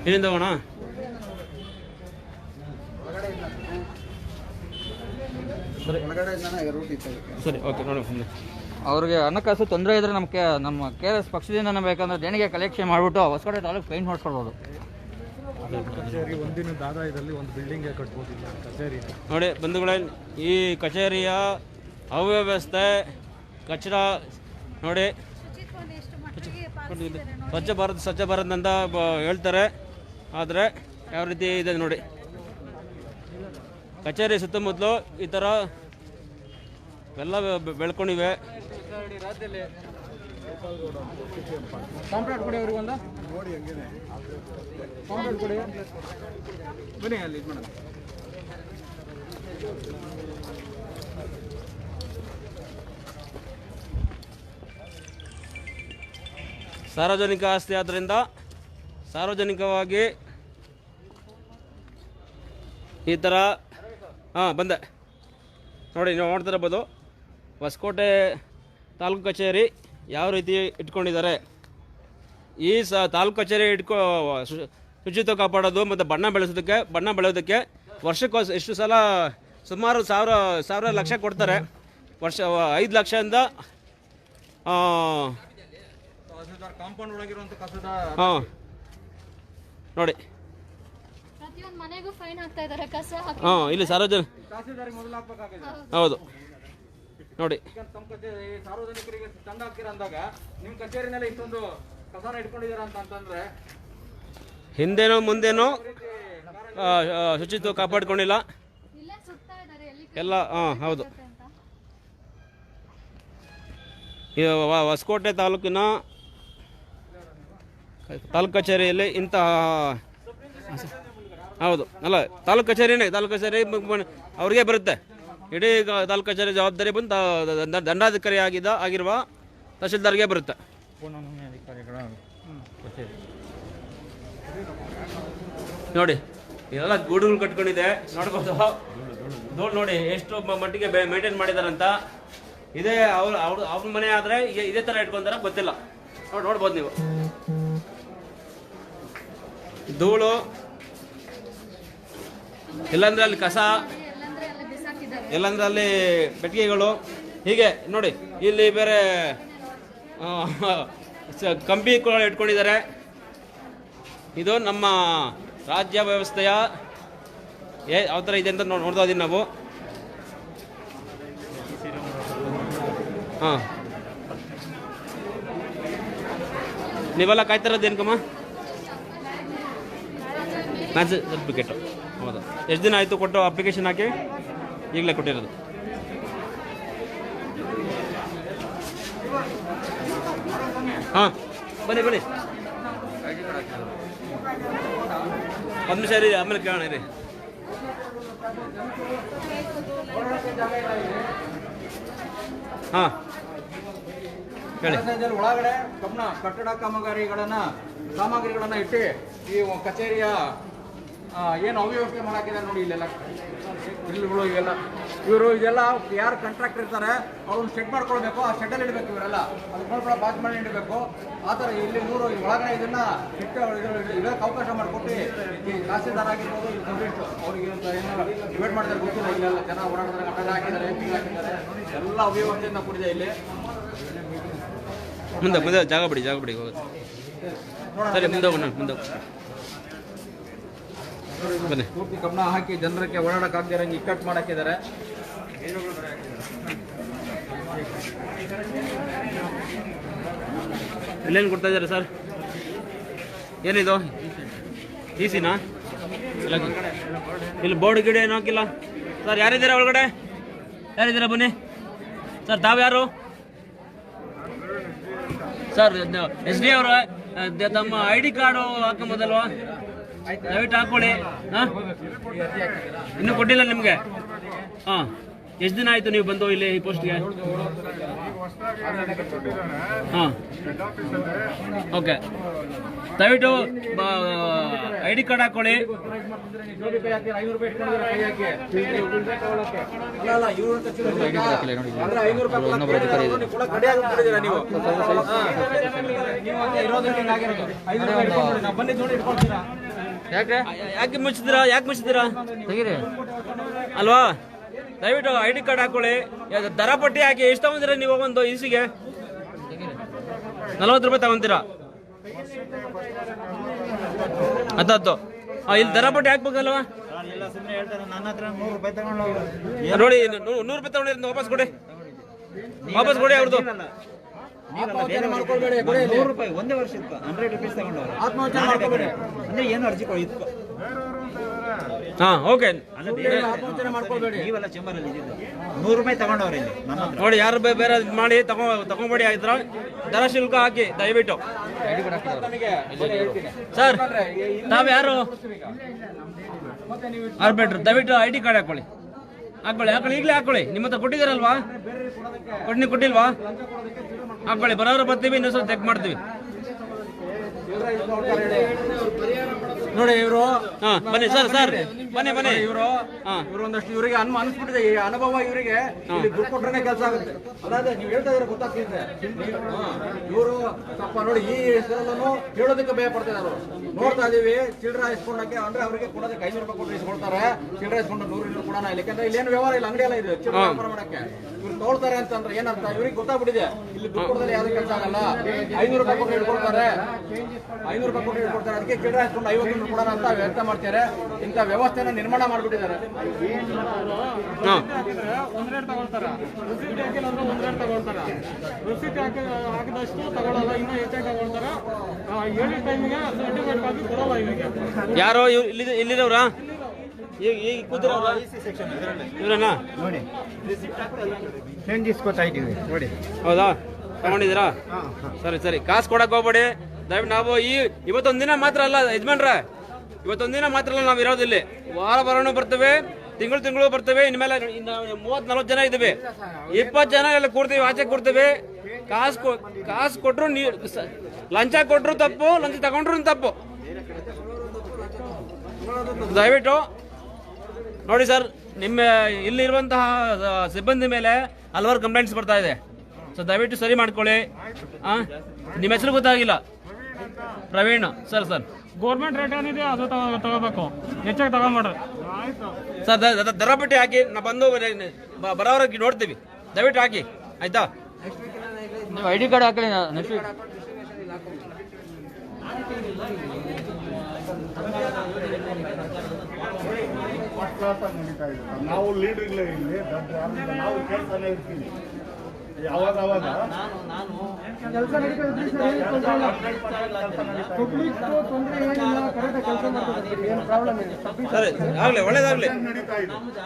ಇಲ್ಲಿಂದ ಹೋಗೋಣ. ಸರಿ, ಓಕೆ, ನೋಡಿ. ಅವ್ರಿಗೆ ಹಣಕಾಸು ತೊಂದರೆ ಇದ್ರೆ ನಮ್ಮ KRS ಪಕ್ಷದಿಂದ ಬೇಕಂದ್ರೆ ದೇಣಿಗೆ ಕಲೆಕ್ಷನ್ ಮಾಡಿಬಿಟ್ಟು ಹೊಸಕೋಟೆ ತಾಲೂಕು ಪೇಂಟ್ ಮಾಡಿಸ್ಕೊಳ್ಬೋದು. ಕಚೇರಿ ಒಂದಿನದ ಆದಾಯದಲ್ಲಿ ಒಂದು ಬಿಲ್ಡಿಂಗ್ ಕಟ್ಬೋದಿಲ್ಲ ಕಚೇರಿ. ನೋಡಿ ಬಂಧುಗಳೇ, ಈ ಕಚೇರಿಯ ಅವ್ಯವಸ್ಥೆ, ಕಚರ ನೋಡಿ, ಸ್ವಚ್ಛ ಭಾರತ್ ಅಂತ ಹೇಳ್ತಾರೆ, ಆದರೆ ಯಾವ ರೀತಿ ಇದೆ ನೋಡಿ. ಕಚೇರಿ ಸುತ್ತಮುತ್ತಲು ಈ ಥರ ಎಲ್ಲ ಬೆಳ್ಕೊಂಡಿವೆ. ಕಾಂಪ್ಲೇಂಟ್ ಕೊಡಿ ಅವ್ರಿಗೊಂದು. ಕಾಂಪ್ಲೇಂಟ್ ಕೊಡಿ. ಬನ್ನಿ ಅಲ್ಲಿ ಇದು ಮಾಡೋಣ. ಸಾರ್ವಜನಿಕ ಆಸ್ತಿ ಆದ್ದರಿಂದ ಸಾರ್ವಜನಿಕವಾಗಿ ಈ ಥರ ಬಂದೆ ನೋಡಿ. ನೀವು ನೋಡ್ತಾ ಇರ್ಬೋದು ಹೊಸಕೋಟೆ ತಾಲೂಕು ಕಚೇರಿ ಯಾವ ರೀತಿ ಇಟ್ಕೊಂಡಿದ್ದಾರೆ. ಈ ತಾಲೂಕು ಕಚೇರಿ ಶುಚಿತ್ವ ಕಾಪಾಡೋದು ಮತ್ತು ಬಣ್ಣ ಬೆಳೆಯೋದಕ್ಕೆ ವರ್ಷಕ್ಕೆ ಎಷ್ಟು ಸಲ ಸುಮಾರು ಸಾವಿರ ಲಕ್ಷ ಕೊಡ್ತಾರೆ. ವರ್ಷ 5 ಲಕ್ಷದಿಂದ ಕಾಂಪೌಂಡ್ ಒಳಗಿರುವಂಥ ಕಸದ ನೋಡಿ. ಪ್ರತಿಯೊಂದು ಮನೆಗೂ ಫೈನ್ ಹಾಕ್ತಾ ಇದ್ದಾರೆ ಕಸ ಹಾಕಿ. ಇಲ್ಲಿ ತಹಸೀಲ್ದಾರಿಗೆ ಮೊದಲು ಹಾಕ್ಬೇಕಾಗಿದೆ. ಹೌದು ನೋಡಿ. ತಮ್ಮ ಕಚೇರಿ ಸಾರ್ವಜನಿಕರಿಗೆ ತಂದು ಹಾಕ್ತೀರ ಅಂದಾಗ ನಿಮ್ಮ ಕಚೇರಿನಲ್ಲಿ ಇಷ್ಟೊಂದು ಕಸನ ಇಟ್ಕೊಂಡಿದ್ದೀರಾ ಅಂತಂದ್ರೆ ಹಿಂದೇನೋ ಮುಂದೇನೋ ಶುಚಿತ್ವ ಕಾಪಾಡ್ಕೊಂಡಿಲ್ಲ ಎಲ್ಲ. ಹೌದು. ಈ ಹೊಸಕೋಟೆ ತಾಲೂಕಿನ ತಾಲೂಕು ಕಚೇರಿಯಲ್ಲಿ ಇಂತಹ ಹೌದು ಅಲ್ಲ, ತಾಲೂಕು ಕಚೇರಿನೇ ಅವ್ರಿಗೆ ಬರುತ್ತೆ. ಇಡೀ ತಾಲೂಕು ಕಚೇರಿ ಜವಾಬ್ದಾರಿ ಬಂದು ದಂಡಾಧಿಕಾರಿ ಆಗಿರುವ ತಹಶೀಲ್ದಾರ್ಗೆ ಬರುತ್ತೆ. ನೋಡಿ ಇದೆಲ್ಲ ಗೂಡುಗಳು ಕಟ್ಕೊಂಡಿದೆ, ನೋಡ್ಬೋದು. ಧೂಳು ನೋಡಿ ಎಷ್ಟು ಮಟ್ಟಿಗೆ ಮೇಂಟೈನ್ ಮಾಡಿದಾರಂತ. ಇದೇ ಅವ್ರ ಮನೆ ಆದರೆ ಇದೇ ಥರ ಇಟ್ಕೊಂತಾರ ಗೊತ್ತಿಲ್ಲ. ನೋಡ್ಬೋದು ನೀವು. ಧೂಳು, ಇಲ್ಲಾಂದ್ರೆ ಅಲ್ಲಿ ಕಸ, ಇಲ್ಲಾಂದ್ರೆ ಅಲ್ಲಿ ಬೆಟ್ಟಿಗೆಗಳು, ಹೀಗೆ ನೋಡಿ. ಇಲ್ಲಿ ಬೇರೆ ಕಂಬಿ ಇಟ್ಕೊಂಡಿದ್ದಾರೆ. ಇದು ನಮ್ಮ ರಾಜ್ಯ ವ್ಯವಸ್ಥೆಯ ಯಾವ ಥರ ಇದೆ ಅಂತ ನೋಡ್ತಾ ಇದ್ದೀವಿ ನಾವು. ನೀವೆಲ್ಲ ಕಾಯ್ತಾ ಇರೋದು ಏನಕ್ಕಮ್ಮ? Match certificate. ಹೌದು. ಎಷ್ಟು ದಿನ ಆಯಿತು ಕೊಟ್ಟು ಅಪ್ಲಿಕೇಶನ್ ಹಾಕಿ? ಈಗಲೇ ಕೊಟ್ಟಿರೋದು. ಬನ್ನಿ ಒಂದು ನಿಮಿಷ ಇರಿ, ಆಮೇಲೆ ಕೇಳೋಣ ಇರಿ. ಒಳಗಡೆ ಕಟ್ಟಡ ಸಾಮಗ್ರಿಗಳನ್ನ ಇಟ್ಟು ಈ ಕಚೇರಿಯ ಏನು ಅವ್ಯವಸ್ಥೆ ಮಾಡಾಕಿದೆ ನೋಡಿ. ಇಲ್ಲೆಲ್ಲ ಗ್ರಿಲ್ಗಳು ಇವೆಲ್ಲ ಇದೆಲ್ಲ ಯಾರು ಕಾಂಟ್ರಾಕ್ಟರ್ ಇರ್ತಾರೆ ಅವ್ರನ್ನ ಸೆಟ್ ಮಾಡ್ಕೊಳ್ಬೇಕು. ಆ ಶೆಡ್ಡಲ್ಲಿ ಇಡಬೇಕು. ಇವರೆಲ್ಲ ಅದಕ್ಕೆ ಬಾಜ್ ಮಾಡಿ ಇಡಬೇಕು. ಆ ಥರ ಇಲ್ಲಿ ಒಳಗಡೆ ಇದನ್ನ ಇಡೋಕೆ ಅವಕಾಶ ಮಾಡಿಕೊಟ್ಟು ಈ ತಹಸೀಲ್ದಾರ್ ಆಗಿರ್ಬೋದು, ಈ ಕಂಪ್ಲೀಟ್ ಅವ್ರಿಗೆ ಏನು ಡಿವೈಡ್ ಮಾಡಿದ್ರೆ ಗೊತ್ತಿಲ್ಲ. ಇಲ್ಲೆಲ್ಲ ಜನ ಓಡಾಡಿದ್ರೆ ಕಟ್ಟಡ ಹಾಕಿದ್ದಾರೆ, ಎಲ್ಲ ಅವ್ಯವಸ್ಥೆಯಿಂದ ಕೂಡಿದೆ ಇಲ್ಲಿ. ಮುಂದೆ ಜಾಗ ಬಿಡಿ ಹೋಗುತ್ತೆ. ಸರಿ ಮುಂದೆ ಹೋಗೋಣ ಮುಂದೆ ಬನ್ನಿ. ಪೂರ್ತಿ ಕಬ್ಬಣ ಹಾಕಿ ಜನರಿಗೆ ಓಡಾಡಕ್ಕಾಗದೇ ಇರಂಗೆ ಇಕ್ಕಟ್ಟು ಮಾಡಾಕಿದ್ದಾರೆ. ಇಲ್ಲೇನು ಕೊಡ್ತಾ ಇದ್ದಾರೆ ಸರ್? ಏನಿದು ಈಸಿನಾ? ಇಲ್ಲಿ ಬೋರ್ಡ್ ಗಿಡ ಏನು ಹಾಕಿಲ್ಲ ಸರ್. ಯಾರಿದ್ದೀರಾ ಒಳಗಡೆ? ಯಾರಿದ್ದೀರಾ ಬನ್ನಿ ಸರ್. ತಾವು ಯಾರು ಸರ್? ಎಸ್ ಡಿ ಅವರು ತಮ್ಮ ID ಕಾರ್ಡು ಹಾಕೊಂಬೋದಲ್ವಾ? ದಯವಿಟ್ಟು ಹಾಕೊಳ್ಳಿ. ಹಾಂ, ಇನ್ನೂ ಕೊಟ್ಟಿಲ್ಲ ನಿಮಗೆ? ಹಾಂ, ಎಷ್ಟು ದಿನ ಆಯಿತು ನೀವು ಬಂದು ಇಲ್ಲಿ ಈ ಪೋಸ್ಟ್ಗೆ? ಹಾಂ, ಓಕೆ. ದಯವಿಟ್ಟು ID ಕಾರ್ಡ್ ಹಾಕೊಳ್ಳಿ. ಯಾಕೆ ಮುಚ್ಚಿದ್ದೀರಾ? ಯಾಕೆ ಮುಚ್ಚಿದ್ದೀರಾ? ತೆಗೀರಿ ಅಲ್ವಾ? ದಯವಿಟ್ಟು ID ಕಾರ್ಡ್ ಹಾಕೊಳ್ಳಿ. ದರ ಪಟ್ಟಿ ಹಾಕಿ. ಎಷ್ಟು ತಗೊಂತೀರಾ ನೀವು ಒಂದು ಈಸಿಗೆ? 40 ರೂಪಾಯಿ ತಗೊಂತೀರಾ? 10. ಇಲ್ಲಿ ದರ ಪಟ್ಟಿ ಹಾಕ್ಬೇಕಲ್ವಾ? ನೋಡಿ 100 ರೂಪಾಯಿ ತಗೊಂಡಿರಿ, ವಾಪಸ್ ಕೊಡಿ. ವಾಪಸ್ ಕೊಡಿ ಅವ್ರದ್ದು. 100 ರೂಪಾಯಿ ಒಂದೇ ವರ್ಷ 100 ರೂಪೀಸ್ ತಗೊಂಡವ್ರು. ಆತ್ಮಹತ್ಯೆ ಮಾಡ್ಕೋಬೇಡಿ ಅಂದ್ರೆ ಏನು ಅರ್ಜಿ ಕೊಡಿ. ಹಾಂ, ಓಕೆ. ನೀವೆಲ್ಲ ಚೇಂಬರ್ ಅಲ್ಲಿ ಇದ್ದಿದ್ದು 100 ರೂಪಾಯಿ ತಗೊಂಡವ್ರೆ ಇಲ್ಲಿ ನೋಡಿ. ಯಾರು ಬೇರೆ ಮಾಡಿ ತಗೊಂಬೇಡಿ ಆಯ್ತಾ? ದರ ಶುಲ್ಕ ಹಾಕಿ ದಯವಿಟ್ಟು. ಸರ್ ತಾವು ಯಾರು? ಆರ್ಬಿಟ್ರ್. ದಯವಿಟ್ಟು ID ಕಾರ್ಡ್ ಹಾಕೊಳ್ಳಿ. ಹಾಕೊಳ್ಳಿ ಈಗಲೇ ಹಾಕೊಳ್ಳಿ. ನಿಮ್ಮ ಹತ್ರ ಕೊಟ್ಟಿದ್ದೀರಲ್ವಾ? ಕೊಟ್ಟಿಲ್ವಾ? ಹಾಕೊಳ್ಳಿ. ಬರೋರು ಬರ್ತೀವಿ, ಇನ್ನೊಂದ್ಸಲ ಚೆಕ್ ಮಾಡ್ತೀವಿ. ನೋಡಿ ಇವರು. ಹಾಂ, ಬನ್ನಿ ಸರ್. ಬನ್ನಿ ಇವರು ಒಂದಷ್ಟು ಇವರಿಗೆ ಅನಿಸ್ಬಿಟ್ಟಿದೆ. ಈ ಅನುಭವ ಇವರಿಗೆ ಇಲ್ಲಿ ದುಡ್ಡು ಕೊಟ್ರೆ ಕೆಲಸ ಆಗುತ್ತೆ. ಅದಾದ್ರೆ ನೀವು ಹೇಳ್ತಾ ಇದ್ರೆ ಗೊತ್ತಾಗ್ತಿದೆ. ಇವರು ಸ್ವಲ್ಪ ನೋಡಿ ಈ ಹೆಸರಲ್ಲೂ ಹೇಳೋದಕ್ಕೆ ಭಯ ಪಡ್ತಿದ್ದಾರೆ. ನೋಡ್ತಾ ಇದೀವಿ ಚಿಲ್ಲರೆ ಇಸ್ಕೊಂಡಕ್ಕೆ ಅಂದ್ರೆ ಅವರಿಗೆ ಕೊಡೋದಕ್ಕೆ 500 ರೂಪಾಯಿ ಕೊಟ್ಟು ಇಸ್ಕೊಳ್ತಾರೆ. ಚಿಲ್ಲರೆ ಇಸ್ಕೊಂಡು 100 ಕೊಡೋಣ ಇಲ್ಲ. ಯಾಕಂದ್ರೆ ಇಲ್ಲೇನು ವ್ಯವಹಾರ ಇಲ್ಲ, ಅಂಗಡಿ ಎಲ್ಲ ಇದೆ. ಚಿಲ್ಲರೆ ವ್ಯಾಪಾರ ಮಾಡಕ್ಕೆ ಇವ್ರು ತಗೊಳ್ತಾರೆ ಅಂತಂದ್ರೆ ಏನಂತ ಇವ್ರಿಗೆ ಗೊತ್ತಾಗ್ಬಿಟ್ಟಿದೆ. ಇಲ್ಲಿ ದುಡ್ಡು ಕೊಡೋದ್ರೆ ಯಾವ್ದು ಕೆಲಸ ಆಗಲ್ಲ. 500 ರೂಪಾಯಿ ಕೊಟ್ಟು ಇಟ್ಕೊಳ್ತಾರೆ. 500 ರೂಪಾಯಿ ಕೊಟ್ಟು ಇಟ್ಕೊಳ್ತಾರೆ. ಅದಕ್ಕೆ ಚಿಲ್ಲರೆ ಇಸ್ಕೊಂಡು 50 ಕೊಡೋಣ ಅಂತ ವ್ಯರ್ಥ ಮಾಡ್ತಾರೆ. ಇಂಥ ವ್ಯವಸ್ಥೆನ ನಿರ್ಮಾಣ ಮಾಡ್ಬಿಟ್ಟಿದ್ದಾರೆ. ಒಂದ್ ರೇಟ್ ತಗೊಳ್ತಾರ, ರಸೀದಿ ಹಾಕಿಲ್ಲ ಅಂದ್ರೆ ಒಂದ್ ರೇಟ್ ತಗೊಳ್ತಾರ. ರಸೀದಿ ಹಾಕಿದಷ್ಟು ತಗೊಳ್ಳಲ್ಲ, ಇನ್ನೂ ಹೆಚ್ಚಾಗಿ ತಗೊಳ್ತಾರ. ಹೇಳಿದ ಟೈಮಿಗೆ ಸರ್ಟಿಫಿಕೇಟ್ ಕಾಪಿ ಕೊಡಲ್ಲ ಇವಾಗ. ಯಾರೋ ಇಲ್ಲಿರೋರಾ? ಈಗ ಕೂತಿರೋರಾ? ಇವ್ರನಾ? ನೋಡಿ ಚೇಂಜಸ್ ಗೊತ್ತಾಯ್ತೀವಿ ನೋಡಿ. ಹೌದಾ? ತಗೊಂಡಿದ್ದೀರಾ? ಸರಿ. ಕಾಸು ಕೊಡಕ್ಕೆ ಹೋಗ್ಬೇಡಿ ದಯವಿಟ್ಟು. ನಾವು ಇವತ್ತೊಂದು ದಿನ ಮಾತ್ರ ಅಲ್ಲ ಯಜಮಾನ್ರೆ, ಇವತ್ತೊಂದು ದಿನ ಮಾತ್ರ ಅಲ್ಲ ನಾವು ಇರೋದಿಲ್ಲಿ. ವಾರ ಬರ್ತೇವೆ, ತಿಂಗಳು ಬರ್ತೇವೆ. ಇನ್ಮೇಲೆ 30-40 ಜನ ಇದ್ದೀವಿ. 20 ಜನ ಎಲ್ಲ ಕೂಡ್ತೀವಿ, ಆಚೆ ಕೂಡ್ತೀವಿ. ಕಾಸು ಕೊಟ್ಟರು ಲಂಚ ಕೊಟ್ಟರು ತಪ್ಪು, ಲಂಚ ತಗೊಂಡ್ರು ತಪ್ಪು. ದಯವಿಟ್ಟು ನೋಡಿ ಸರ್, ನಿಮ್ಮ ಇಲ್ಲಿರುವಂತಹ ಸಿಬ್ಬಂದಿ ಮೇಲೆ ಹಲವಾರು ಕಂಪ್ಲೇಂಟ್ಸ್ ಬರ್ತಾ ಇದೆ. ಸೊ ದಯವಿಟ್ಟು ಸರಿ ಮಾಡ್ಕೊಳ್ಳಿ. ನಿಮ್ಮ ಹೆಸರು ಗೊತ್ತಾಗಿಲ್ಲ? ಪ್ರವೀಣ್ ಸರ್. ಗೌರ್ಮೆಂಟ್ ರೇಟ್ ಏನಿದೆ ಅದು ತಗೋಬೇಕು, ಹೆಚ್ಚಾಗಿ ತಗೊಂಡ್ಬಿಡ್ರಿ ಸರ್. ದರ ಪಟ್ಟಿ ಹಾಕಿ ನಾ ಬಂದು ಬರೋವ್ರಿಗೆ ನೋಡ್ತೀವಿ. ದಯವಿಟ್ಟು ಹಾಕಿ ಆಯ್ತಾ? ನೀವು ID ಕಾರ್ಡ್ ಹಾಕಲಿ. ನೆಕ್ಸ್ಟ್ ನಾವು ಲೀಡರ್ ಇಲ್ಲ ಇಲ್ಲಿ, ನಾವು ಕೇಳ್ತಾನೆ ಇರ್ತೀವಿ. ಯಾವಾಗ ಸರಿ, ಆಗ್ಲಿ, ಒಳ್ಳೇದಾಗ್ಲಿ.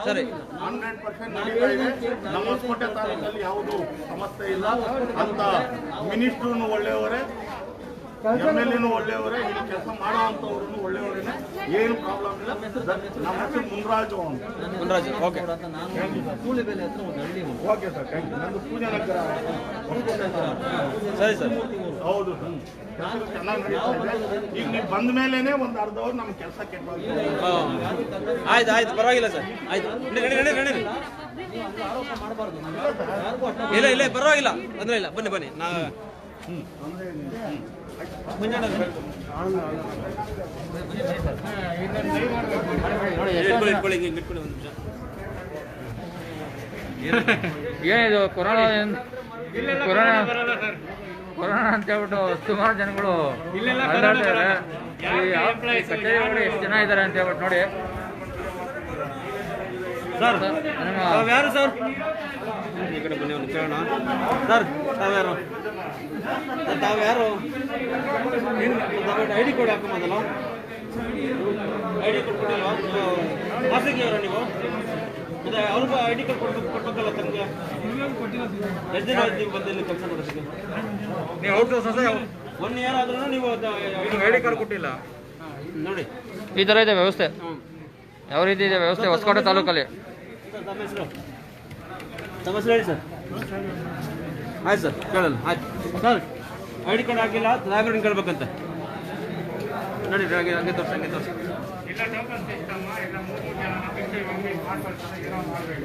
ಸರಿ, 100% ನಡೀತಾ ಇದೆ. ನಮ್ಮ ಹೊಸಕೋಟೆ ತಾಲೂಕಲ್ಲಿ ಯಾವುದೂ ಸಮಸ್ಯೆ ಇಲ್ಲ ಅಂತ. ಮಿನಿಸ್ಟ್ರು ಒಳ್ಳೆಯವರೇ, MLA ಒಳ್ಳೆಯವರೇ, ಇಲ್ಲಿ ಕೆಲಸ ಮಾಡುವಂಥವ್ರು ಒಳ್ಳೆಯವರೇನೆ, ಏನು ಪ್ರಾಬ್ಲಮ್ ಇಲ್ಲ. ನಮ್ಮ ಹೆಸರು Munraju Munraju. Okay okay sir, thank you. ನಂದು ಪೂಜೆ ನಗರ. ಸರಿ ಸರ್. ಹೌದು ಸರ್, ಕೆಲಸ ಚೆನ್ನಾಗಿ ನಡೀತಾ ಇದೆ. ಈಗ ನೀವು ಬಂದ ಮೇಲೇನೆ ಒಂದು ಅರ್ಧ ಅವರ್ ನಮ್ಮ ಕೆಲಸ ಕೆಟ್ಟ. ಆಯ್ತು, ಪರವಾಗಿಲ್ಲ ಸರ್. ಆಯ್ತು, ನಡೀರಿ. ಇಲ್ಲ ಪರವಾಗಿಲ್ಲ, ತೊಂದರೆ ಇಲ್ಲ. ಬನ್ನಿ ನಾ ಇಟ್ಕೊಳ್ಳಿ ಒಂದು ನಿಮಿಷ. ಏನಿದು ಕೊರೋನಾ? ಕೊರೋನಾ ಅಂತ ಹೇಳ್ಬಿಟ್ಟು ಸುಮಾರು ಜನಗಳು ಇಲ್ಲೆಲ್ಲ ಅಲ್ಲಾಡ್ತಾರೆ. ಯಾವ ಈ employees ಕಚೇರಿ ಒಳಗಡೆ ಎಷ್ಟು ಜನ ಇದ್ದಾರೆ ಅಂತ ಹೇಳ್ಬಿಟ್ಟು ನೋಡಿ ಸರ್ ತಾವ್ಯಾರು ಸರ್ ಈ ಕಡೆ ಬನ್ನಿ ಒಂದು ಕೇಳೋಣ ಸರ್ ತಾವ್ಯಾರು ಐ ಡಿ ಕಾರ್ಡ್ ಹಾಕೊಂಬೋದಲ್ಲ ಐ ಡಿ ಕಾರ್ಡ್ ಕೊಟ್ಟಿಲ್ವಾ ಖಾಸಗಿಯವರ ನೀವು ಮತ್ತೆ ಅವ್ರಿಗೂ ಐ ಡಿ ಕಾರ್ಡ್ ಕೊಡ್ಬೇಕಲ್ಲ ತಮಗೆ ಎಷ್ಟು ದಿನ ಆಯ್ತು ನೀವು ಬಂದು ಇಲ್ಲಿ ಕೆಲಸ ಮಾಡೋದಕ್ಕೆ ನೀವು ಔಟ್ ಹೌಸ್ 1 ಇಯರ್ ಆದ್ರೂ ನೀವು ಐ ಡಿ ಕಾರ್ಡ್ ಕೊಟ್ಟಿಲ್ಲ ನೋಡಿ ಈ ಥರ ಇದೆ ವ್ಯವಸ್ಥೆ. ಯಾವ ರೀತಿ ಇದೆ ವ್ಯವಸ್ಥೆ ಹೊಸಕೋಟೆ ತಾಲೂಕಲ್ಲಿ? ತಮ್ಮ ಹೆಸರು ಹೇಳಿ ಸರ್. ಆಯ್ತು ಸರ್ ಕೇಳಲ್ಲ. ಆಯ್ತು ಸರ್ ಐ ಡಿ ಕಾರ್ಡ್ ಹಾಕಿಲ್ಲ ಲೈಬ್ರರಿ ಕೇಳ್ಬೇಕಂತ ನೋಡಿ ಹಂಗೆ ತೋರಿಸಿ ಹಂಗೆ ತೋರಿಸಿ. ಇಲ್ಲ ಟೋಕನ್ ಸಿಸ್ಟಮ್ ಎಲ್ಲ 3 ಜನ ಪಿಕ್ಚರ್ ಮಾಡಿ ಮಾಡ್ಕೊಳ್ತಾರೆ ಏನೋ ಮಾಡಬೇಡಿ.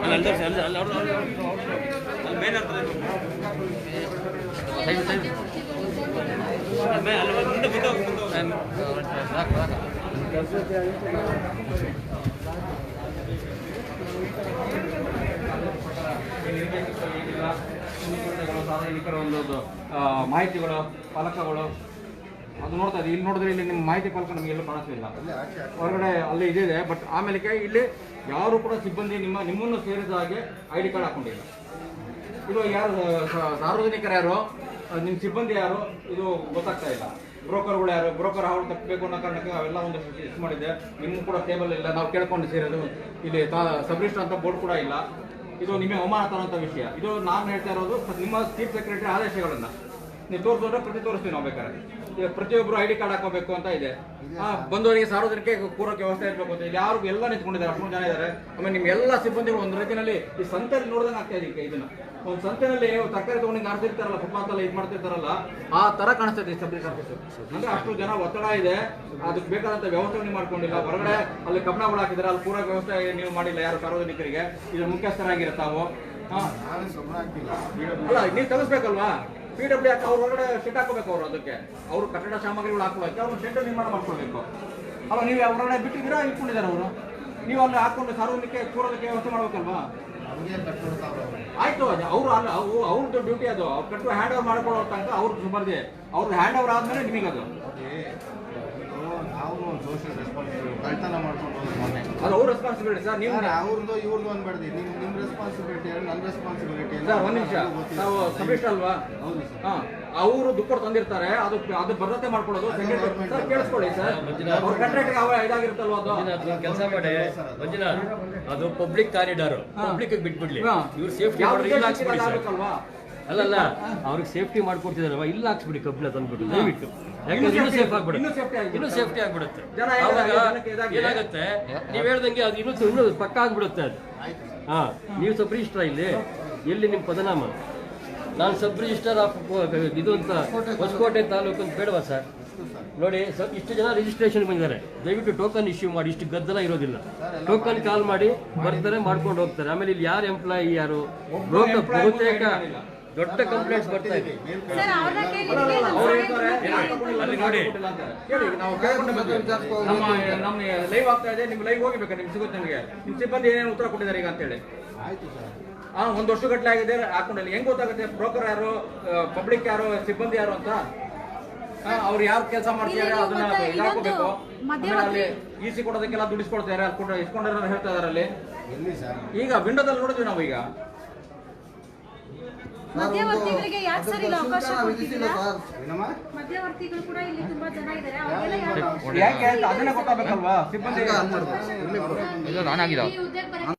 ಅಲ್ಲಿ ತೋರಿಸಿ ಅಲ್ಲಿ ಅವ್ರು ಅಲ್ಲಿ ಮೇನ್ ಆಗ್ತದೆ ಅಲ್ಲಿ ಮುಂದೆ ಸಾರ್ವಜನಿಕರ ಒಂದು ಮಾಹಿತಿಗಳು ಫಲಕಗಳು ಅದು ನೋಡ್ತಾ ಇದೆ. ಇಲ್ಲಿ ನೋಡಿದ್ರೆ ಇಲ್ಲಿ ನಿಮ್ಮ ಮಾಹಿತಿ ಫಲಕ ನಮಗೆ ಎಲ್ಲೂ ಕಾಣಿಸ್ತಿಲ್ಲ, ಹೊರಗಡೆ ಅಲ್ಲಿ ಇದೆ. ಬಟ್ ಆಮೇಲೆ ಇಲ್ಲಿ ಯಾರು ಕೂಡ ಸಿಬ್ಬಂದಿ ನಿಮ್ಮನ್ನು ಸೇರಿದ ಹಾಗೆ ಐ ಡಿ ಕಾರ್ಡ್ ಹಾಕೊಂಡಿಲ್ಲ. ಇದು ಯಾರು ಸಾರ್ವಜನಿಕರು ಯಾರು, ನಿಮ್ಮ ಸಿಬ್ಬಂದಿ ಯಾರು, ಇದು ಗೊತ್ತಾಗ್ತಾ ಇಲ್ಲ. ಬ್ರೋಕರ್ಗಳು ಯಾರು, ಬ್ರೋಕರ್ ಅವ್ರು ತಪ್ಪಬೇಕು ಅನ್ನೋ ಕಾರಣಕ್ಕೆ ಅವೆಲ್ಲ ಒಂದಷ್ಟು ಇದು ಮಾಡಿದ್ದೆ. ನಿಮ್ಮ ಕೂಡ ಟೇಬಲ್ ಇಲ್ಲ, ನಾವು ಕೇಳ್ಕೊಂಡು ಸೇರೋದು. ಇಲ್ಲಿ ಸಬ್ ರಿಜಿಸ್ಟರ್ ಅಂತ ಬೋರ್ಡ್ ಕೂಡ ಇಲ್ಲ. ಇದು ನಿಮಗೆ ಅವಮಾನ ತರುವಂಥ ವಿಷಯ. ಇದು ನಾನು ಹೇಳ್ತಾ ಇರೋದು ನಿಮ್ಮ ಚೀಫ್ ಸೆಕ್ರೆಟರಿ ಆದೇಶಗಳನ್ನ ನೀವು ತೋರಿಸಿದ್ರೆ ತೋರಿಸ್ತೀವಿ ನಾವು ಬೇಕಾದ್ರೆ. ಪ್ರತಿಯೊಬ್ಬರು ಐ ಡಿ ಕಾರ್ಡ್ ಹಾಕೋಬೇಕು ಅಂತ ಇದೆ. ಬಂದವರಿಗೆ ಸಾರ್ವಜನಿಕ ಕೂರಕ್ಕೆ ವ್ಯವಸ್ಥೆ ಇರಬೇಕು ಅಂತ ಇಲ್ಲಿ ಯಾರು ಎಲ್ಲ ನಿಂತ್ಕೊಂಡಿದ್ದಾರೆ, ಅಷ್ಟು ಜನ ಇದ್ದಾರೆ. ಆಮೇಲೆ ನಿಮ್ಮ ಎಲ್ಲ ಸಿಬ್ಬಂದಿಗಳು ಒಂದು ರೀತಿಯಲ್ಲಿ ಈ ಸಂತೆಯಲ್ಲಿ ನೋಡ್ದಂಗೆ ಆಗ್ತಾ ಇದೆ. ಇದನ್ನ ಒಂದು ಸಂತೆಯಲ್ಲಿ ತರಕಾರಿ ತಗೊಂಡು ಆಡ್ತಿರ್ತಾರಲ್ಲ, ಫುಟ್ಪಾತ್ ಎಲ್ಲ ಇದು ಮಾಡ್ತಿರ್ತಾರಲ್ಲ, ಆ ತರ ಕಾಣಿಸ್ತಾ ಇದೆ ಸಬ್ ರಿಜಿಸ್ಟರ್ ಆಫೀಸ್. ಅಂದ್ರೆ ಅಷ್ಟು ಜನ ಒತ್ತಡ ಇದೆ, ಅದಕ್ಕೆ ಬೇಕಾದಂತ ವ್ಯವಸ್ಥೆ ನೀವು ಮಾಡ್ಕೊಂಡಿಲ್ಲ. ಹೊರಗಡೆ ಅಲ್ಲಿ ಕಬ್ಬಣಗಳು ಹಾಕಿದ್ರೆ ಅಲ್ಲಿ ಕೂರಕ್ಕೆ ವ್ಯವಸ್ಥೆ ನೀವು ಮಾಡಿಲ್ಲ ಯಾರು ಸಾರ್ವಜನಿಕರಿಗೆ. ಇದು ಮುಖ್ಯಸ್ಥರಾಗಿರ ತಾವು ಅಲ್ಲ, ನೀವು ತಗಿಸ್ಬೇಕಲ್ವಾ. PW ಹಾಕಿ ಅವ್ರ ಹೊರಗಡೆ ಶೆಡ್ ಹಾಕೋಬೇಕು. ಅವರು ಅದಕ್ಕೆ ಅವರು ಕಟ್ಟಡ ಸಾಮಗ್ರಿಗಳು ಹಾಕೋಬೇಕು, ಅವ್ರು ಶೆಡ್ ನಿರ್ಮಾಣ ಮಾಡ್ಕೊಳ್ಬೇಕು ಅಲ್ಲ. ನೀವು ಹೊರಗಡೆ ಬಿಟ್ಟಿದ್ದೀರಾ, ಇಟ್ಕೊಂಡಿದ್ದಾರೆ ಅವರು. ನೀವು ಅಲ್ಲಿ ಹಾಕೊಂಡು ಸಾರ್ವಜನಿಕ ಕೂರೋದಕ್ಕೆ ವ್ಯವಸ್ಥೆ ಮಾಡ್ಬೇಕಲ್ವಾ. ಆಯ್ತು, ಅವ್ರು ಅಲ್ಲ, ಅವ್ರದ್ದು ಡ್ಯೂಟಿ ಅದು. ಅವ್ರು ಕಟ್ಟು ಹ್ಯಾಂಡ್ ಓವರ್ ಮಾಡ್ಕೊಳ್ಳೋ ತನಕ ಅವ್ರದ್ದು ಸುಮಾರಿದೆ. ಅವ್ರದ್ದು ಹ್ಯಾಂಡ್ ಓವರ್ ಆದ್ಮೇಲೆ ನಿಮಗದು ನಾವು ಸೋಷಿಯಲ್ ರೆಸ್ಪಾನ್ಸಿಬಿಲಿಟಿ ಕಳ್ತನ ಮಾಡ್ಕೊಂಡು ಅದು ಅವ್ರ ರೆಸ್ಪಾನ್ಸಿಬಿಲಿಟಿ ಸರ್. ನೀವು ಅವ್ರದ್ದು ಇವ್ರದ್ದು ಅನ್ಬೇಡ್ದಿ. ನಿಮ್ಮ ರೆಸ್ಪಾನ್ಸಿಬಿಲಿಟಿ ನನ್ನ ರೆಸ್ಪಾನ್ಸಿಬಿಲಿಟಿ. ಸರ್ ಒಂದ್ ನಿಮಿಷ, ನಾವು ಸಬ್ಮಿಟ್ ಅಲ್ವಾ? ಅವರು ದುಡ್ಡು ತಂದಿರ್ತಾರೆ, ಅದು ಭದ್ರತೆ ಮಾಡ್ಕೊಳ್ಳೋದು ಸರ್. ಕೇಳಿಸ್ಕೊಳ್ಳಿ ಸರ್, ಅವ್ರ ಕಾಂಟ್ರಾಕ್ಟ್ ಇದಾಗಿರುತ್ತಲ್ವಾ ಅದು ಕೆಲಸ ಮಾಡಿ ಮಂಜುನಾಥ್. ಅದು ಪಬ್ಲಿಕ್ ಕಾರಿಡಾರ್, ಪಬ್ಲಿಕ್ ಬಿಟ್ಬಿಡ್ಲಿ. ಇವ್ರು ಸೇಫ್ಟಿ ಇಲ್ಲ ಹಾಕ್ಸ್ಬಿಡಿ ಸರ್. ಅಲ್ಲಲ್ಲ, ಅವ್ರಿಗೆ ಸೇಫ್ಟಿ ಮಾಡ್ಕೊಡ್ತಿದಾರಲ್ವಾ, ಇಲ್ಲ ಹಾಕ್ಸ್ಬಿಡಿ ಕಬ್ಬಿಣ ತಂದ್ಬಿಟ್ಟು ದಯವಿಟ್ಟು. ಯಾಕಂದ್ರೆ ಇನ್ನೂ ಸೇಫ್ ಆಗ್ಬಿಡುತ್ತೆ, ಇನ್ನೂ ಸೇಫ್ಟಿ ಆಗ್ಬಿಡುತ್ತೆ. ಏನಾಗುತ್ತೆ ನೀವ್ ಹೇಳ್ದಂಗೆ ಅದು ಇನ್ನೂ ಪಕ್ಕ ಆಗ್ಬಿಡುತ್ತೆ ಅದು. ನೀವು ಸಬ್ ರಿಜಿಸ್ಟ್ರಾ ಇಲ್ಲಿ ಎಲ್ಲಿ ನಿಮ್ಮ ಪದನಾಮ? ನಾನು ಸಬ್ ರಿಜಿಸ್ಟರ್ ಆಫ್ ಇದು ಅಂತ ಹೊಸಕೋಟೆ ತಾಲೂಕು ಅಂತ ಬೇಡವಾ ಸರ್? ನೋಡಿ, ಇಷ್ಟು ಜನ ರಿಜಿಸ್ಟ್ರೇಷನ್ ಬಂದಿದ್ದಾರೆ. ದಯವಿಟ್ಟು ಟೋಕನ್ ಇಶ್ಯೂ ಮಾಡಿ. ಇಷ್ಟು ಗದ್ದಲ ಇರೋದಿಲ್ಲ. ಟೋಕನ್ ಕಾಲ್ ಮಾಡಿ ಬರ್ತಾರೆ, ಮಾಡ್ಕೊಂಡು ಹೋಗ್ತಾರೆ. ಆಮೇಲೆ ಇಲ್ಲಿ ಯಾರು ಎಂಪ್ಲಾಯಿ, ಯಾರು ಬಹುತೇಕ ದೊಡ್ಡ ಕಂಪ್ಲೇಂಟ್ಸ್ ಬರ್ತಾ ಇದೆ. ಅಲ್ಲಿ ನೋಡಿ, ನಮ್ಮ ಲೈವ್ ಆಗ್ತಾ ಇದೆ. ನಿಮ್ ಲೈವ್ ಹೋಗಿಬೇಕಾ? ನಿಮ್ಗೆ ಸಿಗುತ್ತೆ ನಿಮಗೆ. ನಿಮ್ ಸಿಬ್ಬಂದಿ ಏನೇನು ಉತ್ತರ ಕೊಟ್ಟಿದ್ದಾರೆ ಈಗ ಅಂತೇಳಿ. ಒಂದು ವರ್ಷ ಗಟ್ಟಲೆ ಆಗಿದೆ ಹಾಕೊಂಡಿಲ್ಲ. ಹೆಂಗ್ ಗೊತ್ತಾಗುತ್ತೆ ಬ್ರೋಕರ್ ಯಾರು, ಪಬ್ಲಿಕ್ ಯಾರು, ಸಿಬ್ಬಂದಿ ಯಾರು ಅಂತ? ಅವ್ರು ಯಾರು ಕೆಲಸ ಮಾಡ್ತಿದ್ದಾರೆ ಅದನ್ನ ಇದಾಕೋಬೇಕು. ಅಲ್ಲಿ ಈಸಿ ಕೊಡೋದಕ್ಕೆಲ್ಲ ದುಡಿಸ್ಕೊಳ್ತಾರೆ, ಅಲ್ಲಿ ಇಸ್ಕೊಂಡಿರೋ ಹೇಳ್ತಾ ಇದಾರೆ ಅಲ್ಲಿ. ಈಗ ವಿಂಡೋದಲ್ಲಿ ನೋಡಿದ್ವಿ ನಾವು. ಈಗ ಮಧ್ಯವರ್ತಿಗಳಿಗೆ ಯಾಕೆ ಸರ್ ಇಲ್ಲಿ ಅವಕಾಶ ಕೊಡ್ತಿದ್ದೀರಾ? ಮಧ್ಯವರ್ತಿಗಳು ಕೂಡ ಇಲ್ಲಿ ತುಂಬಾ ಜನ ಇದ್ದಾರೆ, ಯಾಕೆ ಅದನ್ನೇ ಗೊತ್ತಾಗಬೇಕಲ್ವಾ ಸಿಬ್ಬಂದಿ. ನಾನಾಗಿದ್ದಾವೆ